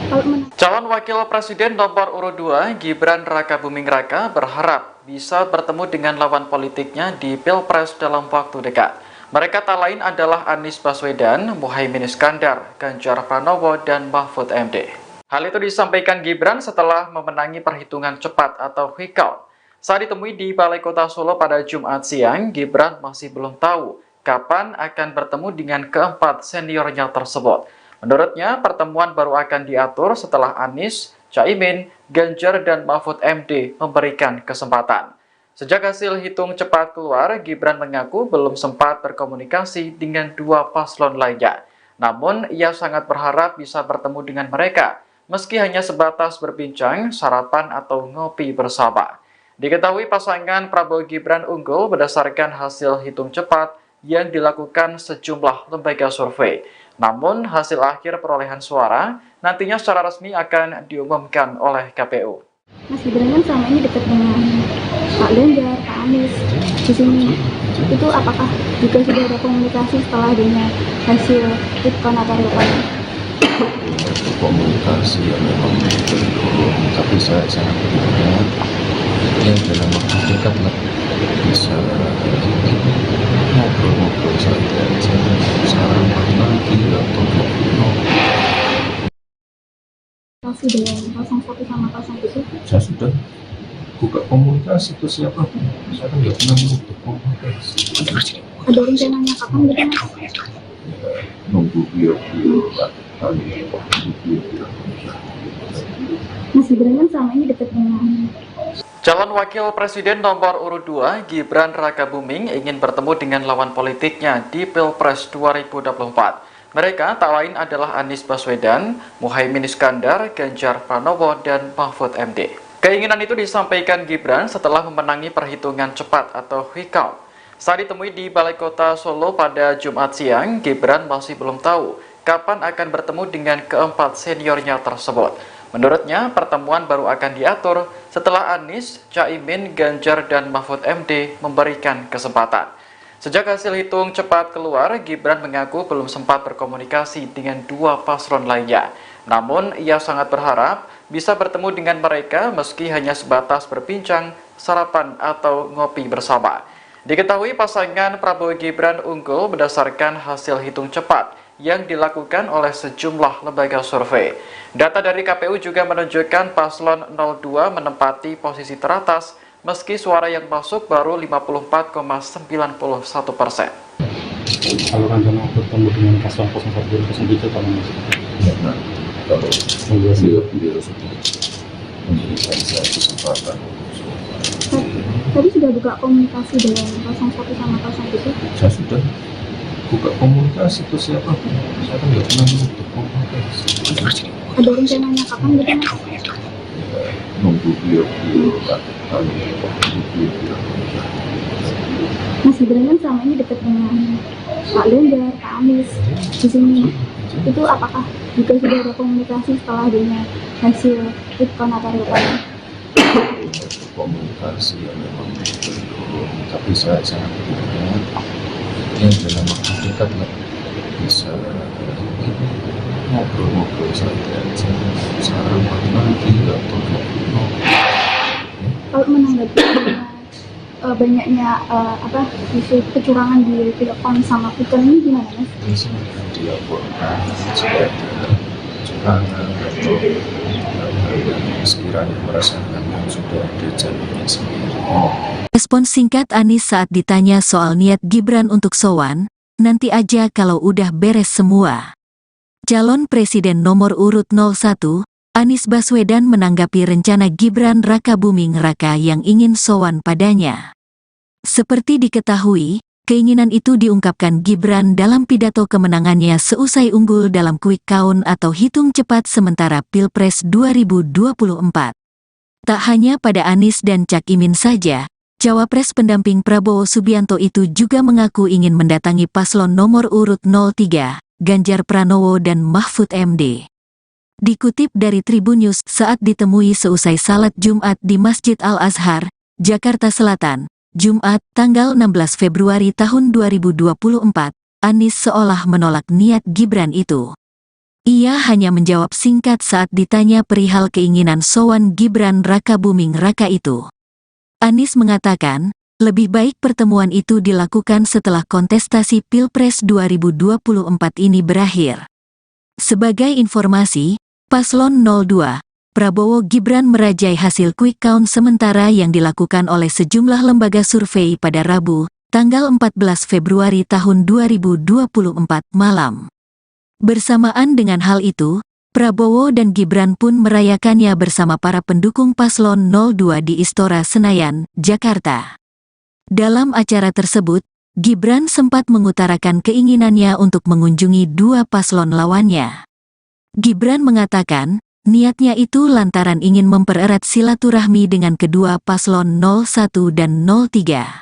Kalau menang Calon Wakil Presiden nomor urut 2 Gibran Raka Buming Raka berharap bisa bertemu dengan lawan politiknya di Pilpres dalam waktu dekat. Mereka tak lain adalah Anies Baswedan, Muhaimin Iskandar, Ganjar Pranowo, dan Mahfud MD. Hal itu disampaikan Gibran setelah memenangi perhitungan cepat atau quick count. Saat ditemui di Balai Kota Solo pada Jumat siang, Gibran masih belum tahu kapan akan bertemu dengan keempat seniornya tersebut. Menurutnya, pertemuan baru akan diatur setelah Anies, Caimin, Ganjar, dan Mahfud MD memberikan kesempatan. Sejak hasil hitung cepat keluar, Gibran mengaku belum sempat berkomunikasi dengan dua paslon lainnya. Namun, ia sangat berharap bisa bertemu dengan mereka, meski hanya sebatas berbincang, sarapan, atau ngopi bersama. Diketahui pasangan Prabowo Gibran unggul berdasarkan hasil hitung cepat yang dilakukan sejumlah lembaga survei. Namun, hasil akhir perolehan suara nantinya secara resmi akan diumumkan oleh KPU. Mas Gibran kan selama ini dekat dengan Pak Ganjar, Pak Anies di sini. Itu apakah juga sudah ada komunikasi setelah adanya hasil quick count atau real count? komunikasi yang memang belum, tapi saya sangat berharap ya dalam waktu dekat lah bisa ngobrol-ngobrol saja, sarapan lagi atau Komunikasi dengan 01 sama 02? saya sudah buka komunikasi ke siapapun, saya kan nggak pernah menutup komunikasi. Ada rencananya kapan gitu Mas? Ya, nunggu beliau kali Mas Gibran kan selama ini dekat dengan Calon Wakil Presiden nomor urut 2 Gibran Raka Buming ingin bertemu dengan lawan politiknya di Pilpres 2024. Mereka tak lain adalah Anies Baswedan, Muhaimin Iskandar, Ganjar Pranowo, dan Mahfud MD. Keinginan itu disampaikan Gibran setelah memenangi perhitungan cepat atau quick count. Saat ditemui di Balai Kota Solo pada Jumat siang, Gibran masih belum tahu kapan akan bertemu dengan keempat seniornya tersebut. Menurutnya, pertemuan baru akan diatur setelah Anies, Caimin, Ganjar, dan Mahfud MD memberikan kesempatan. Sejak hasil hitung cepat keluar, Gibran mengaku belum sempat berkomunikasi dengan dua paslon lainnya. Namun, ia sangat berharap bisa bertemu dengan mereka meski hanya sebatas berbincang, sarapan, atau ngopi bersama. Diketahui pasangan Prabowo Gibran unggul berdasarkan hasil hitung cepat yang dilakukan oleh sejumlah lembaga survei. Data dari KPU juga menunjukkan paslon 02 menempati posisi teratas meski suara yang masuk baru 54,91%. Kalau rencana bertemu dengan paslon 01 dan 03 kapan Mas? ya, nah, kalau beliau sudah memberikan saya kesempatan tadi sudah buka komunikasi dengan 01 sama 02? saya sudah buka komunikasi ke siapapun, saya kan nggak pernah menutup komunikasi. Ada rencananya kapan gitu Mas? Ya, nunggu beliau kali Mas Gibran kan selama ini dekat dengan Pak Ganjar, Pak Anies di sini. Itu apakah juga sudah ada komunikasi setelah adanya hasil quick count atau real count? komunikasi yang memang belum, tapi saya sangat berharap ya dalam waktu dekat lah bisa ngobrol-ngobrol saja, sarapan lagi atau Kalau menanggapi banyaknya isu kecurangan di Pilpres sama quick count ini gimana Mas? ini sebenarnya dilaporkan jika ada kecurangan atau sekiranya merasakan yang sudah ada jalurnya sendiri. Respon singkat Anies saat ditanya soal niat Gibran untuk sowan, nanti aja kalau udah beres semua. Calon Presiden nomor urut 01, Anies Baswedan menanggapi rencana Gibran Raka Buming Raka yang ingin sowan padanya. Seperti diketahui, Keinginan itu diungkapkan Gibran dalam pidato kemenangannya seusai unggul dalam quick count atau hitung cepat sementara Pilpres 2024. Tak hanya pada Anies dan Cak Imin saja, Cawapres pendamping Prabowo Subianto itu juga mengaku ingin mendatangi paslon nomor urut 03, Ganjar Pranowo dan Mahfud MD. Dikutip dari Tribun News saat ditemui seusai salat Jumat di Masjid Al-Azhar, Jakarta Selatan, Jumat, tanggal 16 Februari tahun 2024, Anies seolah menolak niat Gibran itu. Ia hanya menjawab singkat saat ditanya perihal keinginan sowan Gibran Rakabuming Raka itu. Anies mengatakan, lebih baik pertemuan itu dilakukan setelah kontestasi Pilpres 2024 ini berakhir. Sebagai informasi, Paslon 02, Prabowo Gibran merajai hasil quick count sementara yang dilakukan oleh sejumlah lembaga survei pada Rabu, tanggal 14 Februari tahun 2024 malam. Bersamaan dengan hal itu, Prabowo dan Gibran pun merayakannya bersama para pendukung Paslon 02 di Istora Senayan, Jakarta. Dalam acara tersebut, Gibran sempat mengutarakan keinginannya untuk mengunjungi dua paslon lawannya. Gibran mengatakan, niatnya itu lantaran ingin mempererat silaturahmi dengan kedua paslon 01 dan 03.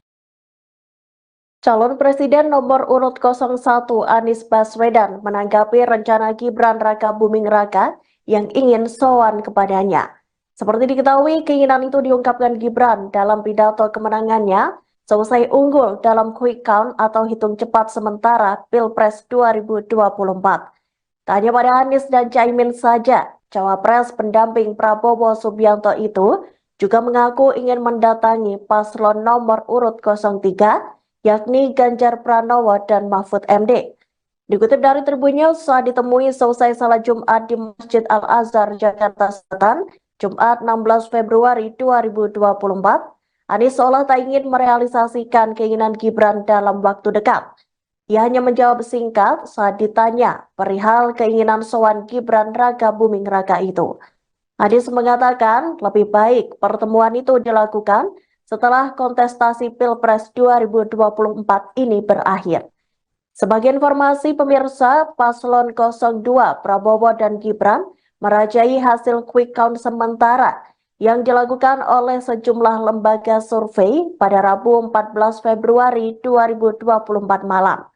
Calon Presiden nomor urut 01 Anies Baswedan menanggapi rencana Gibran Rakabuming Raka yang ingin sowan kepadanya. Seperti diketahui, keinginan itu diungkapkan Gibran dalam pidato kemenangannya seusai unggul dalam quick count atau hitung cepat sementara Pilpres 2024. Tak hanya pada Anies dan Caimin saja, Cawapres pendamping Prabowo Subianto itu juga mengaku ingin mendatangi paslon nomor urut 03, yakni Ganjar Pranowo dan Mahfud MD. Dikutip dari Tribun News, saat ditemui seusai salat Jumat di Masjid Al-Azhar, Jakarta Selatan, Jumat 16 Februari 2024, Anies seolah tak ingin merealisasikan keinginan Gibran dalam waktu dekat. Ia hanya menjawab singkat saat ditanya perihal keinginan sowan Gibran Rakabuming Raka itu. Anies mengatakan lebih baik pertemuan itu dilakukan setelah kontestasi Pilpres 2024 ini berakhir. Sebagai informasi pemirsa, Paslon 02 Prabowo dan Gibran merajai hasil quick count sementara yang dilakukan oleh sejumlah lembaga survei pada Rabu 14 Februari 2024 malam.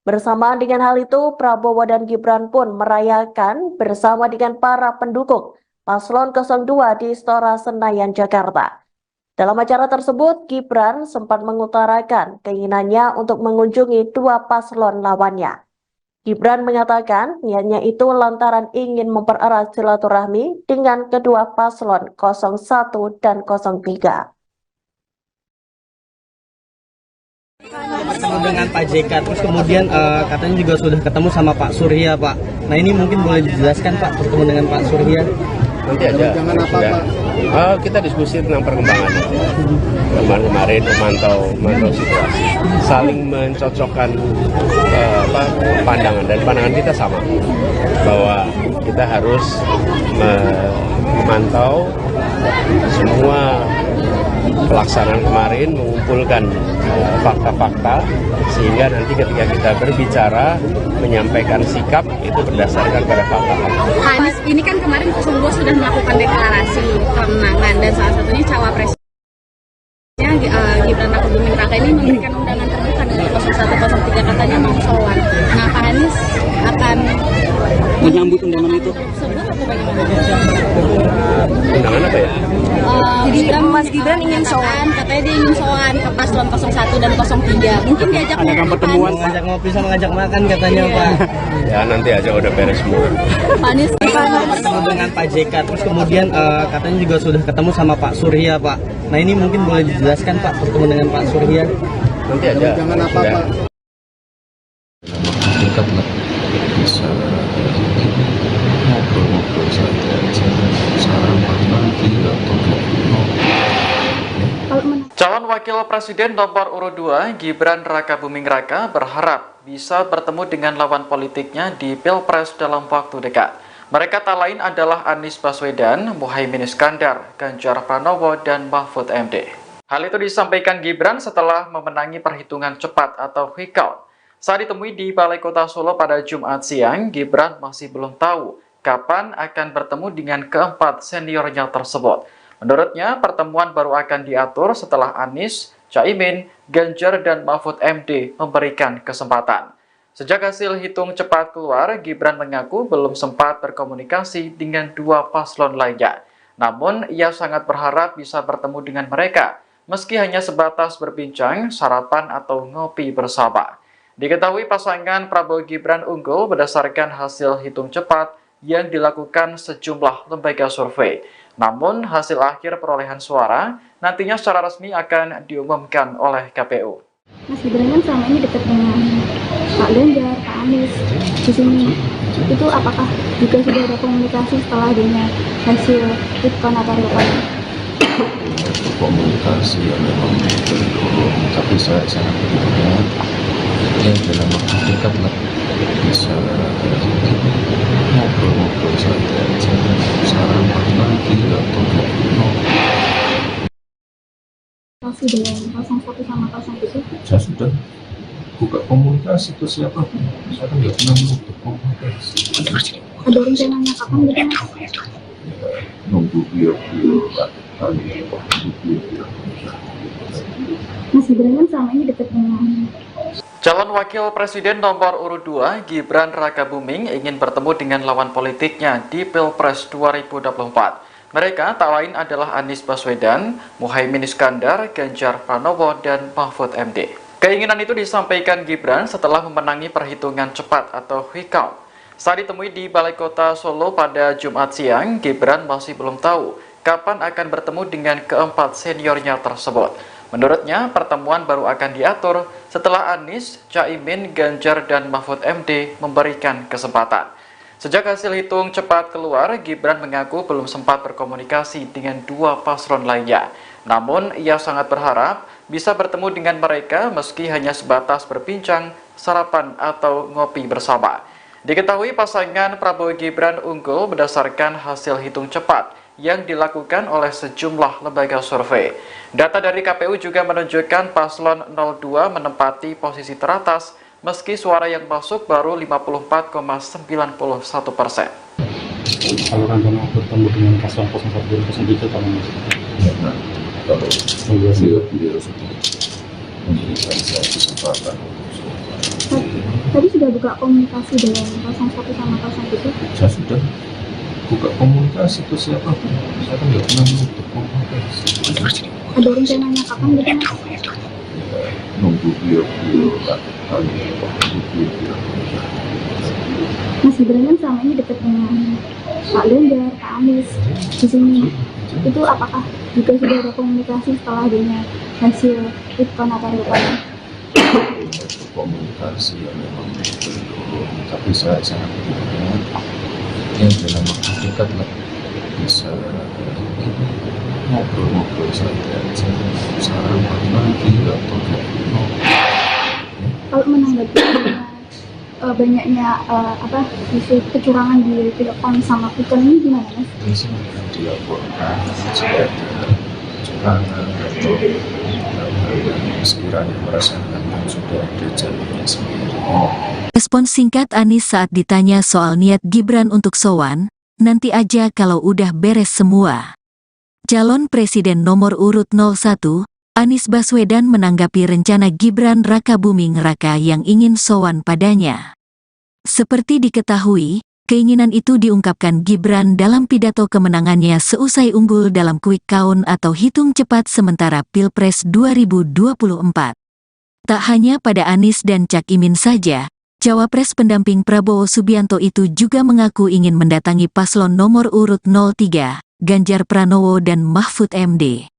Bersamaan dengan hal itu, Prabowo dan Gibran pun merayakan bersama dengan para pendukung Paslon 02 di Istora Senayan, Jakarta. Dalam acara tersebut, Gibran sempat mengutarakan keinginannya untuk mengunjungi dua paslon lawannya. Gibran mengatakan niatnya itu lantaran ingin mempererat silaturahmi dengan kedua paslon 01 dan 03. Bertemu dengan Pak JK, terus kemudian katanya juga sudah ketemu sama Pak Surya, Pak. Nah ini mungkin boleh dijelaskan Pak, bertemu dengan Pak Surya? Nanti aja. Kita diskusi tentang perkembangannya. Kemarin memantau situasi, saling mencocokkan pandangan, dan pandangan kita sama bahwa kita harus memantau semua pelaksanaan kemarin, mengumpulkan fakta-fakta sehingga nanti ketika kita berbicara menyampaikan sikap itu berdasarkan pada fakta-fakta. Anies ini kan kemarin 02 sudah melakukan deklarasi kemenangan dan salah satunya cawapresnya Gibran Rakabuming Raka ini memberikan undangan terbuka untuk 0103, katanya mau sowan. Nah, Pak Anies akan menyambut undangan itu? Undangan apa ya? Jadi Mas Gibran ingin sowan, katanya dia ingin sowan ke paslon 01 dan 03. Mungkin diajak pertemuan, mengajak ngopi sama ngajak makan katanya Pak. Ya nanti aja udah beres semua. Pak Anies bertemu dengan Pak JK, terus kemudian katanya juga sudah ketemu sama Pak Surya, Pak. Nah ini mungkin boleh dijelaskan Pak, bertemu dengan Pak Surya? Nanti aja. Jangan apa Pak? Kita bisa ngobrol-ngobrol saja. Sekarang nanti atau Calon Wakil Presiden nomor urut 2 Gibran Rakabuming Raka berharap bisa bertemu dengan lawan politiknya di Pilpres dalam waktu dekat. Mereka tak lain adalah Anies Baswedan, Muhaimin Iskandar, Ganjar Pranowo, dan Mahfud MD. Hal itu disampaikan Gibran setelah memenangi perhitungan cepat atau quick count. Saat ditemui di Balai Kota Solo pada Jumat siang, Gibran masih belum tahu kapan akan bertemu dengan keempat seniornya tersebut. Menurutnya, pertemuan baru akan diatur setelah Anies, Caimin, Ganjar, dan Mahfud MD memberikan kesempatan. Sejak hasil hitung cepat keluar, Gibran mengaku belum sempat berkomunikasi dengan dua paslon lainnya. Namun, ia sangat berharap bisa bertemu dengan mereka, meski hanya sebatas berbincang, sarapan, atau ngopi bersama. Diketahui pasangan Prabowo Gibran unggul berdasarkan hasil hitung cepat yang dilakukan sejumlah lembaga survei. Namun, hasil akhir perolehan suara nantinya secara resmi akan diumumkan oleh KPU. Mas Gibran kan selama ini dekat dengan Pak Ganjar, Pak Anies di sini. Itu apakah juga sudah ada komunikasi setelah adanya hasil quick count atau real count? Komunikasi yang memang belum, tapi saya sangat berharap ya dalam waktu dekat lah bisa ngobrol-ngobrol saja, sarapan lagi atau Komunikasi dengan 01 sama 02? saya sudah buka komunikasi ke siapa pun, saya kan nggak pernah menutup komunikasi. Ada rencananya kapan gitu Mas? Ya, nunggu beliau lah. Mas Gibran kan selama ini dekat dengan Calon Wakil Presiden nomor urut 2, Gibran Rakabuming ingin bertemu dengan lawan politiknya di Pilpres 2024. Mereka tak lain adalah Anies Baswedan, Muhaimin Iskandar, Ganjar Pranowo, dan Mahfud MD. Keinginan itu disampaikan Gibran setelah memenangi perhitungan cepat atau quick count. Saat ditemui di Balai Kota Solo pada Jumat siang, Gibran masih belum tahu kapan akan bertemu dengan keempat seniornya tersebut. Menurutnya, pertemuan baru akan diatur setelah Anies, Caimin, Ganjar, dan Mahfud MD memberikan kesempatan. Sejak hasil hitung cepat keluar, Gibran mengaku belum sempat berkomunikasi dengan dua paslon lainnya. Namun, ia sangat berharap bisa bertemu dengan mereka meski hanya sebatas berbincang, sarapan, atau ngopi bersama. Diketahui pasangan Prabowo Gibran unggul berdasarkan hasil hitung cepat yang dilakukan oleh sejumlah lembaga survei. Data dari KPU juga menunjukkan paslon 02 menempati posisi teratas meski suara yang masuk baru 54,91%. Kalau rencana bertemu dengan paslon 01 dan 03 kapan Mas? Nah, kalau beliau sudah memberikan saya kesempatan. Tadi sudah buka komunikasi dengan 01 sama 02? Saya sudah buka komunikasi ke siapa pun, saya kan nggak pernah menutup komunikasi. Ada rencananya kapan gitu Mas? Ya, nunggu beliau lah. Mas Gibran kan selama ini dekat dengan Pak Ganjar, Pak Anies di sini. Itu apakah juga sudah ada komunikasi setelah adanya hasil quick count atau real count? Komunikasi yang memang belum, tapi saya sangat berharap ya dalam waktu dekat lah bisa ngobrol-ngobrol saja, sarapan lagi atau Kalau menanggapi banyaknya isu kecurangan di Pilkon sama quick count ini gimana Mas? di sini dilaporkan jika ada kecurangan atau sekiranya merasakan sudah ada jalurnya sendiri. Respon singkat Anies saat ditanya soal niat Gibran untuk sowan, nanti aja kalau udah beres semua. Calon Presiden nomor urut 01, Anies Baswedan menanggapi rencana Gibran Rakabuming Raka yang ingin sowan padanya. Seperti diketahui, keinginan itu diungkapkan Gibran dalam pidato kemenangannya seusai unggul dalam quick count atau hitung cepat sementara Pilpres 2024. Tak hanya pada Anies dan Cak Imin saja, Cawapres pendamping Prabowo Subianto itu juga mengaku ingin mendatangi paslon nomor urut 03, Ganjar Pranowo dan Mahfud MD.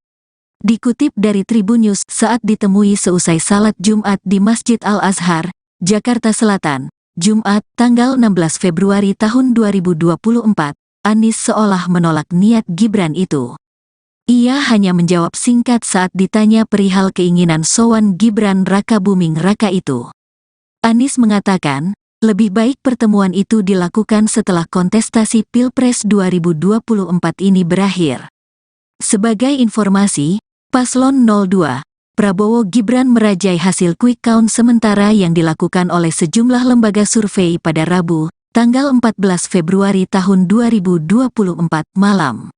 Dikutip dari Tribun News saat ditemui seusai salat Jumat di Masjid Al-Azhar, Jakarta Selatan, Jumat, tanggal 16 Februari tahun 2024, Anies seolah menolak niat Gibran itu. Ia hanya menjawab singkat saat ditanya perihal keinginan sowan Gibran Rakabuming Raka itu. Anies mengatakan, lebih baik pertemuan itu dilakukan setelah kontestasi Pilpres 2024 ini berakhir. Sebagai informasi, Paslon 02, Prabowo Gibran merajai hasil quick count sementara yang dilakukan oleh sejumlah lembaga survei pada Rabu, tanggal 14 Februari tahun 2024 malam.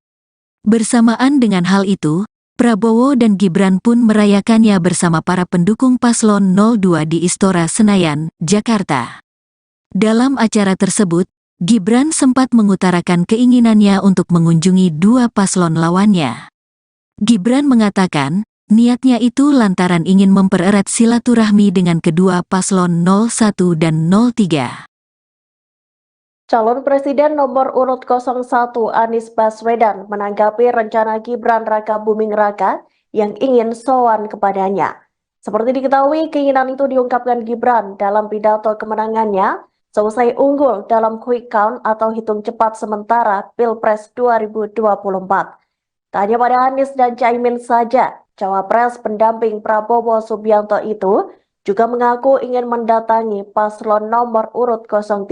Bersamaan dengan hal itu, Prabowo dan Gibran pun merayakannya bersama para pendukung Paslon 02 di Istora Senayan, Jakarta. Dalam acara tersebut, Gibran sempat mengutarakan keinginannya untuk mengunjungi dua paslon lawannya. Gibran mengatakan, niatnya itu lantaran ingin mempererat silaturahmi dengan kedua paslon 01 dan 03. Calon Presiden nomor urut 01 Anies Baswedan menanggapi rencana Gibran Rakabuming Raka yang ingin sowan kepadanya. Seperti diketahui, keinginan itu diungkapkan Gibran dalam pidato kemenangannya selesai unggul dalam quick count atau hitung cepat sementara Pilpres 2024. Tak hanya pada Anies dan Caimin saja, Cawapres pendamping Prabowo Subianto itu juga mengaku ingin mendatangi paslon nomor urut 03,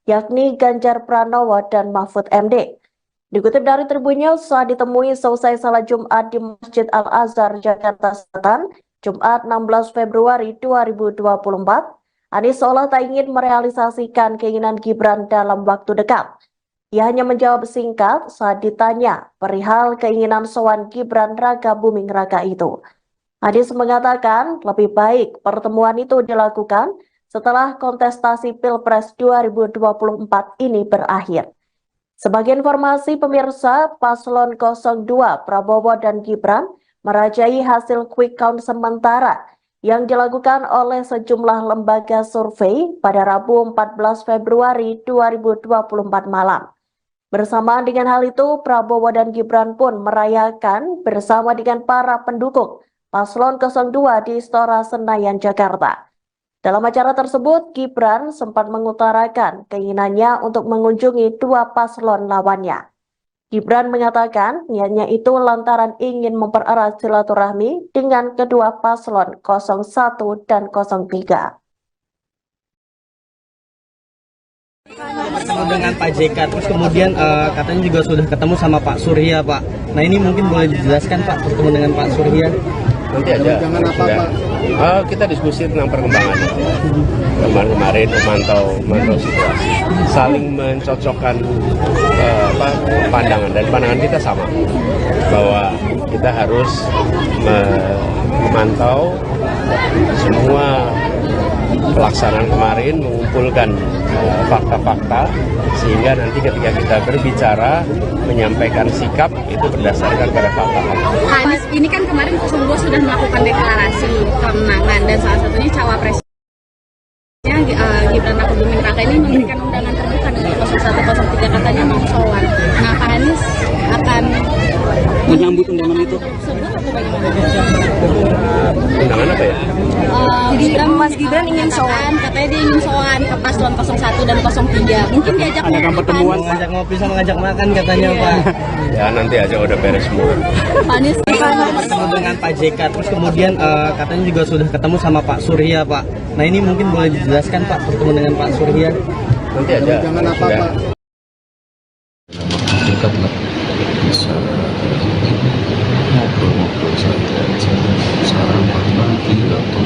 yakni Ganjar Pranowo dan Mahfud MD. Dikutip dari Tribunnews, saat ditemui selesai salat Jumat di Masjid Al-Azhar, Jakarta Selatan, Jumat 16 Februari 2024, Anies seolah tak ingin merealisasikan keinginan Gibran dalam waktu dekat. Ia hanya menjawab singkat saat ditanya perihal keinginan sowan Gibran Rakabuming Raka itu. Anies mengatakan lebih baik pertemuan itu dilakukan setelah kontestasi Pilpres 2024 ini berakhir. Sebagai informasi pemirsa, Paslon 02 Prabowo dan Gibran merajai hasil quick count sementara yang dilakukan oleh sejumlah lembaga survei pada Rabu 14 Februari 2024 malam. Bersamaan dengan hal itu, Prabowo dan Gibran pun merayakan bersama dengan para pendukung Paslon 02 di Istora Senayan, Jakarta. Dalam acara tersebut, Gibran sempat mengutarakan keinginannya untuk mengunjungi dua paslon lawannya. Gibran mengatakan niatnya itu lantaran ingin mempererat silaturahmi dengan kedua paslon 01 dan 03. Bertemu dengan Pak JK, terus kemudian katanya juga sudah ketemu sama Pak Surya, Pak. Nah ini mungkin boleh dijelaskan, Pak, bertemu dengan Pak Surya? Nanti aja. Kita diskusi tentang perkembangannya. Kemarin memantau situasi, saling mencocokkan pandangan, dan pandangan kita sama bahwa kita harus memantau semua pelaksanaan kemarin, mengumpulkan fakta-fakta sehingga nanti ketika kita berbicara menyampaikan sikap itu berdasarkan pada fakta-fakta. Anies ini kan kemarin 02 sudah melakukan deklarasi kemenangan dan salah satunya cawapresnya Gibran Rakabuming Raka ini memberikan undangan terbuka dari 0103 katanya mau sowan. Nah, Pak Anies akan menyambut undangan itu. Undangan apa ya? Mas Gibran ingin sowan, katanya dia ingin sowan ke paslon 01 dan 03. Mungkin diajak pertemuan, ngajak ngopi sama ngajak makan katanya, Pak. Ya nanti aja udah beres semua. Pak Anies bertemu dengan Pak JK, terus kemudian katanya juga sudah ketemu sama Pak Surya, Pak. Nah ini mungkin boleh dijelaskan, Pak, bertemu dengan Pak Surya? Nanti aja. Jangan apa, Pak? Dekat lah, bisa ngobrol-ngobrol saja, sarapan nanti atau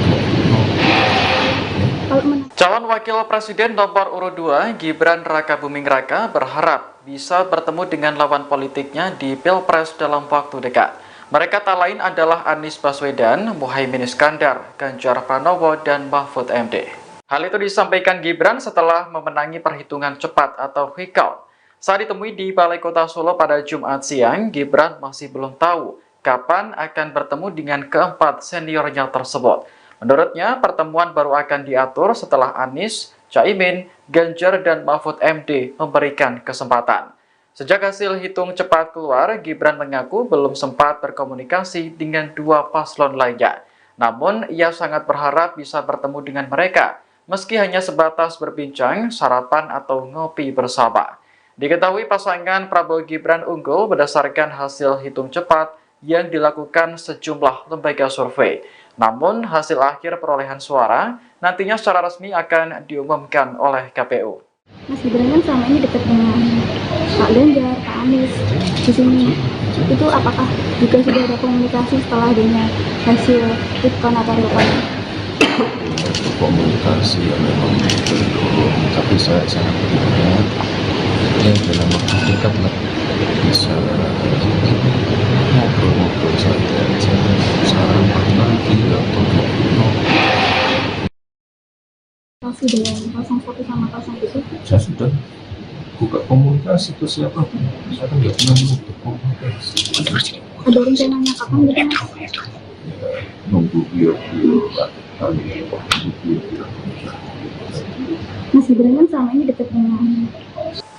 Calon Wakil Presiden nomor urut 2 Gibran Rakabuming Raka berharap bisa bertemu dengan lawan politiknya di Pilpres dalam waktu dekat. Mereka tak lain adalah Anies Baswedan, Muhaimin Iskandar, Ganjar Pranowo, dan Mahfud MD. Hal itu disampaikan Gibran setelah memenangi perhitungan cepat atau quick count. Saat ditemui di Balai Kota Solo pada Jumat siang, Gibran masih belum tahu kapan akan bertemu dengan keempat seniornya tersebut. Menurutnya, pertemuan baru akan diatur setelah Anies, Caimin, Ganjar, dan Mahfud MD memberikan kesempatan. Sejak hasil hitung cepat keluar, Gibran mengaku belum sempat berkomunikasi dengan dua paslon lainnya. Namun, ia sangat berharap bisa bertemu dengan mereka, meski hanya sebatas berbincang, sarapan, atau ngopi bersama. Diketahui pasangan Prabowo Gibran unggul berdasarkan hasil hitung cepat yang dilakukan sejumlah lembaga survei. Namun, hasil akhir perolehan suara nantinya secara resmi akan diumumkan oleh KPU. Mas Gibran kan selama ini dekat dengan Pak Ganjar, Pak Anies di sini. Itu apakah juga sudah ada komunikasi setelah adanya hasil fit count atau real count? Komunikasi yang memang belum, tapi saya sangat berharap ya dalam waktu dekat lah bisa ngobrol-ngobrol santai aja, sarapan lagi atau Komunikasi dengan 01 sama 0 itu? saya sudah buka komunikasi ke siapapun, saya kan nggak pernah menutup komunikasi. Ada rencananya kapan gitu Mas? Ya, nunggu beliau-beliau kali Mas Gibran kan selama ini dekat dengan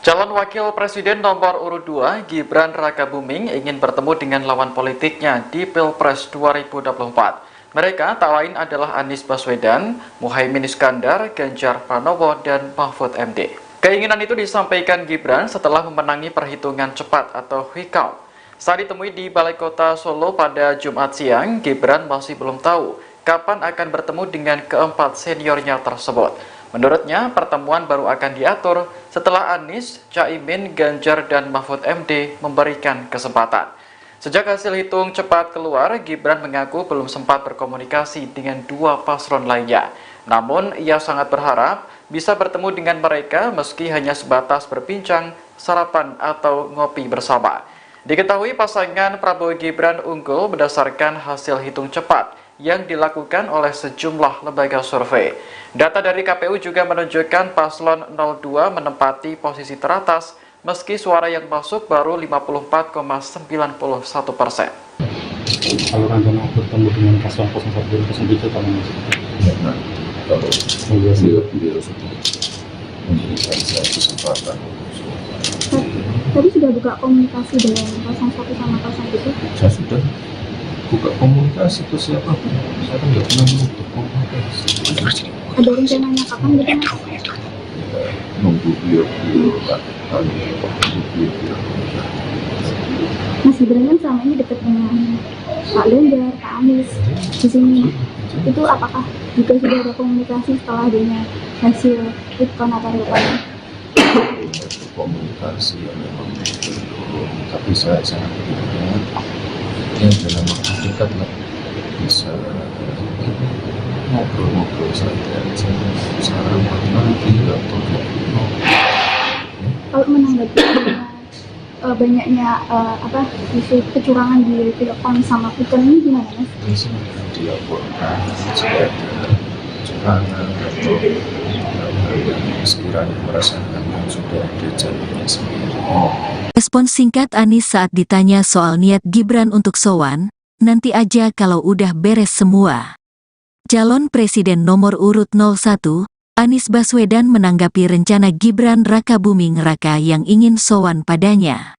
Calon Wakil Presiden nomor urut 2, Gibran Rakabuming, ingin bertemu dengan lawan politiknya di Pilpres 2024. Mereka tak lain adalah Anies Baswedan, Muhaimin Iskandar, Ganjar Pranowo, dan Mahfud MD. Keinginan itu disampaikan Gibran setelah memenangi perhitungan cepat atau quick count. Saat ditemui di Balai Kota Solo pada Jumat siang, Gibran masih belum tahu kapan akan bertemu dengan keempat seniornya tersebut. Menurutnya, pertemuan baru akan diatur setelah Anies, Caimin, Ganjar, dan Mahfud MD memberikan kesempatan. Sejak hasil hitung cepat keluar, Gibran mengaku belum sempat berkomunikasi dengan dua paslon lainnya. Namun, ia sangat berharap bisa bertemu dengan mereka meski hanya sebatas berbincang, sarapan, atau ngopi bersama. Diketahui pasangan Prabowo Gibran unggul berdasarkan hasil hitung cepat yang dilakukan oleh sejumlah lembaga survei. Data dari KPU juga menunjukkan paslon 02 menempati posisi teratas meski suara yang masuk baru 54,91%. Kalau rencana bertemu dengan paslon 01 dan 07 kapan Mas? ya, nah, kalau beliau sudah memberikan saya kesempatan tadi sudah buka komunikasi dengan 01 sama 0 itu? saya sudah buka komunikasi ke siapapun, saya kan nggak pernah menutup komunikasi. Ada rencananya kapan gitu Mas? Ya, nunggu beliau-beliau kali Mas Gibran kan selama ini dekat dengan Pak Ganjar, Pak Anies di sini. Itu apakah juga sudah ada komunikasi setelah adanya hasil fit count atau real count? komunikasi yang memang belum, tapi saya sangat berharap ya dalam waktu dekat lah bisa ngobrol-ngobrol santai aja, sarapan lagi atau Kalau menanggapi banyaknya isu kecurangan di Pilpres sama Quick count ini gimana Mas? ini sebenarnya dilaporkan jika ada kecurangan atau yang sekiranya merasakan yang sudah ada jalurnya sendiri. Respon singkat Anies saat ditanya soal niat Gibran untuk sowan, nanti aja kalau udah beres semua. Calon Presiden nomor urut 01, Anies Baswedan menanggapi rencana Gibran Rakabuming Raka yang ingin sowan padanya.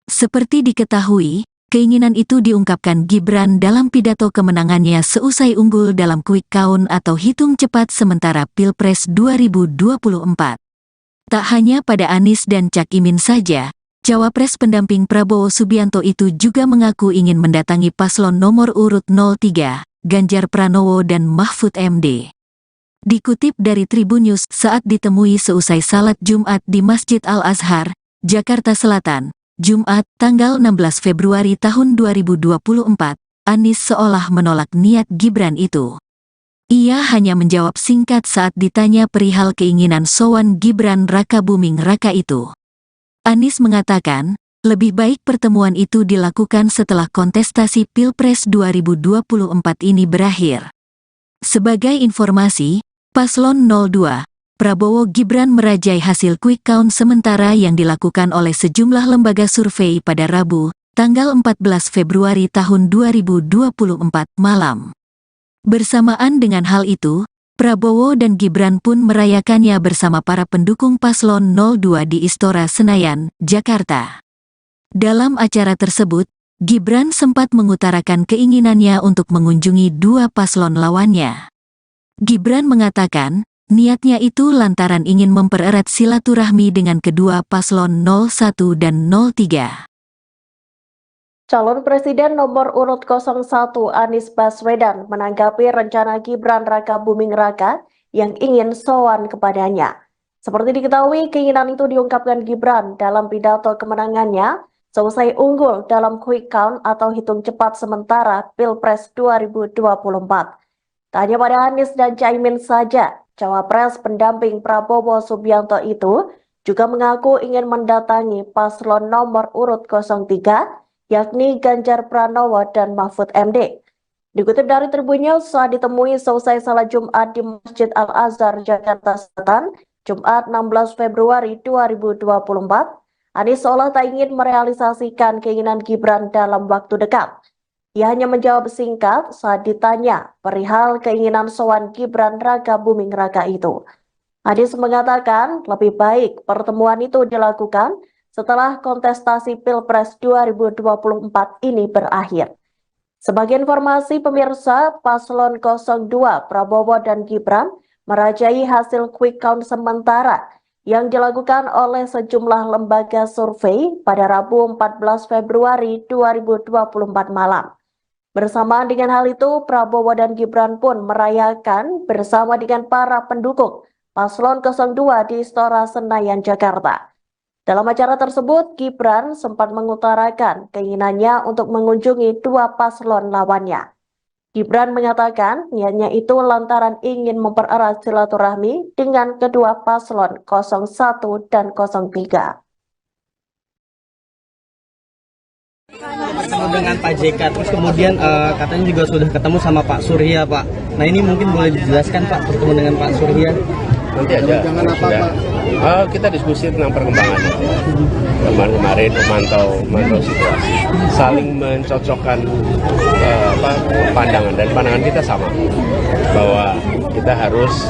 Seperti diketahui, keinginan itu diungkapkan Gibran dalam pidato kemenangannya seusai unggul dalam quick count atau hitung cepat sementara Pilpres 2024. Tak hanya pada Anies dan Cak Imin saja, Cawapres pendamping Prabowo Subianto itu juga mengaku ingin mendatangi paslon nomor urut 03, Ganjar Pranowo dan Mahfud MD. Dikutip dari Tribun News saat ditemui seusai salat Jumat di Masjid Al-Azhar, Jakarta Selatan, Jumat, tanggal 16 Februari tahun 2024, Anies seolah menolak niat Gibran itu. Ia hanya menjawab singkat saat ditanya perihal keinginan sowan Gibran Rakabuming Raka itu. Anies mengatakan, lebih baik pertemuan itu dilakukan setelah kontestasi Pilpres 2024 ini berakhir. Sebagai informasi, Paslon 02, Prabowo Gibran merajai hasil quick count sementara yang dilakukan oleh sejumlah lembaga survei pada Rabu, tanggal 14 Februari tahun 2024 malam. Bersamaan dengan hal itu, Prabowo dan Gibran pun merayakannya bersama para pendukung Paslon 02 di Istora Senayan, Jakarta. Dalam acara tersebut, Gibran sempat mengutarakan keinginannya untuk mengunjungi dua paslon lawannya. Gibran mengatakan, niatnya itu lantaran ingin mempererat silaturahmi dengan kedua paslon 01 dan 03. Calon Presiden nomor urut 01 Anies Baswedan menanggapi rencana Gibran Rakabuming Raka yang ingin sowan kepadanya. Seperti diketahui, keinginan itu diungkapkan Gibran dalam pidato kemenangannya selesai unggul dalam quick count atau hitung cepat sementara Pilpres 2024. Tak hanya pada Anies dan Caimin saja, Cawapres pendamping Prabowo Subianto itu juga mengaku ingin mendatangi paslon nomor urut 03, yakni Ganjar Pranowo dan Mahfud MD. Dikutip dari Tribun News, saat ditemui selesai salat Jumat di Masjid Al-Azhar, Jakarta Selatan, Jumat 16 Februari 2024, Anies seolah tak ingin merealisasikan keinginan Gibran dalam waktu dekat. Ia hanya menjawab singkat saat ditanya perihal keinginan sowan Gibran Raka Buming Raka itu. Anies mengatakan lebih baik pertemuan itu dilakukan setelah kontestasi Pilpres 2024 ini berakhir. Sebagai informasi pemirsa, paslon 02 Prabowo dan Gibran merajai hasil quick count sementara yang dilakukan oleh sejumlah lembaga survei pada Rabu 14 Februari 2024 malam. Bersamaan dengan hal itu, Prabowo dan Gibran pun merayakan bersama dengan para pendukung paslon 02 di Istora Senayan, Jakarta. Dalam acara tersebut, Gibran sempat mengutarakan keinginannya untuk mengunjungi dua paslon lawannya. Gibran mengatakan niatnya itu lantaran ingin mempererat silaturahmi dengan kedua paslon 01 dan 03. Ketemu dengan Pak JK, terus kemudian katanya juga sudah ketemu sama Pak Surya, Pak. Nah ini mungkin boleh dijelaskan, Pak, bertemu dengan Pak Surya? Nanti aja. Kita diskusi tentang perkembangannya. Kemarin memantau situasi, saling mencocokkan pandangan, dan pandangan kita sama bahwa kita harus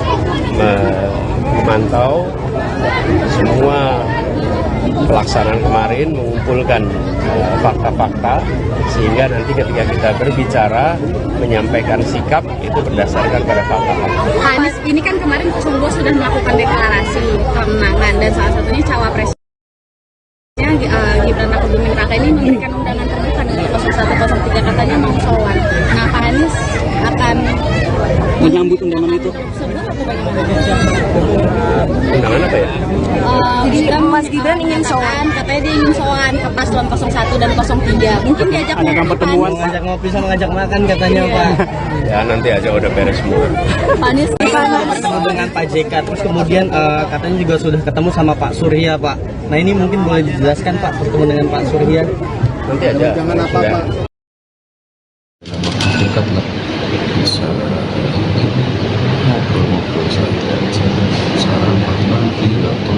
memantau semua pelaksanaan kemarin, mengumpulkan fakta-fakta sehingga nanti ketika kita berbicara menyampaikan sikap itu berdasarkan pada fakta-fakta. Anies ini kan kemarin 02 sudah melakukan deklarasi kemenangan dan salah satunya cawapresnya Gibran Raka Buming Raka ini memberikan undangan terbuka untuk 0103, katanya mau sowan. Nah, Pak Anies akan menyambut undangan itu. Undangan apa ya? Mas Gibran ingin sowan, katanya dia ingin sowan ke paslon 01 dan 03. Mungkin diajak pertemuan, ngajak ngopi sama ngajak makan katanya, Pak. Ya nanti aja udah beres semua. Pak Anies ketemu dengan Pak JK, terus kemudian katanya juga sudah ketemu sama Pak Surya, Pak. Nah ini mungkin boleh dijelaskan, Pak, bertemu dengan Pak Surya? Nanti aja. Jangan apa, Pak? Dekat lah, bisa ngobrol-ngobrol saja aja. Sarapan nanti atau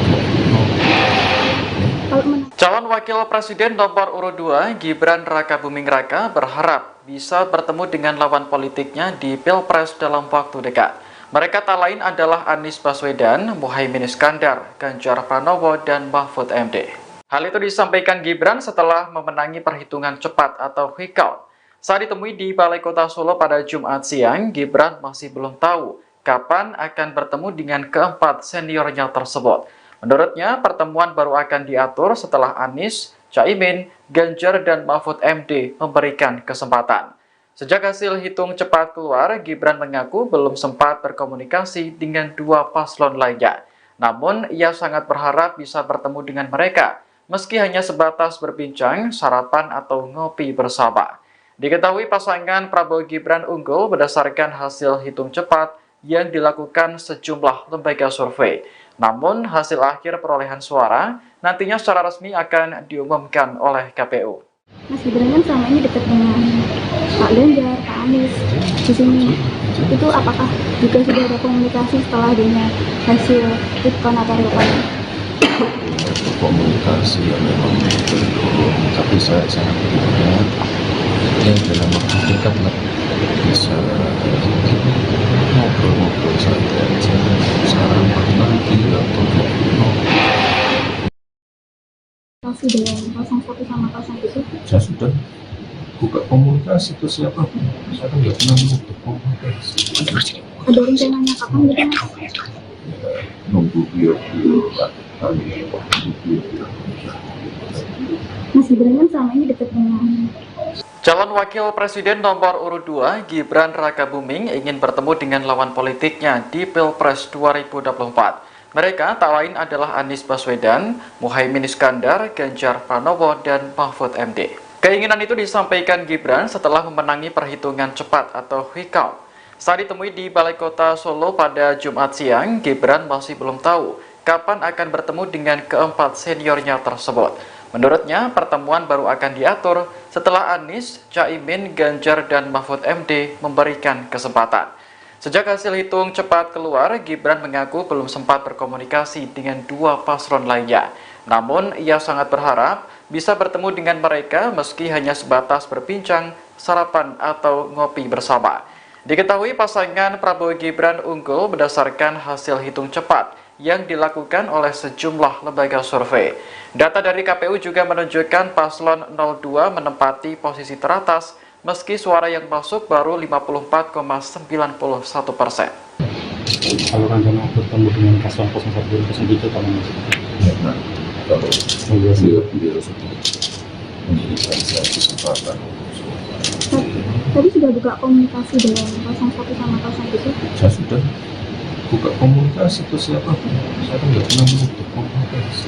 Calon Wakil Presiden nomor urut 2 Gibran Raka Buming Raka berharap bisa bertemu dengan lawan politiknya di Pilpres dalam waktu dekat. Mereka tak lain adalah Anies Baswedan, Muhaimin Iskandar, Ganjar Pranowo, dan Mahfud MD. Hal itu disampaikan Gibran setelah memenangi perhitungan cepat atau quick count. Saat ditemui di Balai Kota Solo pada Jumat siang, Gibran masih belum tahu kapan akan bertemu dengan keempat seniornya tersebut. Menurutnya, pertemuan baru akan diatur setelah Anies, Caimin, Ganjar, dan Mahfud MD memberikan kesempatan. Sejak hasil hitung cepat keluar, Gibran mengaku belum sempat berkomunikasi dengan dua paslon lainnya. Namun, ia sangat berharap bisa bertemu dengan mereka, meski hanya sebatas berbincang, sarapan, atau ngopi bersama. Diketahui pasangan Prabowo Gibran unggul berdasarkan hasil hitung cepat yang dilakukan sejumlah lembaga survei. Namun, hasil akhir perolehan suara nantinya secara resmi akan diumumkan oleh KPU. Mas Gibran kan selama ini dekat dengan Pak Ganjar, Pak Anies di sini. Itu apakah juga sudah ada komunikasi setelah adanya hasil quick count atau real count? komunikasi yang memang belum, tapi saya sangat berharap ya dalam waktu dekat lah bisa ngobrol-ngobrol saja aja, sarapan nanti atau Masih dengan 01 sama 03? saya sudah buka komunikasi ke siapapun, saya kan nggak pernah menutup komunikasi. Ada rencananya kapan gitu? Ya, nunggu beliau-beliau Mas Gibran kan selama ini dekat dengan Calon Wakil Presiden nomor urut 2 Gibran Raka Buming ingin bertemu dengan lawan politiknya di Pilpres 2024. Mereka tak lain adalah Anies Baswedan, Muhaimin Iskandar, Ganjar Pranowo, dan Mahfud MD. Keinginan itu disampaikan Gibran setelah memenangi perhitungan cepat atau quick count. Saat ditemui di Balai Kota Solo pada Jumat siang, Gibran masih belum tahu kapan akan bertemu dengan keempat seniornya tersebut. Menurutnya, pertemuan baru akan diatur setelah Anies, Caimin, Ganjar, dan Mahfud MD memberikan kesempatan. Sejak hasil hitung cepat keluar, Gibran mengaku belum sempat berkomunikasi dengan dua paslon lainnya. Namun, ia sangat berharap bisa bertemu dengan mereka meski hanya sebatas berbincang, sarapan, atau ngopi bersama. Diketahui pasangan Prabowo Gibran unggul berdasarkan hasil hitung cepat yang dilakukan oleh sejumlah lembaga survei. Data dari KPU juga menunjukkan paslon 02 menempati posisi teratas meski suara yang masuk baru 54,91%. Kalau rencana bertemu dengan paslon 01 2007 kapan mas? Karena kalau beliau sudah memberikan saya kesempatan Tadi sudah buka komunikasi dengan 01 sama 02? saya sudah buka komunikasi ke siapa pun. Saya kan nggak pernah menutup komunikasi.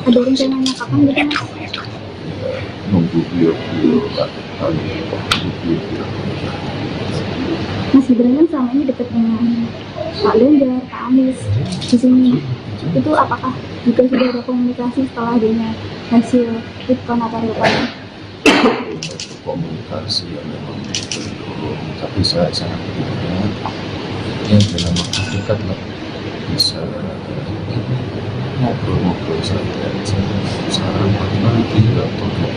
Ada rencananya kapan gitu mas? Ya, nunggu beliau kali nunggu beliau. Mas Gibran kan selama ini dekat dengan Pak Ganjar, Pak Anies di sini. Itu apakah juga sudah ada komunikasi setelah adanya hasil quick count atau real count? Komunikasi yang memang belum, tapi saya sangat berharap yang dalam waktu dekat lah bisa ngobrol-ngobrol saja, sarapan lagi atau ngobrol.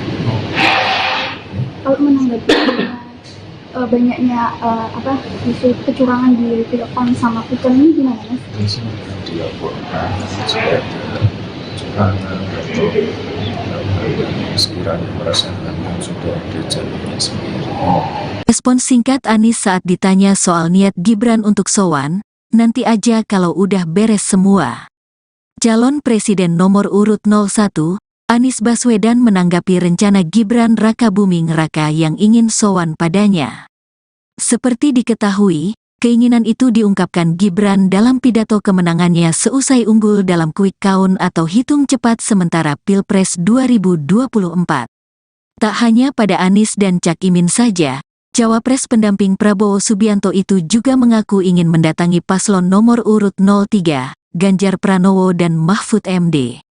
Kalau menanggapi banyaknya isu kecurangan di Pilkon sama quick count ini gimana mas? Biasanya dilaporkan jika ada kecurangan atau sekiranya merasakan yang sudah ada jalurnya sendiri. Respons singkat Anies saat ditanya soal niat Gibran untuk sowan, nanti aja kalau udah beres semua. Calon Presiden nomor urut 01, Anies Baswedan menanggapi rencana Gibran Rakabuming Raka yang ingin sowan padanya. Seperti diketahui, keinginan itu diungkapkan Gibran dalam pidato kemenangannya seusai unggul dalam quick count atau hitung cepat sementara Pilpres 2024. Tak hanya pada Anies dan Cak Imin saja, Cawapres pendamping Prabowo Subianto itu juga mengaku ingin mendatangi paslon nomor urut 03, Ganjar Pranowo dan Mahfud MD.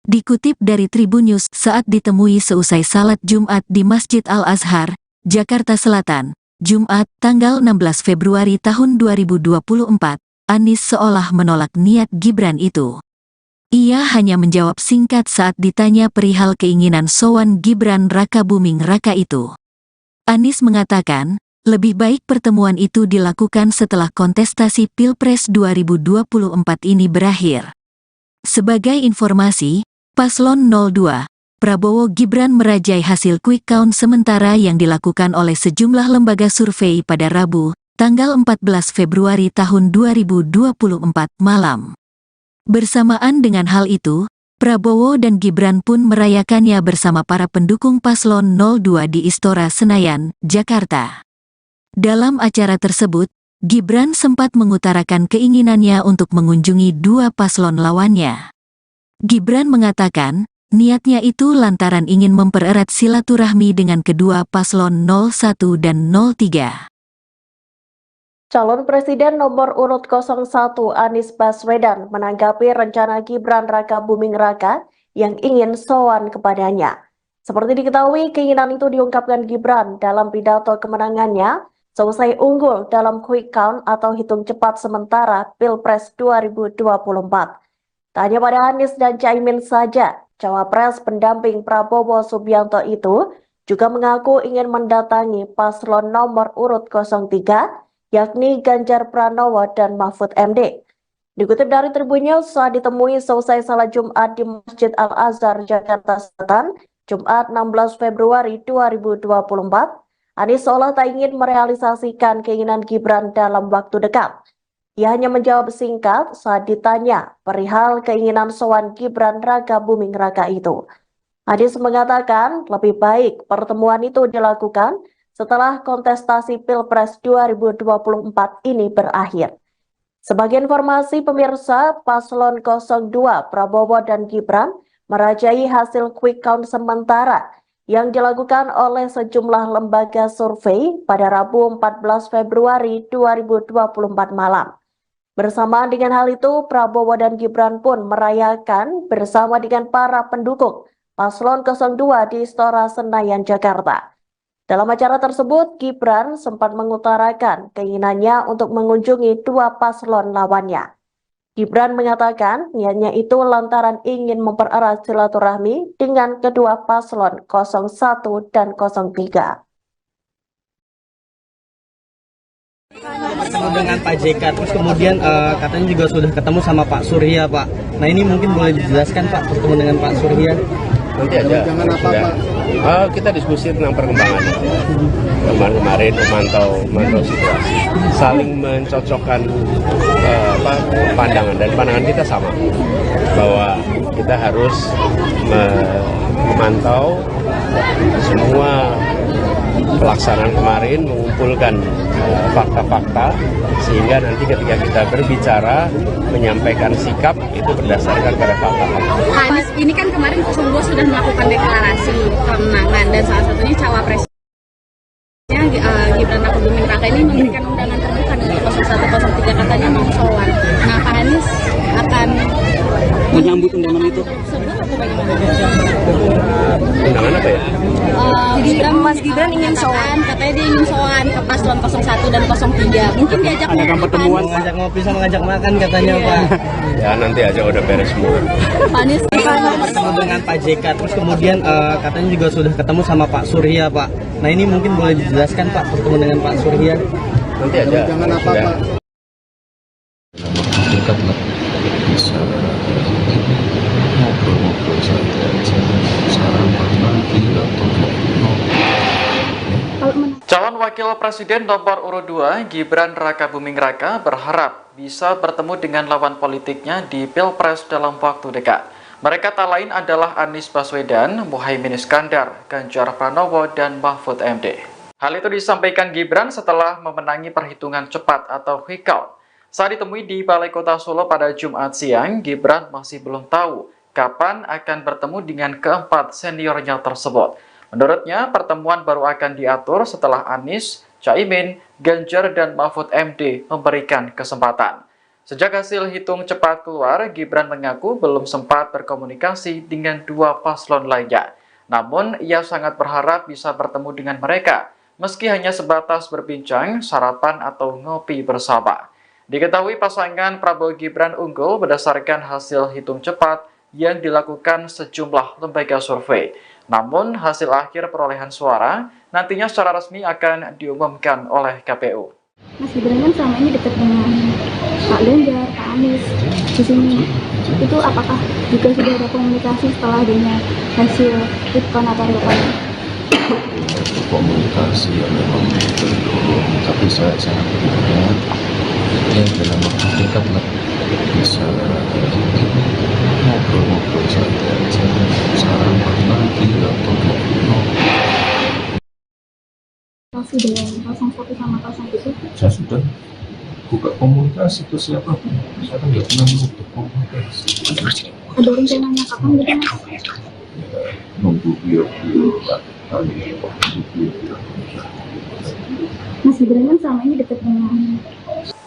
Dikutip dari Tribun News saat ditemui seusai salat Jumat di Masjid Al-Azhar, Jakarta Selatan, Jumat, tanggal 16 Februari tahun 2024, Anies seolah menolak niat Gibran itu. Ia hanya menjawab singkat saat ditanya perihal keinginan sowan Gibran Rakabuming Raka itu. Anies mengatakan, lebih baik pertemuan itu dilakukan setelah kontestasi Pilpres 2024 ini berakhir. Sebagai informasi, Paslon 02, Prabowo Gibran merajai hasil quick count sementara yang dilakukan oleh sejumlah lembaga survei pada Rabu, tanggal 14 Februari tahun 2024 malam. Bersamaan dengan hal itu, Prabowo dan Gibran pun merayakannya bersama para pendukung Paslon 02 di Istora Senayan, Jakarta. Dalam acara tersebut, Gibran sempat mengutarakan keinginannya untuk mengunjungi dua paslon lawannya. Gibran mengatakan, niatnya itu lantaran ingin mempererat silaturahmi dengan kedua paslon 01 dan 03. Calon Presiden nomor urut 01 Anies Baswedan menanggapi rencana Gibran Rakabuming Raka yang ingin sowan kepadanya. Seperti diketahui, keinginan itu diungkapkan Gibran dalam pidato kemenangannya selesai unggul dalam quick count atau hitung cepat sementara Pilpres 2024. Tak hanya pada Anies dan Caimin saja, Cawapres pendamping Prabowo Subianto itu juga mengaku ingin mendatangi paslon nomor urut 03, yakni Ganjar Pranowo dan Mahfud MD. Dikutip dari Tribun News, saat ditemui selesai salat Jumat di Masjid Al-Azhar, Jakarta Selatan, Jumat 16 Februari 2024, Anies seolah tak ingin merealisasikan keinginan Gibran dalam waktu dekat. Ia hanya menjawab singkat saat ditanya perihal keinginan sowan Gibran Rakabuming Raka itu. Anies mengatakan lebih baik pertemuan itu dilakukan setelah kontestasi Pilpres 2024 ini berakhir. Sebagai informasi pemirsa, Paslon 02 Prabowo dan Gibran merajai hasil quick count sementara yang dilakukan oleh sejumlah lembaga survei pada Rabu 14 Februari 2024 malam. Bersamaan dengan hal itu, Prabowo dan Gibran pun merayakan bersama dengan para pendukung Paslon 02 di Istora Senayan, Jakarta. Dalam acara tersebut, Gibran sempat mengutarakan keinginannya untuk mengunjungi dua paslon lawannya. Gibran mengatakan niatnya itu lantaran ingin mempererat silaturahmi dengan kedua paslon 01 dan 03. Ketemu dengan Pak JK, terus kemudian katanya juga sudah ketemu sama Pak Surya, Pak. Nah ini mungkin boleh dijelaskan, Pak, bertemu dengan Pak Surya. Nanti aja. Kita diskusi tentang perkembangannya. Kemarin memantau situasi, saling mencocokkan pandangan, dan pandangan kita sama bahwa kita harus memantau semua pelaksanaan kemarin, mengumpulkan fakta-fakta, sehingga nanti ketika kita berbicara, menyampaikan sikap itu berdasarkan pada fakta-fakta. Anies ini kan kemarin 02 sudah melakukan deklarasi kemenangan, dan salah satunya cawapresnya Gibran Rakabuming Raka ini memberikan undangan terbuka untuk 01 03, katanya mau sowan. Nah, Pak Anies akan Menyambut undangan itu. tersebut atau bagaimana? Undangan apa ya? Mas Gibran ingin sowan, katanya dia ingin sowan ke paslon 01 dan 03. Mungkin diajak Pertemuan ngajak ngopi sama ngajak makan katanya, Pak. Ya nanti aja udah beres semua. Pak Anies Ketemu dengan Pak JK, terus kemudian katanya juga sudah ketemu sama Pak Surya, Pak. Nah ini mungkin boleh dijelaskan, Pak, bertemu dengan Pak Surya. Nanti aja. Jangan apa, Pak? Dekat lah, bisa ngobrol-ngobrol saja, sarapan pagi atau Calon Wakil Presiden nomor urut 2 Gibran Rakabuming Raka berharap bisa bertemu dengan lawan politiknya di Pilpres dalam waktu dekat. Mereka tak lain adalah Anies Baswedan, Muhaimin Iskandar, Ganjar Pranowo, dan Mahfud MD. Hal itu disampaikan Gibran setelah memenangi perhitungan cepat atau quick count. Saat ditemui di Balai Kota Solo pada Jumat siang, Gibran masih belum tahu kapan akan bertemu dengan keempat seniornya tersebut. Menurutnya, pertemuan baru akan diatur setelah Anies, Caimin, Ganjar, dan Mahfud MD memberikan kesempatan. Sejak hasil hitung cepat keluar, Gibran mengaku belum sempat berkomunikasi dengan dua paslon lainnya. Namun, ia sangat berharap bisa bertemu dengan mereka, meski hanya sebatas berbincang, sarapan, atau ngopi bersama. Diketahui pasangan Prabowo Gibran unggul berdasarkan hasil hitung cepat yang dilakukan sejumlah lembaga survei. Namun, hasil akhir perolehan suara nantinya secara resmi akan diumumkan oleh KPU. Mas Gibran kan selama ini dekat dengan Pak Ganjar, Pak Anies di sini. Itu apakah juga sudah ada komunikasi setelah adanya hasil quick count atau rekaman? komunikasi yang memang belum, tapi saya sangat berharap ya dalam waktu dekat lah bisa ngobrol-ngobrol saja, sarapan pagi atau Masih dengan 01 sama 03? saya sudah buka komunikasi ke siapapun, saya kan nggak pernah menutup komunikasi. Ada rencananya kapan gitu Mas? Ya, nunggu beliau-beliau kali Mas Gibran kan selama ini dekat dengan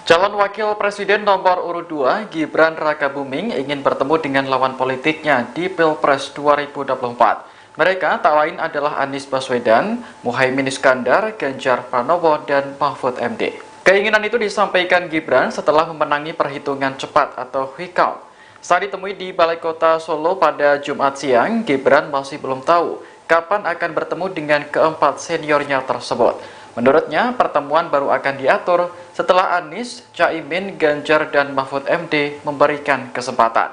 Calon Wakil Presiden nomor urut 2 Gibran Rakabuming ingin bertemu dengan lawan politiknya di Pilpres 2024. Mereka tak lain adalah Anies Baswedan, Muhaimin Iskandar, Ganjar Pranowo, dan Mahfud MD. Keinginan itu disampaikan Gibran setelah memenangi perhitungan cepat atau quick count. Saat ditemui di Balai Kota Solo pada Jumat siang, Gibran masih belum tahu kapan akan bertemu dengan keempat seniornya tersebut. Menurutnya, pertemuan baru akan diatur setelah Anies, Caimin, Ganjar, dan Mahfud MD memberikan kesempatan.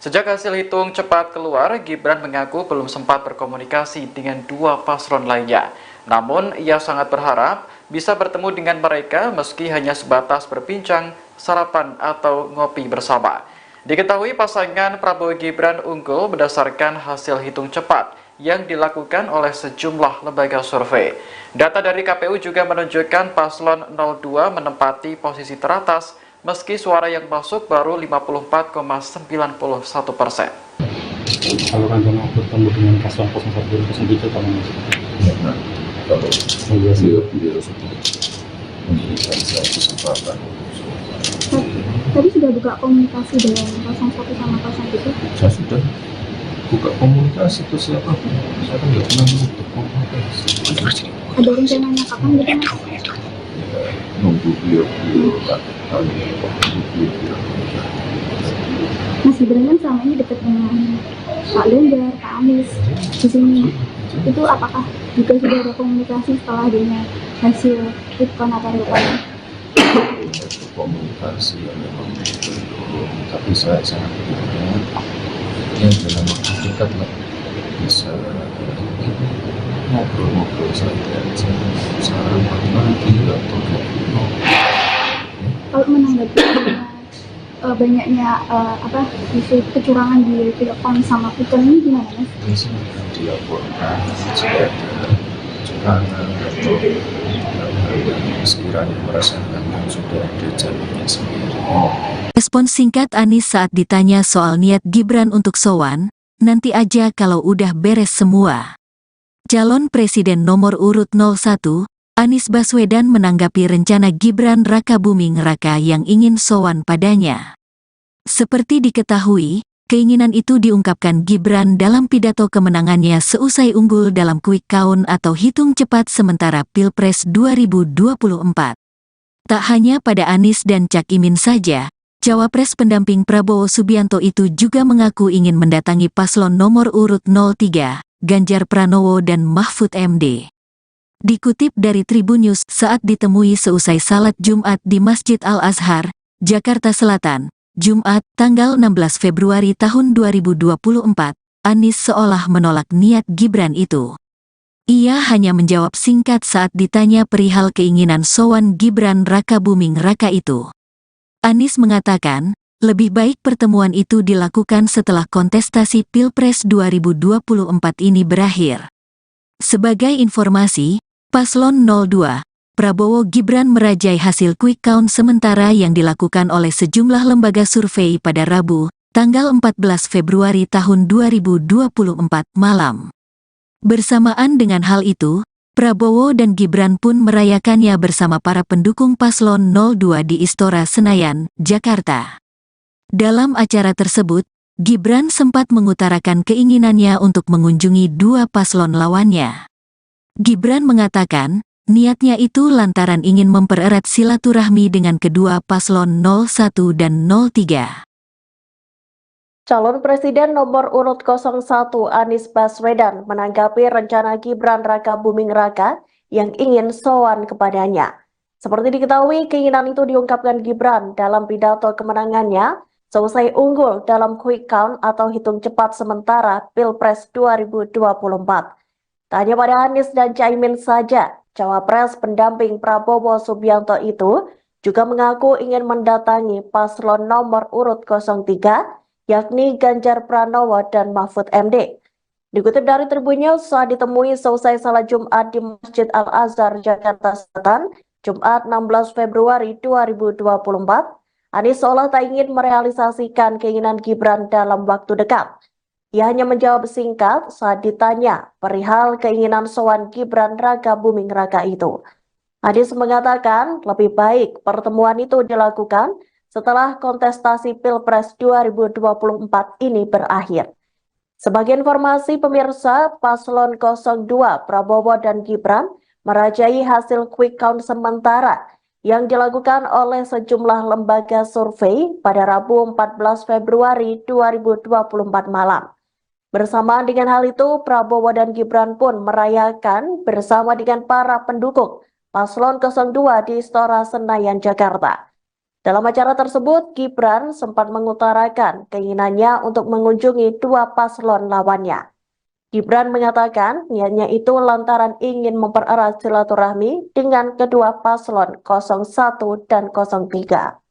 Sejak hasil hitung cepat keluar, Gibran mengaku belum sempat berkomunikasi dengan dua paslon lainnya. Namun, ia sangat berharap bisa bertemu dengan mereka meski hanya sebatas berbincang, sarapan, atau ngopi bersama. Diketahui pasangan Prabowo Gibran unggul berdasarkan hasil hitung cepat yang dilakukan oleh sejumlah lembaga survei. Data dari KPU juga menunjukkan paslon 02 menempati posisi teratas meski suara yang masuk baru 54,91%. Kalau rencana bertemu dengan paslon 01 2007 kamu Kalau beliau sudah memberikan saya kesempatan. Tadi sudah buka komunikasi dengan 01 sama 02? Saya sudah buka komunikasi ke siapapun. Saya kan nggak pernah menutup komunikasi. Ada rencananya kapan gitu? Ya, nunggu beliau Mas Gibran kan selama ini dekat dengan Pak Ganjar, Pak Anies di sini. Itu apakah juga sudah ada komunikasi setelah adanya hasil quick-count atau real count? Komunikasi yang memang belum, tapi saya sangat berharap yang dalam waktu dekat lah bisa ngobrol-ngobrol saja, saran lagi atau Kalau menanggapi banyaknya isu kecurangan di quick-count sama quick-count ini gimana, Mas? di sini dilaporkan jika ada kecurangan atau yang sekiranya merasakan yang sudah ada jalurnya sendiri. Respon singkat Anies saat ditanya soal niat Gibran untuk sowan, nanti aja kalau udah beres semua. Calon Presiden nomor urut 01, Anies Baswedan menanggapi rencana Gibran Rakabuming Raka yang ingin sowan padanya. Seperti diketahui, keinginan itu diungkapkan Gibran dalam pidato kemenangannya seusai unggul dalam quick count atau hitung cepat sementara Pilpres 2024. Tak hanya pada Anies dan Cak Imin saja, Cawapres pendamping Prabowo Subianto itu juga mengaku ingin mendatangi paslon nomor urut 03, Ganjar Pranowo dan Mahfud MD. Dikutip dari Tribun News saat ditemui seusai salat Jumat di Masjid Al-Azhar, Jakarta Selatan, Jumat, tanggal 16 Februari tahun 2024, Anies seolah menolak niat Gibran itu. Ia hanya menjawab singkat saat ditanya perihal keinginan sowan Gibran Rakabuming Raka itu. Anies mengatakan, lebih baik pertemuan itu dilakukan setelah kontestasi Pilpres 2024 ini berakhir. Sebagai informasi, Paslon 02, Prabowo Gibran merajai hasil quick count sementara yang dilakukan oleh sejumlah lembaga survei pada Rabu, tanggal 14 Februari tahun 2024 malam. Bersamaan dengan hal itu, Prabowo dan Gibran pun merayakannya bersama para pendukung Paslon 02 di Istora Senayan, Jakarta. Dalam acara tersebut, Gibran sempat mengutarakan keinginannya untuk mengunjungi dua paslon lawannya. Gibran mengatakan, niatnya itu lantaran ingin mempererat silaturahmi dengan kedua paslon 01 dan 03. Calon Presiden nomor urut 01 Anies Baswedan menanggapi rencana Gibran Rakabuming Raka yang ingin sowan kepadanya. Seperti diketahui, keinginan itu diungkapkan Gibran dalam pidato kemenangannya seusai unggul dalam quick count atau hitung cepat sementara Pilpres 2024. Tak hanya pada Anies dan Caimin saja, Cawapres pendamping Prabowo Subianto itu juga mengaku ingin mendatangi paslon nomor urut 03, yakni Ganjar Pranowo dan Mahfud MD. Dikutip dari Tribun News saat ditemui seusai salat Jumat di Masjid Al-Azhar, Jakarta Selatan, Jumat 16 Februari 2024, Anies seolah tak ingin merealisasikan keinginan Gibran dalam waktu dekat. Ia hanya menjawab singkat saat ditanya perihal keinginan sowan Gibran Rakabuming Raka itu. Anies mengatakan lebih baik pertemuan itu dilakukan setelah kontestasi Pilpres 2024 ini berakhir. Sebagai informasi pemirsa, Paslon 02 Prabowo dan Gibran merajai hasil quick count sementara yang dilakukan oleh sejumlah lembaga survei pada Rabu 14 Februari 2024 malam. Bersamaan dengan hal itu, Prabowo dan Gibran pun merayakan bersama dengan para pendukung Paslon 02 di Istora Senayan, Jakarta. Dalam acara tersebut, Gibran sempat mengutarakan keinginannya untuk mengunjungi dua paslon lawannya. Gibran mengatakan niatnya itu lantaran ingin mempererat silaturahmi dengan kedua paslon 01 dan 03.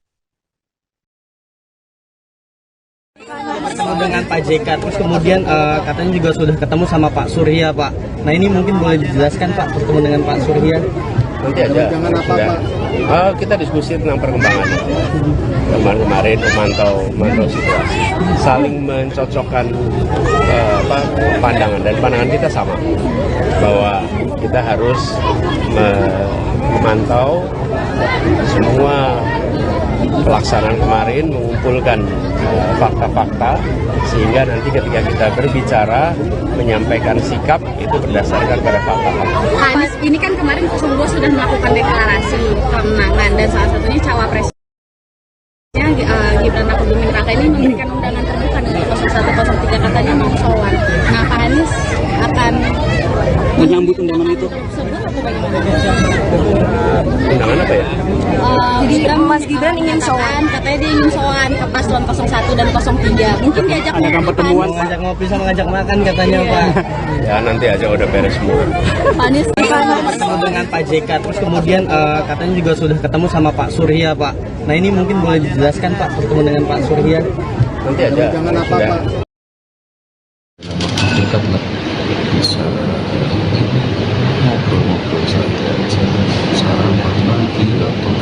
Bertemu dengan Pak JK, terus kemudian katanya juga sudah ketemu sama Pak Surya, Pak. Nah ini mungkin boleh dijelaskan Pak, bertemu dengan Pak Surya. nanti aja. Jangan apa, Sudah. Kita diskusi tentang perkembangan. Kemarin memantau situasi, saling mencocokkan pandangan, dan pandangan kita sama bahwa kita harus memantau semua pelaksanaan kemarin, mengumpulkan fakta-fakta, sehingga nanti ketika kita berbicara, menyampaikan sikap itu berdasarkan pada fakta-fakta. Anies ini kan kemarin 02 sudah melakukan deklarasi kemenangan dan salah satunya cawapresnya Gibran Rakabuming Raka ini memberikan undangan terbuka untuk 0103 katanya mau sowan. Nah, Pak Anies akan Menyambut undangan itu. tersebut atau bagaimana? Undangan apa ya? Jadi Mas Gibran ingin sowan, katanya dia ingin sowan ke paslon 01 dan 03. Mungkin diajak Adakan pertemuan, Pak ngajak ngopi sama ngajak makan katanya Pak. Ya nanti aja udah beres semua. Anies Ketemu dengan Pak JK, terus kemudian katanya juga sudah ketemu sama Pak Surya Pak. Nah ini mungkin boleh dijelaskan Pak, bertemu dengan Pak Surya. Nanti aja. Jangan apa, Sudah. Pak. Dekat lah, bisa ngobrol-ngobrol saja. Sarapan lagi atau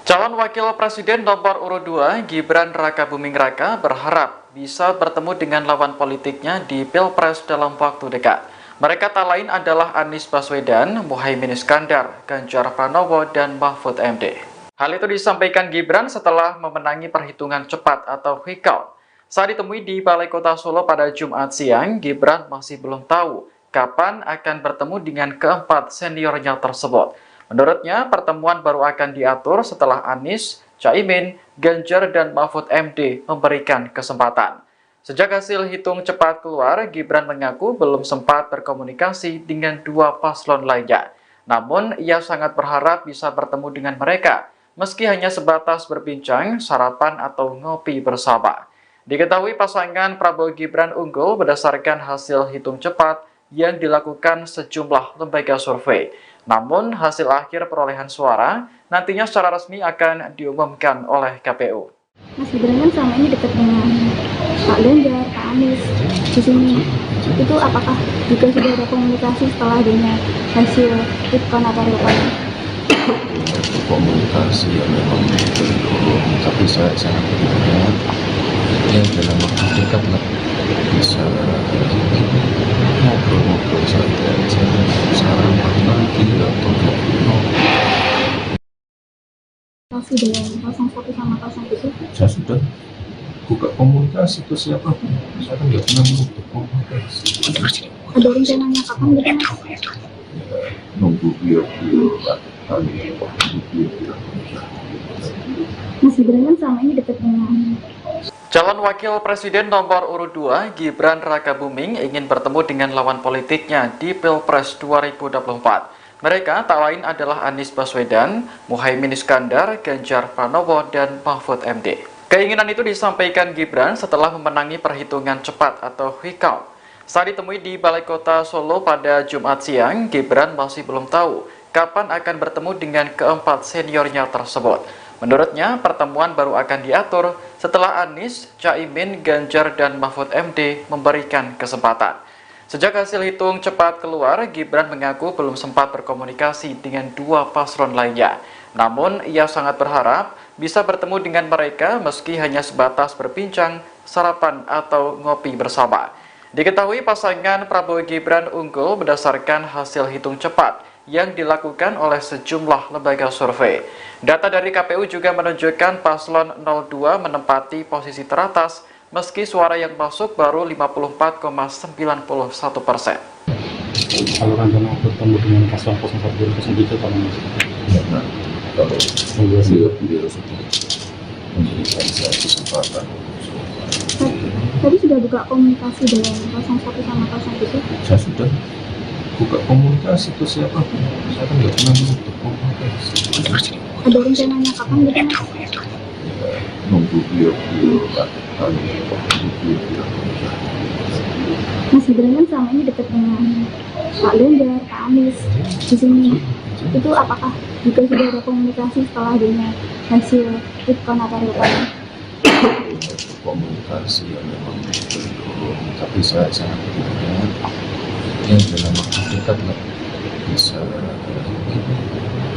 Calon Wakil Presiden nomor urut 2 Gibran Rakabuming Raka berharap bisa bertemu dengan lawan politiknya di Pilpres dalam waktu dekat. Mereka tak lain adalah Anies Baswedan, Muhaimin Iskandar, Ganjar Pranowo, dan Mahfud MD. Hal itu disampaikan Gibran setelah memenangi perhitungan cepat atau quick count. Saat ditemui di Balai Kota Solo pada Jumat siang, Gibran masih belum tahu kapan akan bertemu dengan keempat seniornya tersebut. Menurutnya, pertemuan baru akan diatur setelah Anies, Caimin, Ganjar, dan Mahfud MD memberikan kesempatan. Sejak hasil hitung cepat keluar, Gibran mengaku belum sempat berkomunikasi dengan dua paslon lainnya. Namun, ia sangat berharap bisa bertemu dengan mereka, meski hanya sebatas berbincang, sarapan, atau ngopi bersama. Diketahui pasangan Prabowo Gibran unggul berdasarkan hasil hitung cepat yang dilakukan sejumlah lembaga survei. Namun, hasil akhir perolehan suara nantinya secara resmi akan diumumkan oleh KPU. Mas Gibran kan selama ini dekat dengan Pak Ganjar, Pak Anies di sini. Itu apakah juga sudah ada komunikasi setelah adanya hasil quick-count atau real count? komunikasi yang memang belum, tapi saya sangat berharap yang dalam waktu dekat lah bisa ngobrol-ngobrol saja, sarapan lagi atau Komunikasi dengan 01 sama 02? saya sudah buka komunikasi ke siapapun, saya kan nggak pernah menutup komunikasi. Ada rencananya kapan gitu Mas? Ya, nunggu beliau-beliau Mas Gibran kan selama ini dekat dengan Calon Wakil Presiden nomor urut 2 Gibran Rakabuming ingin bertemu dengan lawan politiknya di Pilpres 2024. Mereka tak lain adalah Anies Baswedan, Muhaimin Iskandar, Ganjar Pranowo, dan Mahfud MD. Keinginan itu disampaikan Gibran setelah memenangi perhitungan cepat atau quick count. Saat ditemui di Balai Kota Solo pada Jumat siang, Gibran masih belum tahu kapan akan bertemu dengan keempat seniornya tersebut. Menurutnya, pertemuan baru akan diatur setelah Anies, Caimin, Ganjar, dan Mahfud MD memberikan kesempatan. Sejak hasil hitung cepat keluar, Gibran mengaku belum sempat berkomunikasi dengan dua paslon lainnya. Namun, ia sangat berharap bisa bertemu dengan mereka meski hanya sebatas berbincang, sarapan, atau ngopi bersama. Diketahui pasangan Prabowo Gibran unggul berdasarkan hasil hitung cepat yang dilakukan oleh sejumlah lembaga survei. Data dari KPU juga menunjukkan paslon 02 menempati posisi teratas meski suara yang masuk baru 54,91%. Kalau rencana bertemu dengan paslon 01 dan 03 kapan Mas? karena kalau beliau sudah memberikan saya kesempatan Tadi sudah buka komunikasi dengan 01 sama 02? saya sudah buka komunikasi ke siapapun, saya kan nggak pernah menutup komunikasi. Ada rencananya kapan gitu Mas? Ya, nunggu beliau-beliau Mas Gibran kan selama ini dekat dengan Pak Ganjar, Pak Anies di sini. Itu apakah juga sudah ada komunikasi setelah adanya hasil quick-count atau real count? komunikasi yang memang belum, tapi saya sangat berharap yang dalam waktu dekat lah bisa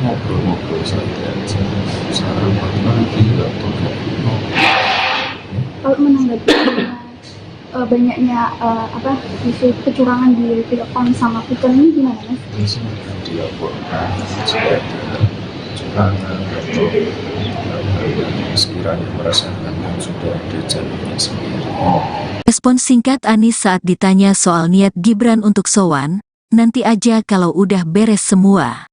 ngobrol-ngobrol saja, sarapan pagi atau enggak. Kalau menanggapi banyaknya isu kecurangan di Pilkon sama Quick Count ini gimana, Mas? Dilaporkan jika ada kecurangan atau sekiranya merasakan yang sudah ada jalurnya sendiri. Respons singkat Anies saat ditanya soal niat Gibran untuk sowan, nanti aja kalau udah beres semua.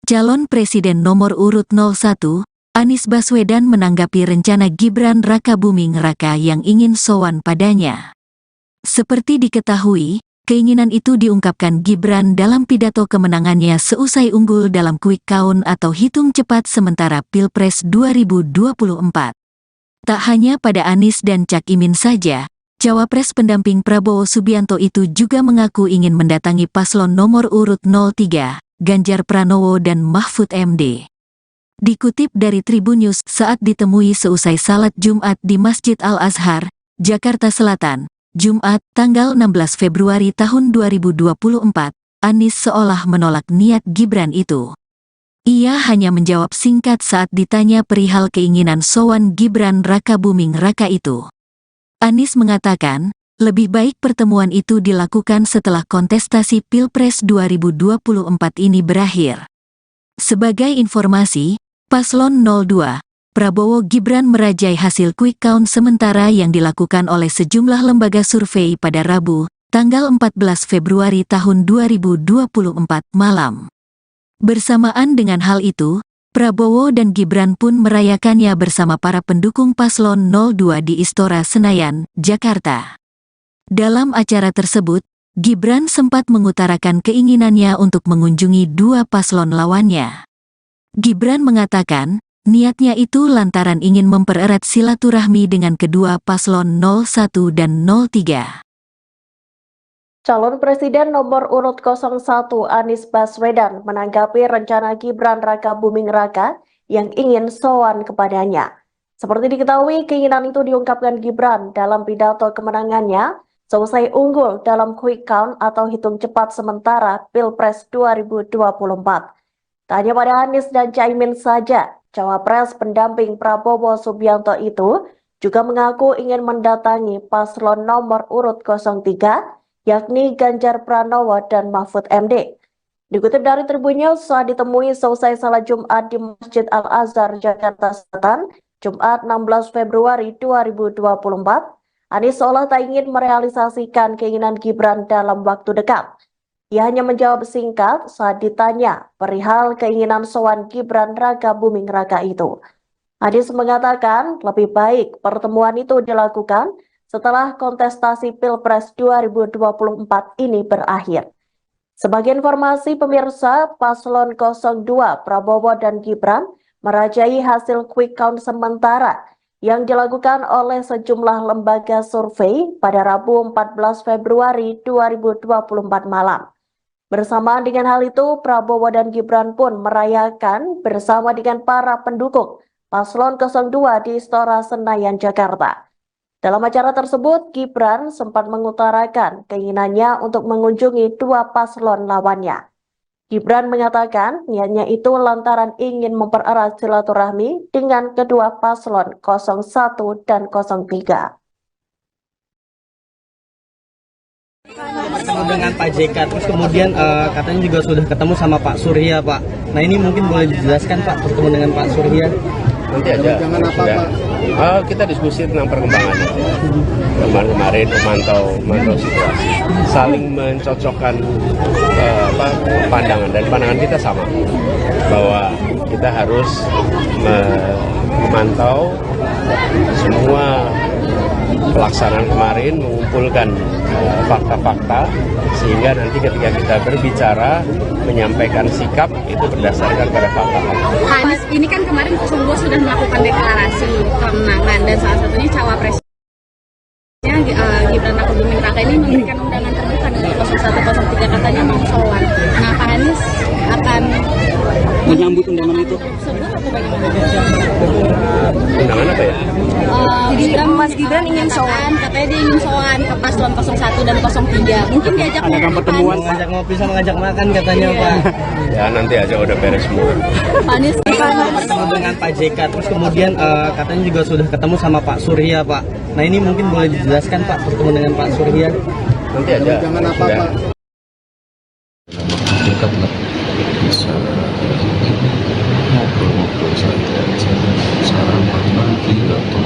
Calon Presiden nomor urut 01, Anies Baswedan menanggapi rencana Gibran Rakabuming Raka yang ingin sowan padanya. Seperti diketahui, keinginan itu diungkapkan Gibran dalam pidato kemenangannya seusai unggul dalam quick count atau hitung cepat sementara Pilpres 2024. Tak hanya pada Anies dan Cak Imin saja, Cawapres pendamping Prabowo Subianto itu juga mengaku ingin mendatangi paslon nomor urut 03, Ganjar Pranowo dan Mahfud MD. Dikutip dari Tribunnews saat ditemui seusai salat Jumat di Masjid Al-Azhar, Jakarta Selatan, Jumat, tanggal 16 Februari tahun 2024, Anies seolah menolak niat Gibran itu. Ia hanya menjawab singkat saat ditanya perihal keinginan sowan Gibran Rakabuming Raka itu. Anies mengatakan, lebih baik pertemuan itu dilakukan setelah kontestasi Pilpres 2024 ini berakhir. Sebagai informasi, Paslon 02, Prabowo Gibran merajai hasil quick count sementara yang dilakukan oleh sejumlah lembaga survei pada Rabu, tanggal 14 Februari tahun 2024 malam. Bersamaan dengan hal itu, Prabowo dan Gibran pun merayakannya bersama para pendukung Paslon 02 di Istora Senayan, Jakarta. Dalam acara tersebut, Gibran sempat mengutarakan keinginannya untuk mengunjungi dua paslon lawannya. Gibran mengatakan, niatnya itu lantaran ingin mempererat silaturahmi dengan kedua paslon 01 dan 03. Calon Presiden nomor urut 01 Anies Baswedan menanggapi rencana Gibran Rakabuming Raka yang ingin sowan kepadanya. Seperti diketahui, keinginan itu diungkapkan Gibran dalam pidato kemenangannya seusai unggul dalam quick count atau hitung cepat sementara Pilpres 2024. Tak hanya pada Anies dan Caimin saja, Cawapres pendamping Prabowo Subianto itu juga mengaku ingin mendatangi paslon nomor urut 03, yakni Ganjar Pranowo dan Mahfud MD. Dikutip dari Tribunnews saat ditemui seusai salat Jumat di Masjid Al-Azhar, Jakarta Selatan, Jumat 16 Februari 2024, Anies seolah tak ingin merealisasikan keinginan Gibran dalam waktu dekat. Ia hanya menjawab singkat saat ditanya perihal keinginan sowan Gibran Rakabuming Raka itu. Anies mengatakan lebih baik pertemuan itu dilakukan setelah kontestasi Pilpres 2024 ini berakhir. Sebagai informasi pemirsa, Paslon 02 Prabowo dan Gibran merajai hasil quick count sementara yang dilakukan oleh sejumlah lembaga survei pada Rabu 14 Februari 2024 malam. Bersamaan dengan hal itu, Prabowo dan Gibran pun merayakan bersama dengan para pendukung Paslon 02 di Istora Senayan, Jakarta. Dalam acara tersebut, Gibran sempat mengutarakan keinginannya untuk mengunjungi dua paslon lawannya. Gibran mengatakan niatnya itu lantaran ingin mempererat silaturahmi dengan kedua paslon 01 dan 03. Ketemu dengan Pak JK, terus kemudian katanya juga sudah ketemu sama Pak Surya, Pak. Nah ini mungkin boleh dijelaskan Pak, bertemu dengan Pak Surya? Nanti aja sudah. Kita diskusi tentang perkembangannya. Kemarin memantau situasi, saling mencocokkan pandangan, dan pandangan kita sama bahwa kita harus memantau semua pelaksanaan kemarin, mengumpulkan fakta-fakta sehingga nanti ketika kita berbicara menyampaikan sikap itu berdasarkan pada fakta-fakta. Anies ini kan kemarin sungguh sudah melakukan deklarasi kemenangan dan salah satunya cawapresnya Gibran Rakabuming Raka ini memberikan undangan terbuka untuk 0103 katanya mau sowan. Nah, Pak Anies akan menyambut undangan itu. Sebut atau bagaimana? Undangan apa ya? Mas Gibran ingin sowan, katanya dia ingin sowan ke paslon 01 dan 03. Mungkin diajak pertemuan, Ngajak ngopi sama ngajak makan katanya Pak. Ya nanti aja udah beres semua. Anies Ketemu dengan Pak JK, terus kemudian katanya juga sudah ketemu sama Pak Surya Pak. Nah ini mungkin boleh dijelaskan Pak pertemuan dengan Pak Surya. Nanti aja. Jangan apa Sudah. Pak? Dalam waktu dekat lah bisa ngobrol-ngobrol saja. Sarapan lagi atau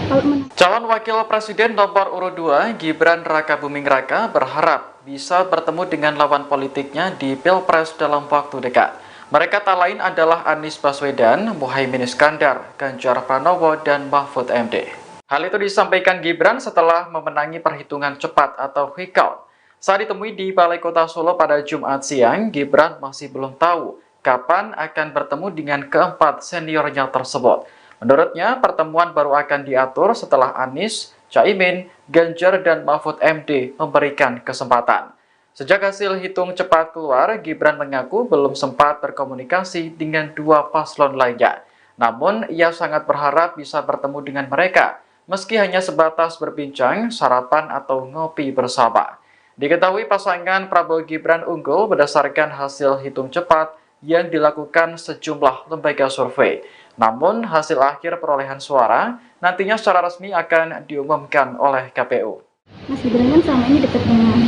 Kalau menang Calon Wakil Presiden nomor urut 2 Gibran Rakabuming Raka berharap bisa bertemu dengan lawan politiknya di Pilpres dalam waktu dekat. Mereka tak lain adalah Anies Baswedan, Muhaimin Iskandar, Ganjar Pranowo, dan Mahfud MD. Hal itu disampaikan Gibran setelah memenangi perhitungan cepat atau quick count. Saat ditemui di Balai Kota Solo pada Jumat siang, Gibran masih belum tahu kapan akan bertemu dengan keempat seniornya tersebut. Menurutnya, pertemuan baru akan diatur setelah Anies, Caimin, Ganjar, dan Mahfud MD memberikan kesempatan. Sejak hasil hitung cepat keluar, Gibran mengaku belum sempat berkomunikasi dengan dua paslon lainnya. Namun, ia sangat berharap bisa bertemu dengan mereka, meski hanya sebatas berbincang, sarapan, atau ngopi bersama. Diketahui pasangan Prabowo Gibran unggul berdasarkan hasil hitung cepat yang dilakukan sejumlah lembaga survei. Namun, hasil akhir perolehan suara nantinya secara resmi akan diumumkan oleh KPU. Mas Gibran kan selama ini dekat dengan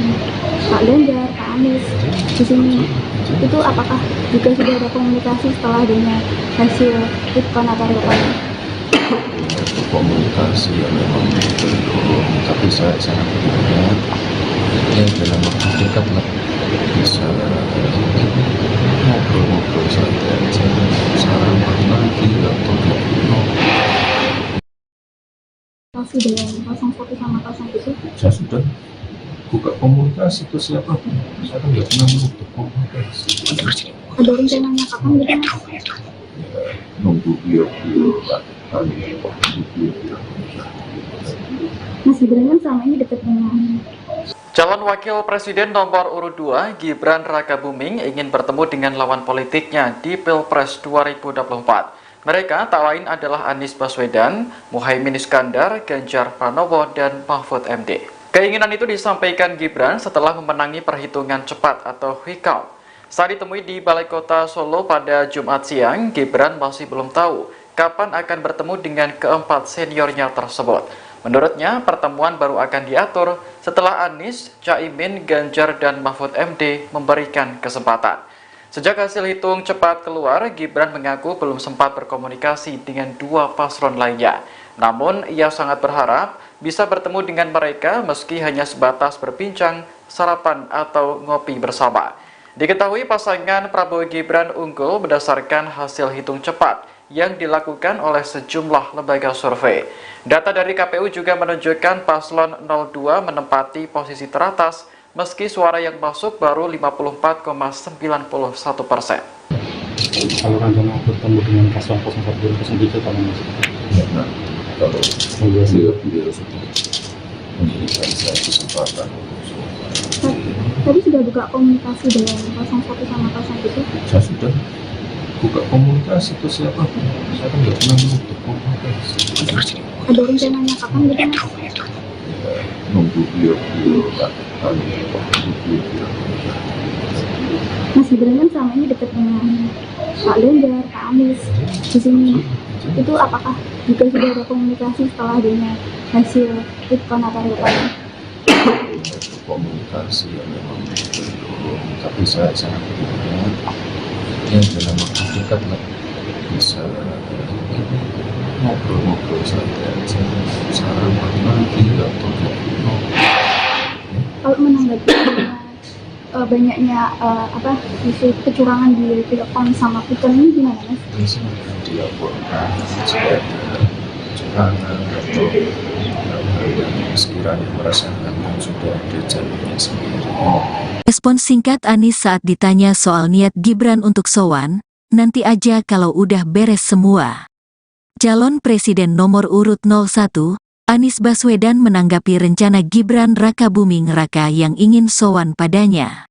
Pak Ganjar, Pak Anies di sini. Itu apakah juga sudah ada komunikasi setelah adanya hasil quick count atau real count? komunikasi yang memang belum, tapi saya sangat berharap ya dalam waktu dekat lah bisa ngobrol-ngobrol saja, sarapan lagi atau Komunikasi dengan 01 sama 02? saya sudah buka komunikasi ke siapapun, saya kan nggak pernah menutup komunikasi. Ada rencananya kapan gitu Mas? Ya, nunggu beliau-beliau lah. Mas Gibran kan selama ini dekat dengan Calon Wakil Presiden nomor urut 2 Gibran Rakabuming ingin bertemu dengan lawan politiknya di Pilpres 2024. Mereka tak lain adalah Anies Baswedan, Muhaimin Iskandar, Ganjar Pranowo, dan Mahfud MD. Keinginan itu disampaikan Gibran setelah memenangi perhitungan cepat atau quick count. Saat ditemui di Balai Kota Solo pada Jumat siang, Gibran masih belum tahu kapan akan bertemu dengan keempat seniornya tersebut. Menurutnya, pertemuan baru akan diatur setelah Anies, Caimin, Ganjar, dan Mahfud MD memberikan kesempatan. Sejak hasil hitung cepat keluar, Gibran mengaku belum sempat berkomunikasi dengan dua paslon lainnya. Namun, ia sangat berharap bisa bertemu dengan mereka meski hanya sebatas berbincang, sarapan, atau ngopi bersama. Diketahui pasangan Prabowo Gibran unggul berdasarkan hasil hitung cepat yang dilakukan oleh sejumlah lembaga survei. Data dari KPU juga menunjukkan paslon 02 menempati posisi teratas meski suara yang masuk baru 54,91%. Kalau rencana bertemu dengan paslon 01 dan 03 kapan Mas? Nah, kalau beliau sudah memberikan saya kesempatan, tadi sudah buka komunikasi dengan 01 sama 02? saya sudah buka komunikasi ke siapapun, saya kan nggak pernah menutup komunikasi. Ada rencananya kapan gitu Mas? Ya, nunggu beliau-beliau lah. Mas Gibran kan selama ini dekat dengan Pak Ganjar, Pak Anies di sini. Itu apakah juga sudah ada komunikasi setelah adanya hasil quick count atau real count? Komunikasi yang memang belum, tapi saya sangat berharap ya dalam waktu dekat lah bisa ngobrol-ngobrol saja, sarapan lagi atau Kalau menanggapi banyaknya isu kecurangan di Pilpres sama quick count ini gimana Mas? dilaporkan jika ada kecurangan atau yang sekiranya merasakan yang sudah ada jalurnya sendiri. Respon singkat Anies saat ditanya soal niat Gibran untuk sowan, nanti aja kalau udah beres semua. Calon Presiden nomor urut 01, Anies Baswedan menanggapi rencana Gibran Rakabuming Raka yang ingin sowan padanya.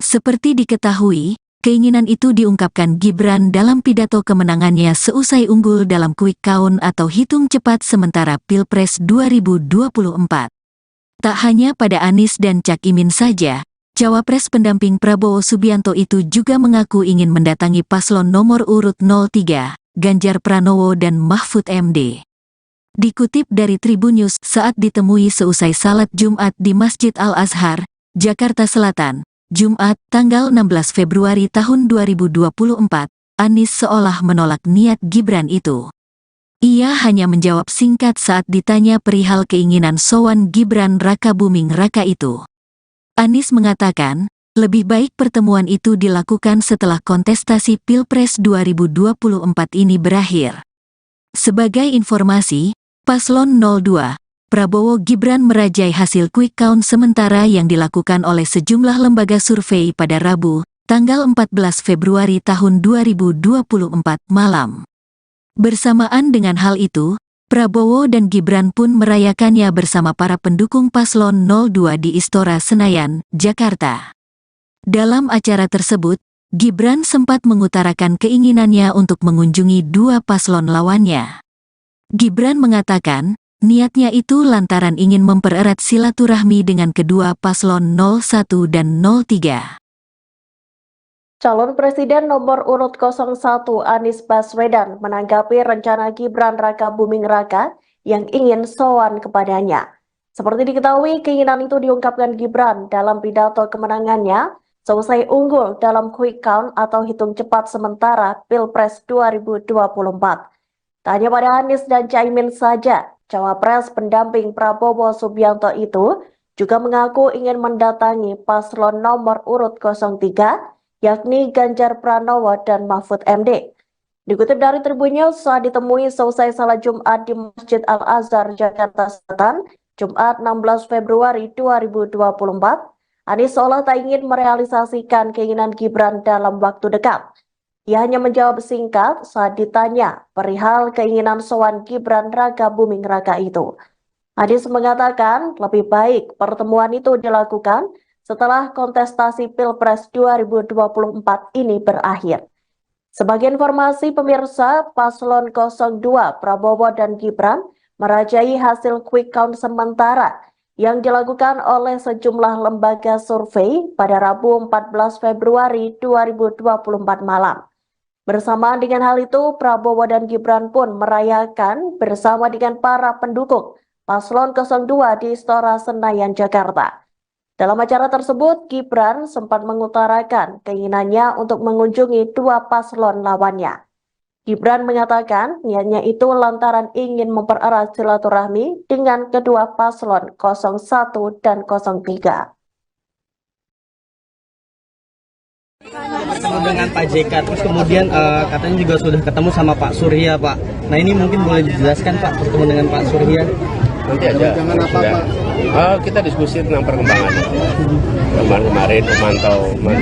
Seperti diketahui, Keinginan itu diungkapkan Gibran dalam pidato kemenangannya seusai unggul dalam quick count atau hitung cepat sementara Pilpres 2024. Tak hanya pada Anies dan Cak Imin saja, Cawapres pendamping Prabowo Subianto itu juga mengaku ingin mendatangi paslon nomor urut 03, Ganjar Pranowo dan Mahfud MD. Dikutip dari Tribunnews saat ditemui seusai salat Jumat di Masjid Al-Azhar, Jakarta Selatan, Jumat, tanggal 16 Februari tahun 2024, Anies seolah menolak niat Gibran itu. Ia hanya menjawab singkat saat ditanya perihal keinginan sowan Gibran Rakabuming Raka itu. Anies mengatakan, lebih baik pertemuan itu dilakukan setelah kontestasi Pilpres 2024 ini berakhir. Sebagai informasi, Paslon 02, Prabowo Gibran merajai hasil quick count sementara yang dilakukan oleh sejumlah lembaga survei pada Rabu, tanggal 14 Februari tahun 2024 malam. Bersamaan dengan hal itu, Prabowo dan Gibran pun merayakannya bersama para pendukung Paslon 02 di Istora Senayan, Jakarta. Dalam acara tersebut, Gibran sempat mengutarakan keinginannya untuk mengunjungi dua paslon lawannya. Gibran mengatakan, niatnya itu lantaran ingin mempererat silaturahmi dengan kedua paslon 01 dan 03. Calon Presiden nomor urut 01 Anies Baswedan menanggapi rencana Gibran Rakabuming Raka yang ingin sowan kepadanya. Seperti diketahui, keinginan itu diungkapkan Gibran dalam pidato kemenangannya seusai unggul dalam quick count atau hitung cepat sementara Pilpres 2024. Tak hanya pada Anies dan Caimin saja, Cawapres pendamping Prabowo Subianto itu juga mengaku ingin mendatangi paslon nomor urut 03, yakni Ganjar Pranowo dan Mahfud MD. Dikutip dari Tribunnews saat ditemui seusai salat Jumat di Masjid Al-Azhar, Jakarta Selatan, Jumat 16 Februari 2024, Anies seolah tak ingin merealisasikan keinginan Gibran dalam waktu dekat. Ia hanya menjawab singkat saat ditanya perihal keinginan sowan Gibran Rakabuming Raka itu. Anies mengatakan lebih baik pertemuan itu dilakukan setelah kontestasi Pilpres 2024 ini berakhir. Sebagai informasi pemirsa, Paslon 02 Prabowo dan Gibran merajai hasil quick count sementara yang dilakukan oleh sejumlah lembaga survei pada Rabu 14 Februari 2024 malam. Bersamaan dengan hal itu, Prabowo dan Gibran pun merayakan bersama dengan para pendukung Paslon 02 di Istora Senayan, Jakarta. Dalam acara tersebut, Gibran sempat mengutarakan keinginannya untuk mengunjungi dua paslon lawannya. Gibran mengatakan niatnya itu lantaran ingin mempererat silaturahmi dengan kedua paslon 01 dan 03. Ketemu dengan Pak JK, terus kemudian katanya juga sudah ketemu sama Pak Surya, Pak. Nah ini mungkin boleh dijelaskan, Pak, bertemu dengan Pak Surya? Nanti aja. Kita diskusi tentang perkembangannya. Kemarin memantau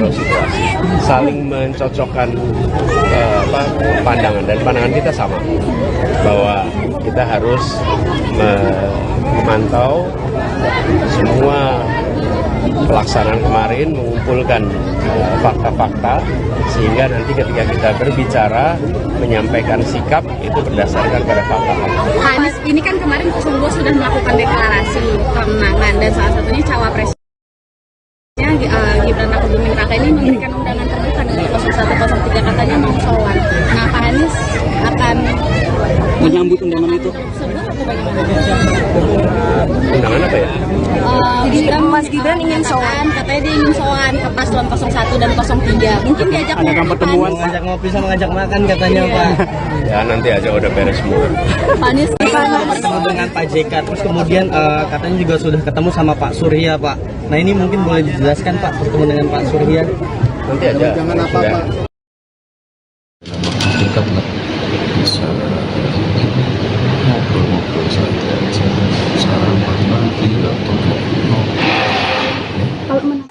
situasi, saling mencocokkan pandangan, dan pandangan kita sama bahwa kita harus memantau semua pelaksanaan kemarin, mengumpulkan fakta-fakta sehingga nanti ketika kita berbicara menyampaikan sikap itu berdasarkan pada fakta-fakta. Anies ini kan kemarin 02 sudah melakukan deklarasi kemenangan dan salah satunya cawapresnya Gibran Rakabuming Raka ini memberikan undangan terbuka dari 01 03 katanya mau sowan. Nah, Pak Anies akan menyambut undangan itu. Undangan apa ya? Mas Gibran ingin sowan, katanya dia ingin sowan ke paslon 01 dan 03. Mungkin diajak pertemuan, ngajak ngopi sama ngajak makan katanya, Pak. Ya nanti aja udah beres semua. Pak Anies ketemu dengan Pak JK, terus kemudian katanya juga sudah ketemu sama Pak Surya, Pak. Nah ini mungkin boleh dijelaskan, Pak, bertemu dengan Pak Surya? Nanti aja. Jangan apa, Pak. Kita bisa ngobrol-ngobrol saja, sarapan nanti atau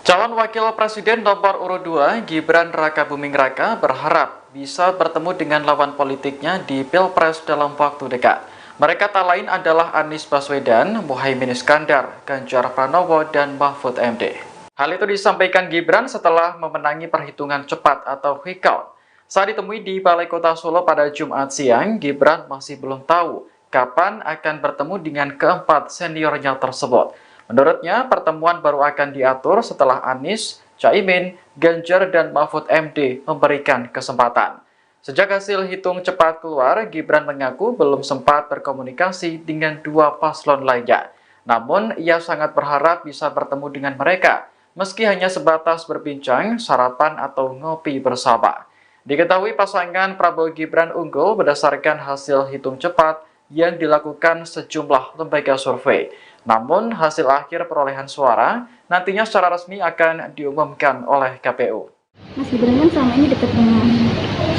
Calon Wakil Presiden nomor urut 2 Gibran Rakabuming Raka berharap bisa bertemu dengan lawan politiknya di Pilpres dalam waktu dekat. Mereka tak lain adalah Anies Baswedan, Muhaimin Iskandar, Ganjar Pranowo, dan Mahfud MD. Hal itu disampaikan Gibran setelah memenangi perhitungan cepat atau quick count. Saat ditemui di Balai Kota Solo pada Jumat siang, Gibran masih belum tahu kapan akan bertemu dengan keempat seniornya tersebut. Menurutnya, pertemuan baru akan diatur setelah Anies, Caimin, Ganjar, dan Mahfud MD memberikan kesempatan. Sejak hasil hitung cepat keluar, Gibran mengaku belum sempat berkomunikasi dengan dua paslon lainnya. Namun, ia sangat berharap bisa bertemu dengan mereka, meski hanya sebatas berbincang, sarapan, atau ngopi bersama. Diketahui pasangan Prabowo Gibran unggul berdasarkan hasil hitung cepat yang dilakukan sejumlah lembaga survei. Namun, hasil akhir perolehan suara nantinya secara resmi akan diumumkan oleh KPU. Mas Gibran kan selama ini dekat dengan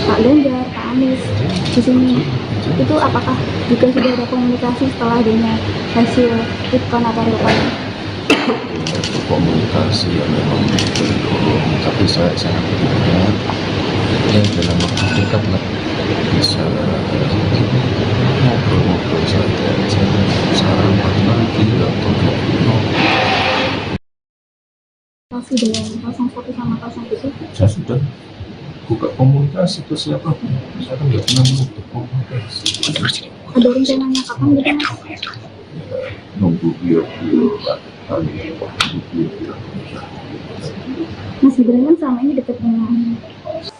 Pak Ganjar, Pak Anies di sini. Itu apakah juga sudah ada komunikasi setelah adanya hasil quick count atau real count? Komunikasi yang memang belum, tapi saya sangat berharap yang dalam waktu dekat lah bisa ngobrol-ngobrol saja, sarapan lagi atau Komunikasi dengan 01 sama 02 itu? saya sudah buka komunikasi ke siapapun, saya kan nggak pernah menutup komunikasi. Ada rencananya kapan gitu Mas? Ya, nunggu beliau Mas Gibran kan selama ini dekat dengan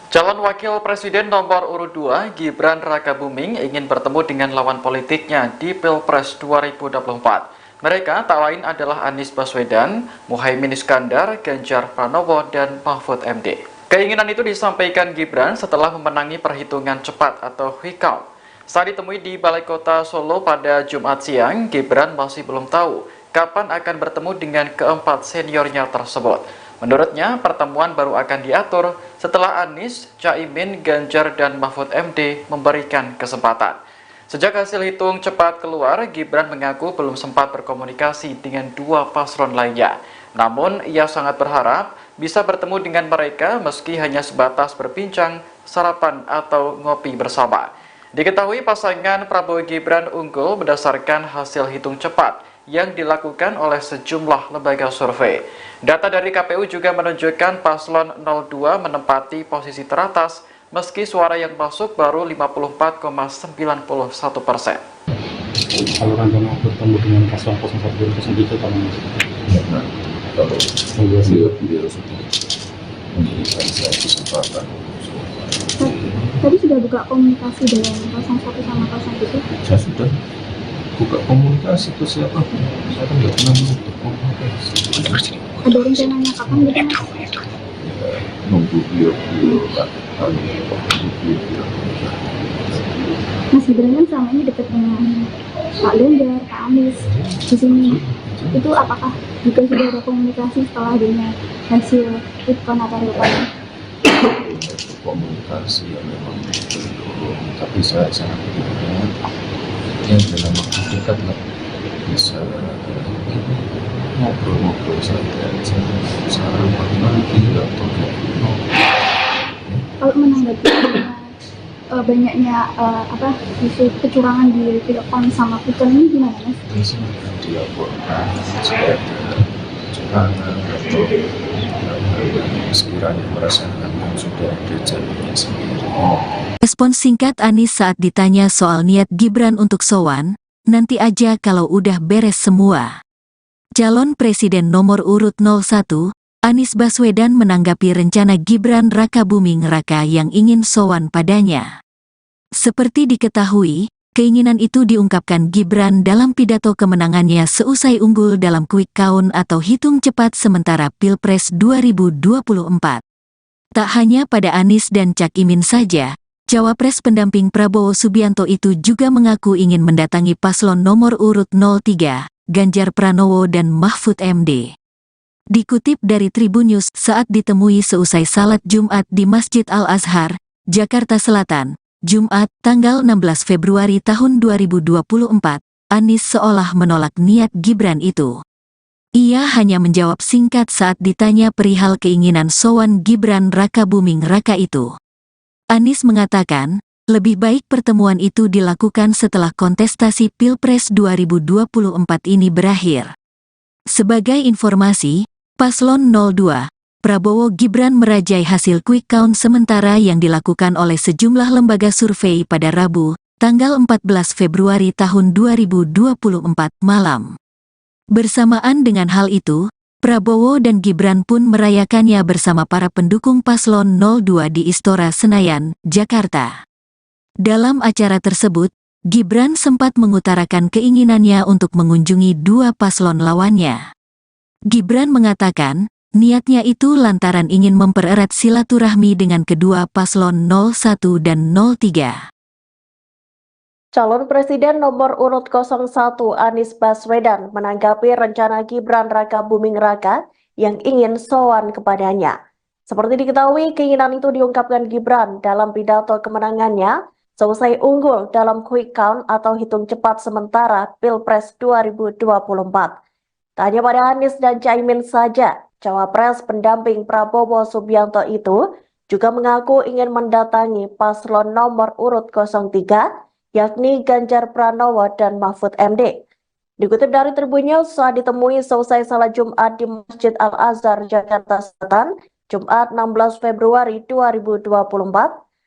Calon Wakil Presiden nomor urut 2, Gibran Rakabuming, ingin bertemu dengan lawan politiknya di Pilpres 2024. Mereka tak lain adalah Anies Baswedan, Muhaimin Iskandar, Ganjar Pranowo, dan Mahfud MD. Keinginan itu disampaikan Gibran setelah memenangi perhitungan cepat atau quick count. Saat ditemui di Balai Kota Solo pada Jumat siang, Gibran masih belum tahu kapan akan bertemu dengan keempat seniornya tersebut. Menurutnya, pertemuan baru akan diatur setelah Anies, Caimin, Ganjar, dan Mahfud MD memberikan kesempatan. Sejak hasil hitung cepat keluar, Gibran mengaku belum sempat berkomunikasi dengan dua paslon lainnya. Namun, ia sangat berharap bisa bertemu dengan mereka meski hanya sebatas berbincang, sarapan, atau ngopi bersama. Diketahui pasangan Prabowo Gibran unggul berdasarkan hasil hitung cepat yang dilakukan oleh sejumlah lembaga survei. Data dari KPU juga menunjukkan paslon 02 menempati posisi teratas meski suara yang masuk baru 54,91%. Kalau rencana bertemu dengan paslon 01 dan 03 kapan Mas? Nah, kalau beliau sudah memberikan saya kesempatan. Tadi sudah buka komunikasi dengan 01 sama 02 itu? Saya sudah buka komunikasi ke siapapun, saya kan nggak pernah menutup komunikasi. Ada rencananya kapan gitu Mas? Ya, nunggu beliau Mas Gibran kan selama ini dekat dengan Pak Ganjar, Pak Anies di sini. Itu apakah juga sudah ada komunikasi setelah adanya hasil quick count atau real count? Komunikasi yang memang belum, tapi saya sangat berharap yang dalam waktu dekat lah bisa ngobrol-ngobrol saja, sarapan lagi atau Kalau menanggapi banyaknya isu kecurangan di Pilpres sama quick count ini gimana Mas? di sini dilaporkan jika ada kecurangan atau sekiranya merasakan yang sudah ada jalurnya sendiri. Respons singkat Anies saat ditanya soal niat Gibran untuk sowan, nanti aja kalau udah beres semua. Calon Presiden nomor urut 01, Anies Baswedan menanggapi rencana Gibran Rakabuming Raka yang ingin sowan padanya. Seperti diketahui, keinginan itu diungkapkan Gibran dalam pidato kemenangannya seusai unggul dalam quick count atau hitung cepat sementara Pilpres 2024. Tak hanya pada Anies dan Cak Imin saja, Cawapres pendamping Prabowo Subianto itu juga mengaku ingin mendatangi paslon nomor urut 03, Ganjar Pranowo dan Mahfud MD. Dikutip dari Tribunnews saat ditemui seusai salat Jumat di Masjid Al-Azhar, Jakarta Selatan, Jumat, tanggal 16 Februari tahun 2024, Anies seolah menolak niat Gibran itu. Ia hanya menjawab singkat saat ditanya perihal keinginan sowan Gibran Rakabuming Raka itu. Anies mengatakan, lebih baik pertemuan itu dilakukan setelah kontestasi Pilpres 2024 ini berakhir. Sebagai informasi, Paslon 02, Prabowo Gibran merajai hasil quick count sementara yang dilakukan oleh sejumlah lembaga survei pada Rabu, tanggal 14 Februari tahun 2024 malam. Bersamaan dengan hal itu, Prabowo dan Gibran pun merayakannya bersama para pendukung Paslon 02 di Istora Senayan, Jakarta. Dalam acara tersebut, Gibran sempat mengutarakan keinginannya untuk mengunjungi dua paslon lawannya. Gibran mengatakan, niatnya itu lantaran ingin mempererat silaturahmi dengan kedua paslon 01 dan 03. Calon Presiden nomor urut 01 Anies Baswedan menanggapi rencana Gibran Rakabuming Raka yang ingin sowan kepadanya. Seperti diketahui, keinginan itu diungkapkan Gibran dalam pidato kemenangannya selesai unggul dalam quick count atau hitung cepat sementara Pilpres 2024. Tak hanya pada Anies dan Caimin saja, Cawapres pendamping Prabowo Subianto itu juga mengaku ingin mendatangi paslon nomor urut 03, yakni Ganjar Pranowo dan Mahfud MD. Dikutip dari Tribun saat ditemui selesai salat Jumat di Masjid Al-Azhar, Jakarta Selatan, Jumat 16 Februari 2024,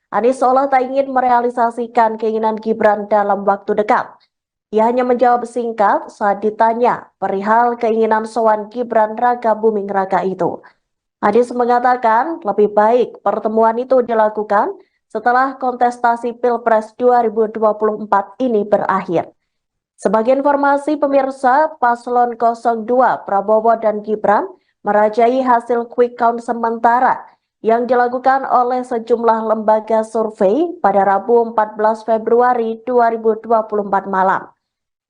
Anies seolah tak ingin merealisasikan keinginan Gibran dalam waktu dekat. Ia hanya menjawab singkat saat ditanya perihal keinginan sowan Gibran Rakabuming Raka itu. Anies mengatakan lebih baik pertemuan itu dilakukan setelah kontestasi Pilpres 2024 ini berakhir. Sebagai informasi pemirsa, Paslon 02 Prabowo dan Gibran merajai hasil quick count sementara yang dilakukan oleh sejumlah lembaga survei pada Rabu 14 Februari 2024 malam.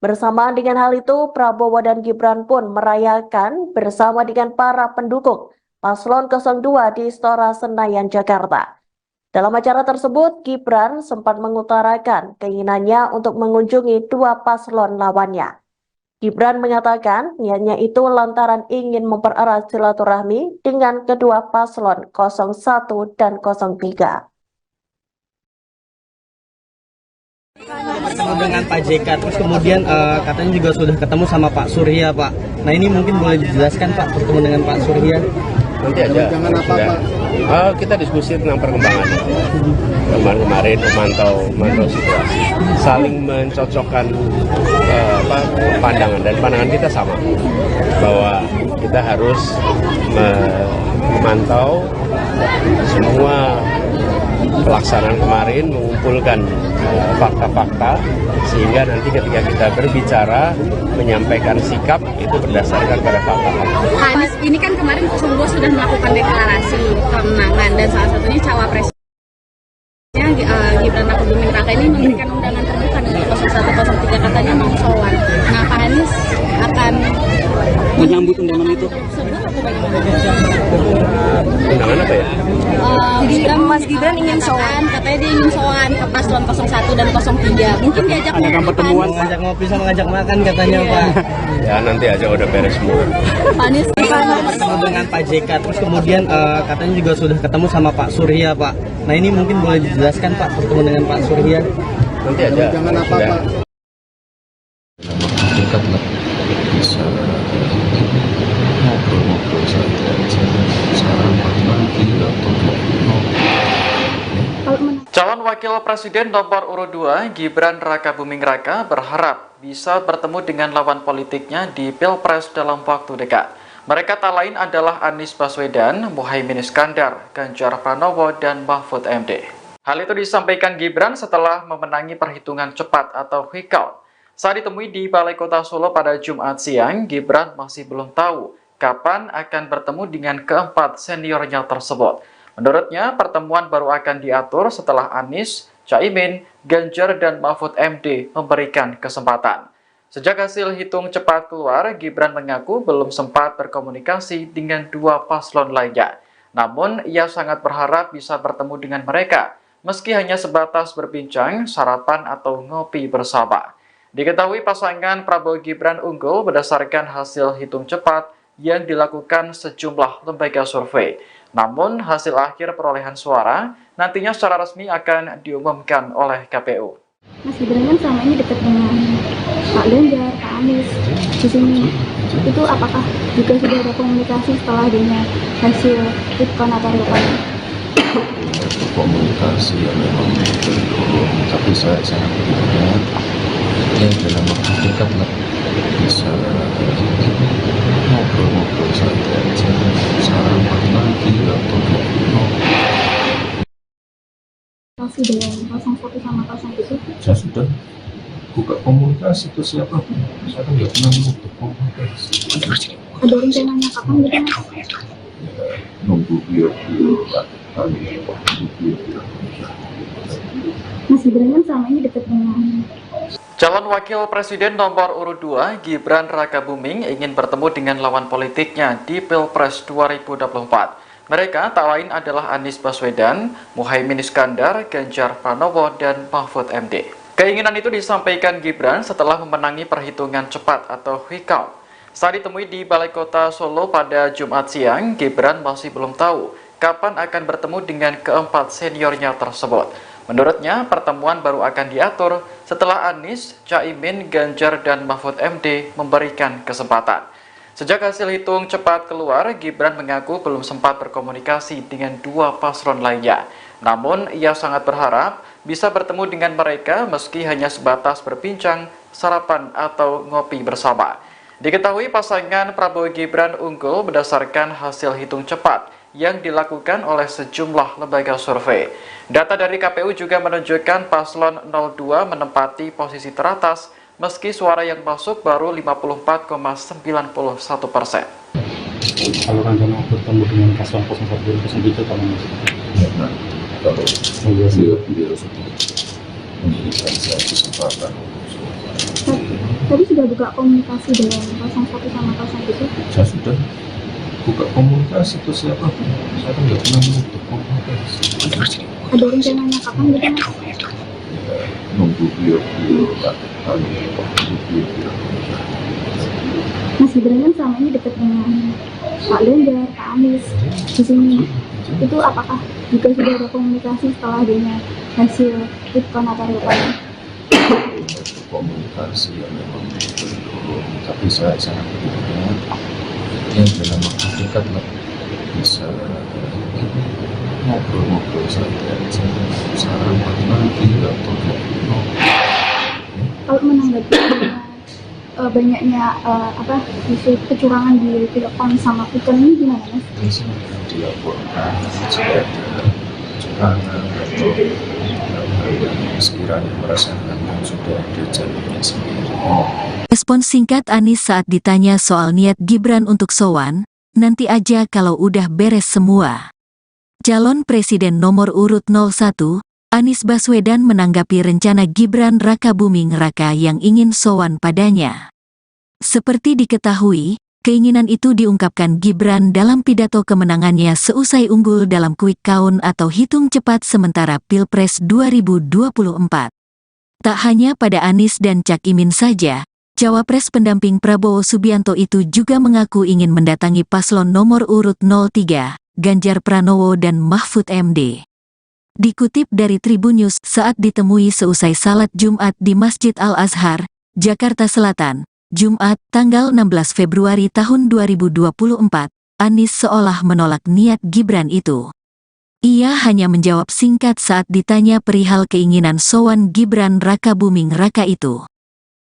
Bersamaan dengan hal itu, Prabowo dan Gibran pun merayakan bersama dengan para pendukung Paslon 02 di Istora Senayan, Jakarta. Dalam acara tersebut, Gibran sempat mengutarakan keinginannya untuk mengunjungi dua paslon lawannya. Gibran mengatakan niatnya itu lantaran ingin mempererat silaturahmi dengan kedua paslon 01 dan 03. Bertemu dengan Pak JK, terus kemudian katanya juga sudah ketemu sama Pak Surya, Pak. Nah ini mungkin boleh dijelaskan, Pak, bertemu dengan Pak Surya? Nanti aja. Kita diskusi tentang perkembangannya. Kemarin memantau situasi, saling mencocokkan pandangan, dan pandangan kita sama bahwa kita harus memantau semua pelaksanaan kemarin, mengumpulkan fakta-fakta sehingga nanti ketika kita berbicara menyampaikan sikap itu berdasarkan pada fakta-fakta. Anies ini kan kemarin sungguh sudah melakukan deklarasi kemenangan dan salah satunya cawapresnya Gibran Rakabuming Raka ini memberikan undangan terbuka untuk 0103, katanya mau sowan. Nah, Pak Anies akan menyambut undangan itu. Undangan apa ya? Mas Gibran ingin sowan, katanya dia ingin sowan ke paslon 01 dan 03. Mungkin diajak pertemuan, mengajak ngopi sama ngajak makan katanya, Pak. Ya nanti aja udah beres semua. Pak Anies bertemu dengan Pak JK, terus kemudian katanya juga sudah ketemu sama Pak Surya, Pak. Nah ini mungkin boleh dijelaskan, Pak, bertemu dengan Pak Surya? Nanti aja. Jangan apa, Pak. Dekat lah, bisa ngobrol-ngobrol saja. Sekarang pagi atau Calon Wakil Presiden nomor urut 2 Gibran Rakabuming Raka berharap bisa bertemu dengan lawan politiknya di Pilpres dalam waktu dekat. Mereka tak lain adalah Anies Baswedan, Muhaimin Iskandar, Ganjar Pranowo, dan Mahfud MD. Hal itu disampaikan Gibran setelah memenangi perhitungan cepat atau quick count. Saat ditemui di Balai Kota Solo pada Jumat siang, Gibran masih belum tahu kapan akan bertemu dengan keempat seniornya tersebut. Menurutnya, pertemuan baru akan diatur setelah Anies, Caimin, Ganjar, dan Mahfud MD memberikan kesempatan. Sejak hasil hitung cepat keluar, Gibran mengaku belum sempat berkomunikasi dengan dua paslon lainnya. Namun, ia sangat berharap bisa bertemu dengan mereka, meski hanya sebatas berbincang, sarapan, atau ngopi bersama. Diketahui pasangan Prabowo Gibran unggul berdasarkan hasil hitung cepat yang dilakukan sejumlah lembaga survei. Namun, hasil akhir perolehan suara nantinya secara resmi akan diumumkan oleh KPU. Mas Gibran kan selama ini dekat dengan Pak Ganjar, Pak Anies di sini. Itu apakah juga sudah ada komunikasi setelah adanya hasil quick-count atau real count? Komunikasi ya memang belum, tapi saya sangat berharap ya dalam waktu dekat lah bisa ngobrol-ngobrol saja aja, sarapan lagi atau Komunikasi dengan 01 sama 07? saya sudah buka komunikasi ke siapa pun, saya kan nggak pernah menutup komunikasi. Ada rencananya kapan gitu? Ya, nunggu beliau Pak Ali, nunggu beliau. Mas Gibran kan selama ini dekat dengan Calon Wakil Presiden nomor urut 2 Gibran Rakabuming ingin bertemu dengan lawan politiknya di Pilpres 2024. Mereka tak lain adalah Anies Baswedan, Muhaimin Iskandar, Ganjar Pranowo, dan Mahfud MD. Keinginan itu disampaikan Gibran setelah memenangi perhitungan cepat atau quick count. Saat ditemui di Balai Kota Solo pada Jumat siang, Gibran masih belum tahu kapan akan bertemu dengan keempat seniornya tersebut. Menurutnya, pertemuan baru akan diatur setelah Anies, Caimin, Ganjar, dan Mahfud MD memberikan kesempatan. Sejak hasil hitung cepat keluar, Gibran mengaku belum sempat berkomunikasi dengan dua paslon lainnya. Namun, ia sangat berharap bisa bertemu dengan mereka meski hanya sebatas berbincang, sarapan, atau ngopi bersama. Diketahui pasangan Prabowo Gibran unggul berdasarkan hasil hitung cepat yang dilakukan oleh sejumlah lembaga survei. Data dari KPU juga menunjukkan paslon 02 menempati posisi teratas meski suara yang masuk baru 54,91%. Kalau rencana bertemu dengan paslon 01 07 kapan Mas? Ya, nah, kalau beliau sudah memberikan saya kesempatan, tadi sudah buka komunikasi dengan 01 sama 07? saya sudah buka komunikasi ke siapa pun, saya kan nggak pernah menutup komunikasi. Ada rencananya kapan gitu? Ya, nunggu beliau Pak Ali, nunggu beliau. Mas Gibran kan selama ini dekat dengan Pak Ganjar, Pak Anies di sini. Itu apakah juga sudah ada komunikasi setelah adanya hasil quick-count atau real count? Komunikasi ya memang belum, tapi saya sangat berharap ya dalam waktu dekat lah bisa ngobrol-ngobrol saja aja, sarapan lagi atau Kalau menanggapi banyaknya isu kecurangan di Pilkon sama quick-count ini gimana Mas? bisa dilaporkan jika ada kecurangan atau yang sekiranya merasakan yang sudah ada jalurnya sendiri. Respon singkat Anies saat ditanya soal niat Gibran untuk sowan, nanti aja kalau udah beres semua. Calon Presiden nomor urut 01, Anies Baswedan menanggapi rencana Gibran Rakabuming Raka yang ingin sowan padanya. Seperti diketahui, keinginan itu diungkapkan Gibran dalam pidato kemenangannya seusai unggul dalam quick count atau hitung cepat sementara Pilpres 2024. Tak hanya pada Anies dan Cak Imin saja, Cawapres pendamping Prabowo Subianto itu juga mengaku ingin mendatangi paslon nomor urut 03, Ganjar Pranowo dan Mahfud MD. Dikutip dari Tribunnews saat ditemui seusai salat Jumat di Masjid Al-Azhar, Jakarta Selatan, Jumat, tanggal 16 Februari tahun 2024, Anies seolah menolak niat Gibran itu. Ia hanya menjawab singkat saat ditanya perihal keinginan sowan Gibran Rakabuming Raka itu.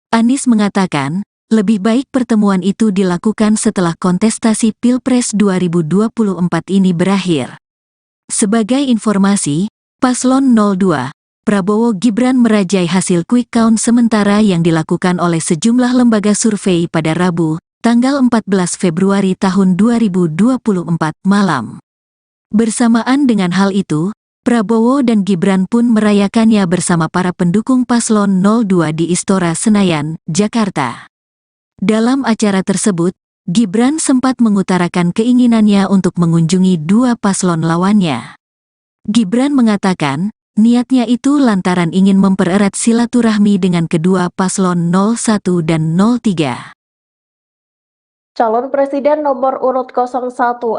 Anies mengatakan, lebih baik pertemuan itu dilakukan setelah kontestasi Pilpres 2024 ini berakhir. Sebagai informasi, Paslon 02, Prabowo Gibran merajai hasil quick count sementara yang dilakukan oleh sejumlah lembaga survei pada Rabu, tanggal 14 Februari tahun 2024 malam. Bersamaan dengan hal itu, Prabowo dan Gibran pun merayakannya bersama para pendukung Paslon 02 di Istora Senayan, Jakarta. Dalam acara tersebut, Gibran sempat mengutarakan keinginannya untuk mengunjungi dua paslon lawannya. Gibran mengatakan, niatnya itu lantaran ingin mempererat silaturahmi dengan kedua paslon 01 dan 03. Calon Presiden nomor urut 01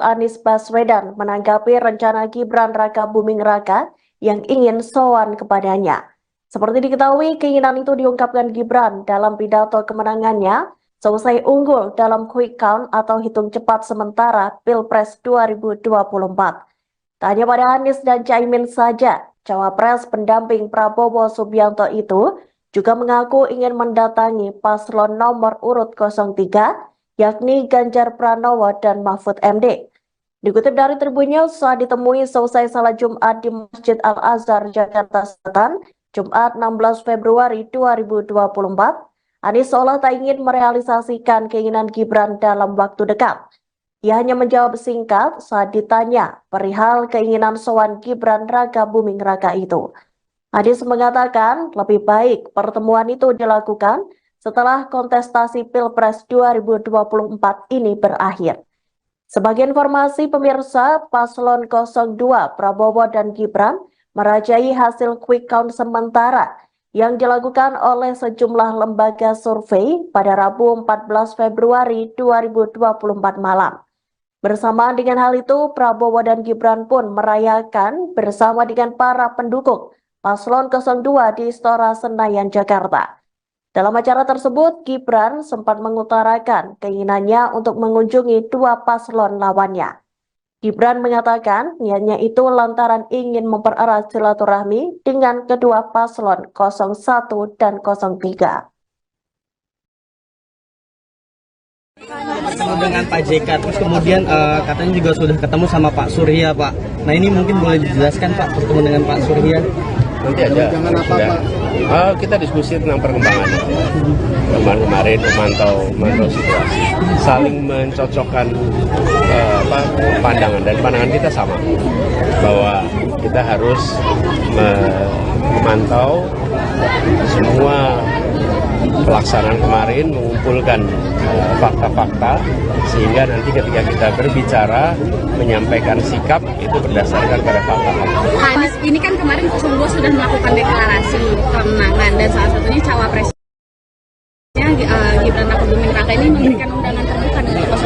Anies Baswedan menanggapi rencana Gibran Rakabuming Raka yang ingin sowan kepadanya. Seperti diketahui, keinginan itu diungkapkan Gibran dalam pidato kemenangannya selesai unggul dalam quick count atau hitung cepat sementara Pilpres 2024. Tak hanya pada Anies dan Caimin saja, Cawapres pendamping Prabowo Subianto itu juga mengaku ingin mendatangi paslon nomor urut 03, yakni Ganjar Pranowo dan Mahfud MD. Dikutip dari Tribunnews, saat ditemui selesai salat Jumat di Masjid Al-Azhar, Jakarta Selatan, Jumat 16 Februari 2024, Anies seolah tak ingin merealisasikan keinginan Gibran dalam waktu dekat. Ia hanya menjawab singkat saat ditanya perihal keinginan sowan Gibran Raka Buming Raka itu. Anies mengatakan lebih baik pertemuan itu dilakukan setelah kontestasi Pilpres 2024 ini berakhir. Sebagai informasi pemirsa, paslon 02 Prabowo dan Gibran merajai hasil quick count sementara yang dilakukan oleh sejumlah lembaga survei pada Rabu 14 Februari 2024 malam. Bersamaan dengan hal itu, Prabowo dan Gibran pun merayakan bersama dengan para pendukung paslon 02 di Istora Senayan, Jakarta. Dalam acara tersebut, Gibran sempat mengutarakan keinginannya untuk mengunjungi dua paslon lawannya. Gibran mengatakan niatnya itu lantaran ingin mempererat silaturahmi dengan kedua paslon 01 dan 03. Ketemu dengan Pak JK, terus kemudian katanya juga sudah ketemu sama Pak Surya, Pak. Nah ini mungkin boleh dijelaskan, Pak, bertemu dengan Pak Surya? Nanti aja. Kita diskusi tentang perkembangan. Kemarin memantau situasi, saling mencocokkan pandangan, dan pandangan kita sama bahwa kita harus memantau semua pelaksanaan kemarin, mengumpulkan fakta-fakta sehingga nanti ketika kita berbicara menyampaikan sikap itu berdasarkan pada fakta-fakta. Anies ini kan kemarin 02 sudah melakukan deklarasi kemenangan dan salah satunya cawapresnya Gibran Raka Buming Raka ini memberikan undangan terbuka dari 01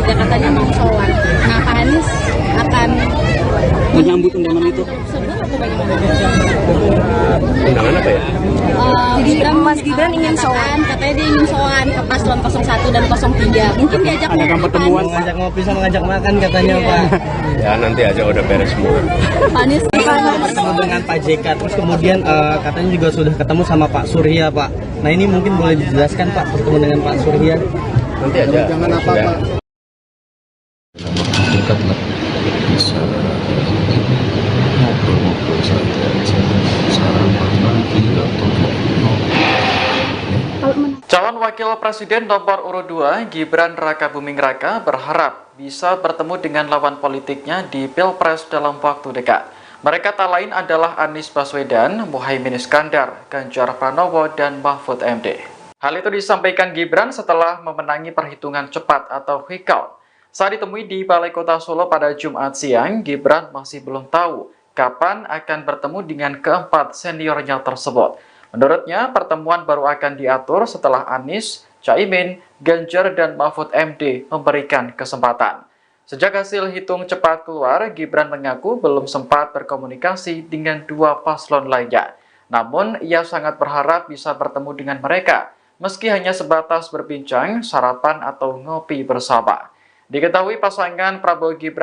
03 katanya mau sowan. Nah, Pak Anies akan Menyambut undangan itu. Undangan apa ya? Mas Gibran ingin sowan, katanya dia ingin sowan ke paslon 01 dan 03. Mungkin diajak pertemuan, ngajak ngopi sama ngajak makan katanya, Pak. Ya nanti aja udah beres semua. Pak Anies Ketemu dengan Pak JK, terus kemudian katanya juga sudah ketemu sama Pak Surya, Pak. Nah ini mungkin boleh dijelaskan, Pak, bertemu dengan Pak Surya? Nanti aja. Jangan apa, Pak. Dekat lah, bisa ngobrol-ngobrol saja, sarapan pagi atau Calon Wakil Presiden nomor urut 2 Gibran Raka Buming Raka berharap bisa bertemu dengan lawan politiknya di Pilpres dalam waktu dekat. Mereka tak lain adalah Anies Baswedan, Muhaimin Iskandar, Ganjar Pranowo, dan Mahfud MD. Hal itu disampaikan Gibran setelah memenangi perhitungan cepat atau quick count. Saat ditemui di Balai Kota Solo pada Jumat siang, Gibran masih belum tahu kapan akan bertemu dengan keempat seniornya tersebut. Menurutnya, pertemuan baru akan diatur setelah Anies, Caimin, Ganjar, dan Mahfud MD memberikan kesempatan. Sejak hasil hitung cepat keluar, Gibran mengaku belum sempat berkomunikasi dengan dua paslon lainnya. Namun, ia sangat berharap bisa bertemu dengan mereka, meski hanya sebatas berbincang, sarapan, atau ngopi bersama. Diketahui pasangan Prabowo Gibran